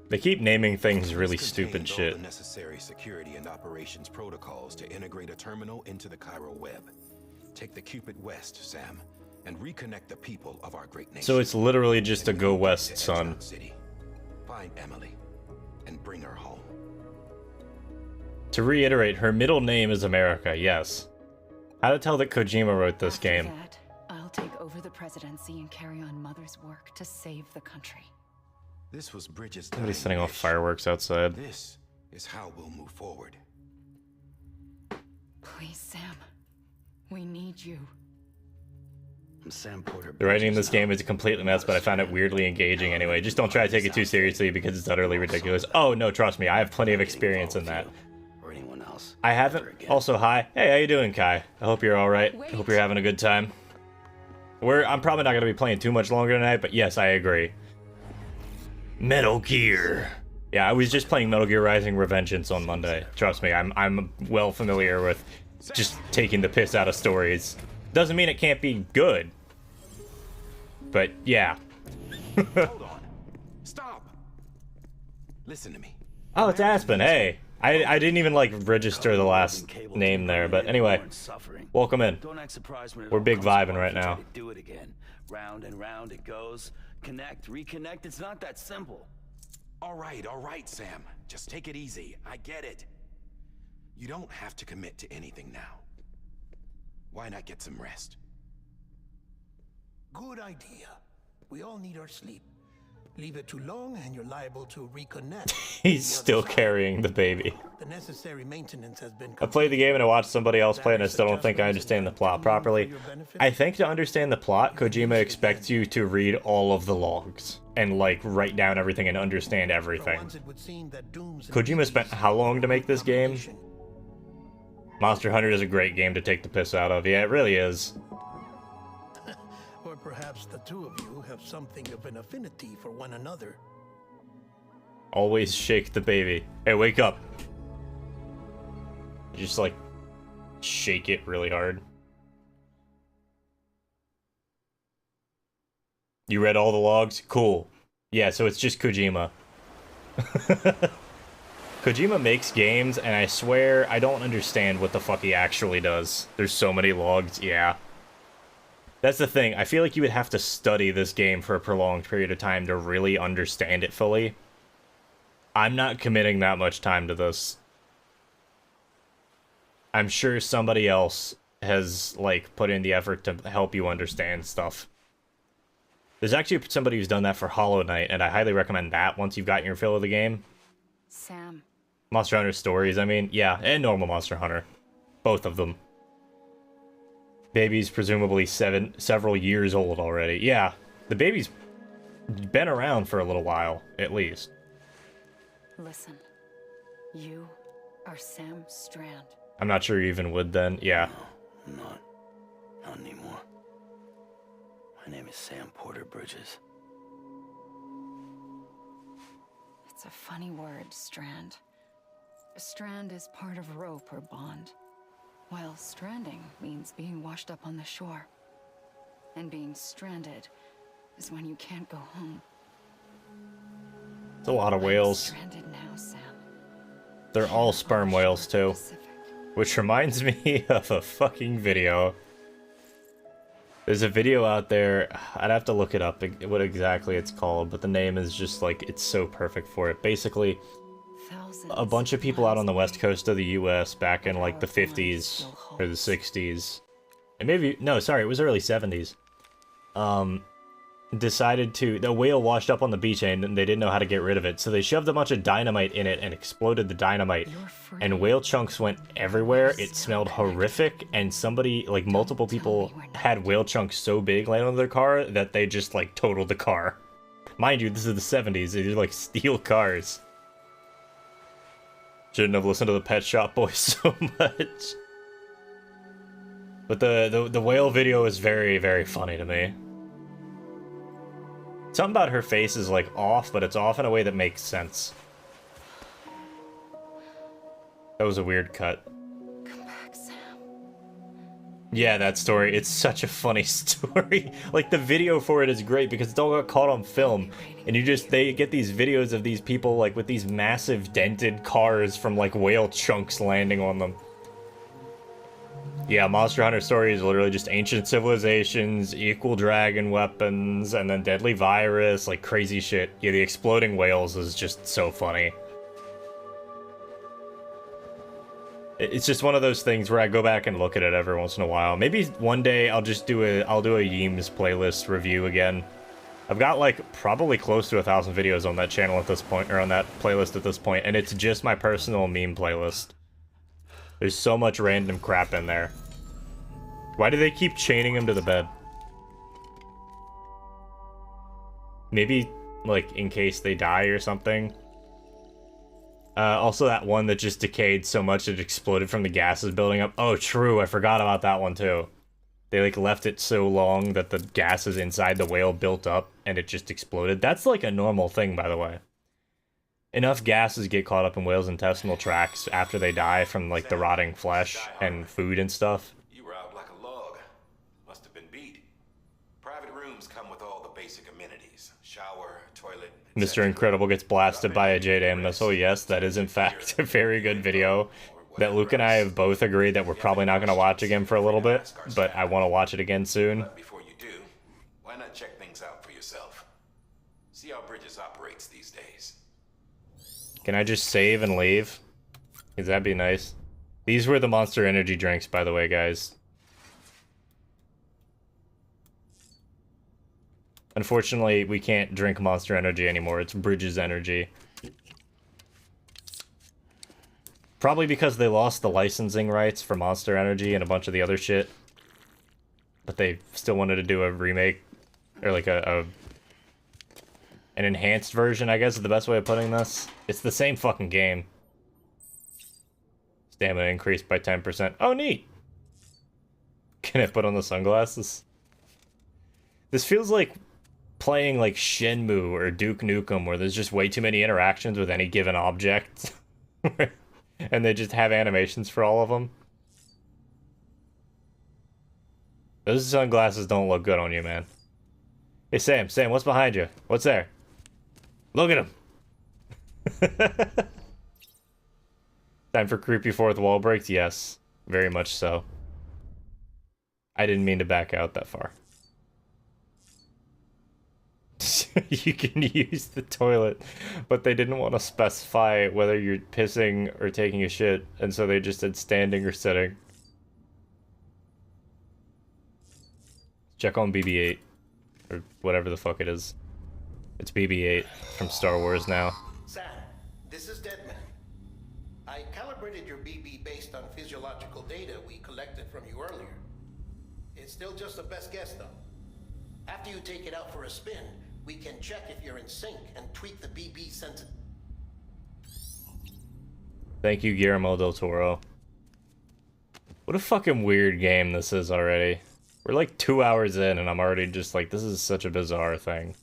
They keep naming things really This stupid contains all shit. the necessary security and operations protocols to integrate a terminal into the chiral web. Take the Cupid west, Sam, and reconnect the people of our great nation. So it's literally just a And go when you get west, to son. Edgewood City, find Emily and bring her home. To reiterate, her middle name is America, yes. How to tell that Kojima wrote this After game. that, I'll take over the presidency and carry on Mother's work to save the country. This was Bridges' Somebody's dying setting off wish. fireworks outside. This is how we'll move forward. Please, Sam. We need you. I'm Sam Porter. The writing in Bridges this now. game is a complete mess, but I found it weirdly engaging anyway. Just don't try to take it too seriously because it's utterly ridiculous. Oh, no, trust me, I have plenty of experience in that. Or anyone else. I haven't. Ever again. Also, hi. Hey, how you doing, Kai? I hope you're alright. I hope you're having a good time. I'm probably not going to be playing too much longer tonight, but yes, I agree. Metal Gear. Yeah, I was just playing Metal Gear Rising Revengeance on Monday. Trust me, I'm well familiar with just taking the piss out of stories. Doesn't mean it can't be good. But yeah. Hold on. Stop. Listen to me. Oh, it's Aspen. Hey. I didn't even like register the last name there, but anyway. Welcome in. Don't act surprised when it We're all big comes vibing apart right if you try now. to do it again. Round and round it goes. Connect, reconnect. It's not that simple. All right, Sam. Just take it easy. I get it. You don't have to commit to anything now. Why not get some rest? Good idea. We all need our sleep. Leave it too long and you're liable to reconnect. He's still carrying the baby. The necessary maintenance has been I played the game and I watched somebody else play it and I still don't think I understand the plot properly. I think to understand the plot, Kojima expects you to read all of the logs and like write down everything and understand everything. Kojima spent how long to make this game? Monster Hunter is a great game to take the piss out of. Yeah, it really is. Or perhaps the two of you have something of an affinity for one another. Always shake the baby. Hey, wake up. Just like shake it really hard. You read all the logs? Cool. Yeah, so it's just Kojima. Kojima makes games, and I swear I don't understand what the fuck he actually does. There's so many logs, yeah. That's the thing, I feel like you would have to study this game for a prolonged period of time to really understand it fully. I'm not committing that much time to this. I'm sure somebody else has, like, put in the effort to help you understand stuff. There's actually somebody who's done that for Hollow Knight, and I highly recommend that once you've gotten your fill of the game. Sam. Monster Hunter Stories, I mean, yeah, and normal Monster Hunter. Both of them. Baby's presumably several years old already. Yeah, the baby's been around for a little while, at least. Listen. You are Sam Strand. I'm not sure you even would then, yeah. No, not anymore. My name is Sam Porter Bridges. It's a funny word, strand. A strand is part of rope or bond, while stranding means being washed up on the shore. And being stranded is when you can't go home. It's a lot of whales. Stranded now, Sam. They're all sperm whales too. Which reminds me of a fucking video. There's a video out there, I'd have to look it up, what exactly it's called, but the name is just like, it's so perfect for it. Basically, a bunch of people out on the west coast of the US back in like the 50s or the 60s, and maybe, no, sorry, it was early 70s, decided to, the whale washed up on the beach and they didn't know how to get rid of it, so they shoved a bunch of dynamite in it and exploded the dynamite, and whale chunks went everywhere. It smelled horrific, and somebody, like multiple people, had whale chunks so big land on their car that they just like totaled the car. Mind you, this is the 70s, these are like steel cars. Shouldn't have listened to the Pet Shop Boys so much. But the whale video is very, very funny to me. Something about her face is like off, but it's off in a way that makes sense. That was a weird cut. Come back, Sam. Yeah, that story, it's such a funny story. Like, the video for it is great because it's all got caught on film. And they get these videos of these people, like, with these massive dented cars from, like, whale chunks landing on them. Yeah, Monster Hunter story is literally just ancient civilizations, equal dragon weapons, and then deadly virus, like, crazy shit. Yeah, the exploding whales is just so funny. It's just one of those things where I go back and look at it every once in a while. Maybe one day I'll do a Yeems playlist review again. I've got like probably close to 1,000 videos on that channel at this point, or on that playlist at this point, and it's just my personal meme playlist. There's so much random crap in there. Why do they keep chaining him to the bed? Maybe like in case they die or something. Also that one that just decayed so much it exploded from the gases building up. Oh, true, I forgot about that one too. They like left it so long that the gases inside the whale built up and it just exploded. That's like a normal thing, by the way. Enough gases get caught up in whales' intestinal tracts after they die from like the rotting flesh and food and stuff. You were out like a log. Must have been beat. Private rooms come with all the basic amenities. Shower, toilet, Mr. Incredible gets blasted by a JDAM missile. Yes, that is in fact a very good video that Luke and I have both agreed that we're probably not going to watch again for a little bit, but I want to watch it again soon. But before you do, why not check things out for yourself? See how Bridges operates these days. Can I just save and leave? Because that'd be nice. These were the Monster Energy drinks, by the way, guys. Unfortunately, we can't drink Monster Energy anymore. It's Bridges Energy. Probably because they lost the licensing rights for Monster Energy and a bunch of the other shit. But they still wanted to do a remake, or like an enhanced version, I guess is the best way of putting this. It's the same fucking game. Stamina increased by 10%. Oh, neat! Can I put on the sunglasses? This feels like playing like Shenmue or Duke Nukem, where there's just way too many interactions with any given object. And they just have animations for all of them. Those sunglasses don't look good on you, man. Hey, Sam, what's behind you? What's there? Look at him! Time for creepy fourth wall breaks? Yes, very much so. I didn't mean to back out that far. You can use the toilet, but they didn't want to specify whether you're pissing or taking a shit, and so they just said standing or sitting. Check on BB-8, or whatever the fuck it is. It's BB-8 from Star Wars now. Sam, this is Deadman. I calibrated your BB based on physiological data we collected from you earlier. It's still just a best guess, though. After you take it out for a spin, we can check if you're in sync and tweak the BB sensitivity. Thank you, Guillermo del Toro. What a fucking weird game this is already. We're like 2 hours in and I'm already just like, this is such a bizarre thing.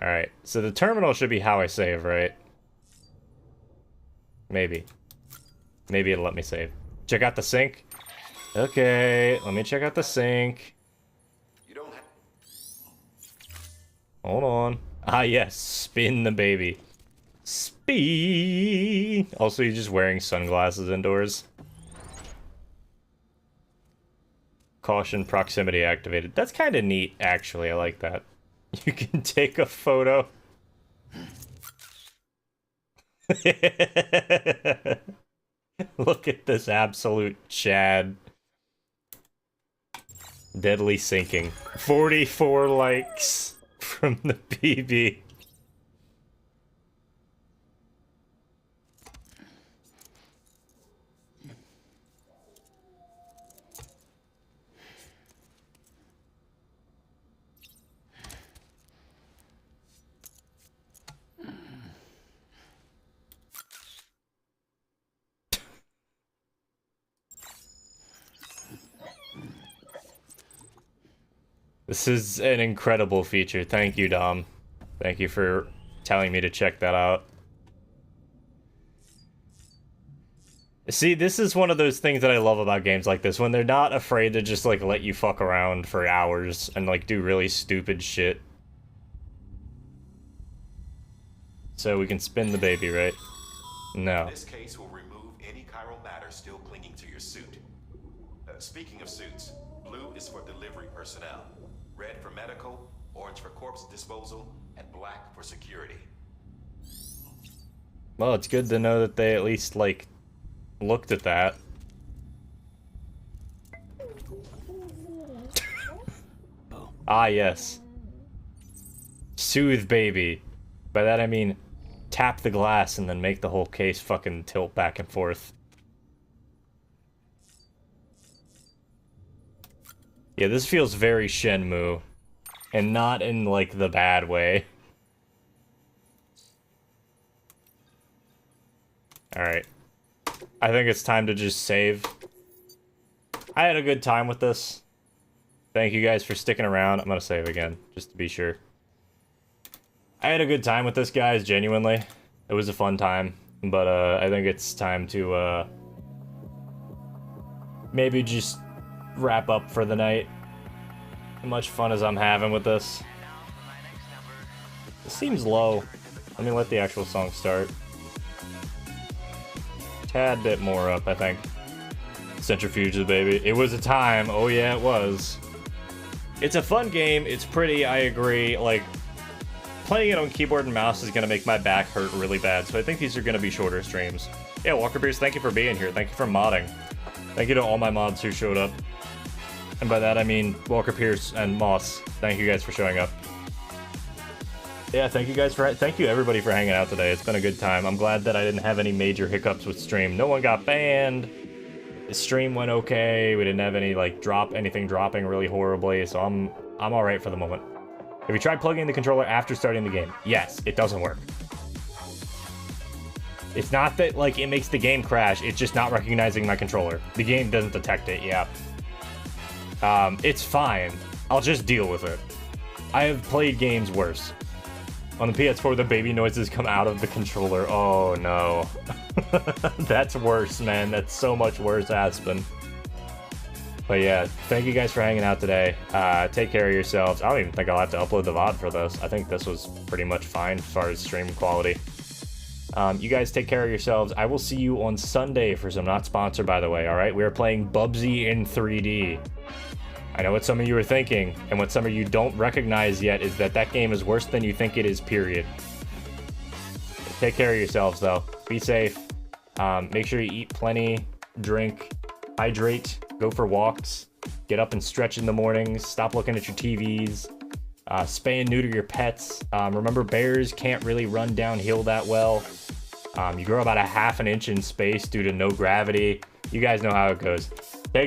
Alright, so the terminal should be how I save, right? Maybe. Maybe it'll let me save. Check out the sink. Okay, let me check out the sink. Hold on. Ah, yes. Spin the baby. Spin! Also, you're just wearing sunglasses indoors. caution proximity activated. That's kind of neat, actually. I like that. You can take a photo. Look at this absolute Chad. Deadly sinking. 44 likes from the PB. This is an incredible feature. Thank you, Dom. Thank you for telling me to check that out. See, this is one of those things that I love about games like this, when they're not afraid to just, like, let you fuck around for hours and, like, do really stupid shit. So we can spin the baby, right? No. This case will remove any chiral matter still clinging to your suit. Speaking of suits, blue is for delivery personnel, red for medical, orange for corpse disposal, and black for security. Well, it's good to know that they at least, like, looked at that. Ah, yes. Soothe baby. By that I mean tap the glass and then make the whole case fucking tilt back and forth. Yeah, this feels very Shenmue. And not in, like, the bad way. Alright. I think it's time to just save. I had a good time with this. Thank you guys for sticking around. I'm gonna save again, just to be sure. I had a good time with this, guys, genuinely. It was a fun time. But, I think it's time to, maybe just wrap up for the night. How much fun as I'm having with this. It seems low. Let me let the actual song start. Tad bit more up, I think. Centrifuge the baby. It was a time. Oh yeah, it was. It's a fun game. It's pretty, I agree. Like, playing it on keyboard and mouse is gonna make my back hurt really bad, so I think these are gonna be shorter streams. Yeah, Walker Pierce, thank you for being here. Thank you for modding. Thank you to all my mods who showed up. And by that I mean Walker Pierce and Moss. Thank you guys for showing up. Yeah, thank you everybody for hanging out today. It's been a good time. I'm glad that I didn't have any major hiccups with stream. No one got banned. The stream went okay. We didn't have any like anything dropping really horribly, so I'm alright for the moment. Have you tried plugging in the controller after starting the game? Yes, it doesn't work. It's not that like it makes the game crash, it's just not recognizing my controller. The game doesn't detect it, yeah. It's fine. I'll just deal with it. I have played games worse. On the PS4, the baby noises come out of the controller. Oh, no. That's worse, man. That's so much worse, Aspen. But yeah, thank you guys for hanging out today. Take care of yourselves. I don't even think I'll have to upload the VOD for this. I think this was pretty much fine as far as stream quality. You guys take care of yourselves. I will see you on Sunday for some, not sponsored by the way, alright? We are playing Bubsy in 3D. I know what some of you are thinking, and what some of you don't recognize yet is that that game is worse than you think it is, period. Take care of yourselves, though. Be safe. Make sure you eat plenty, drink, hydrate, go for walks, get up and stretch in the mornings, stop looking at your TVs, spay and neuter your pets. Remember, bears can't really run downhill that well. You grow about a ½ inch in space due to no gravity. You guys know how it goes.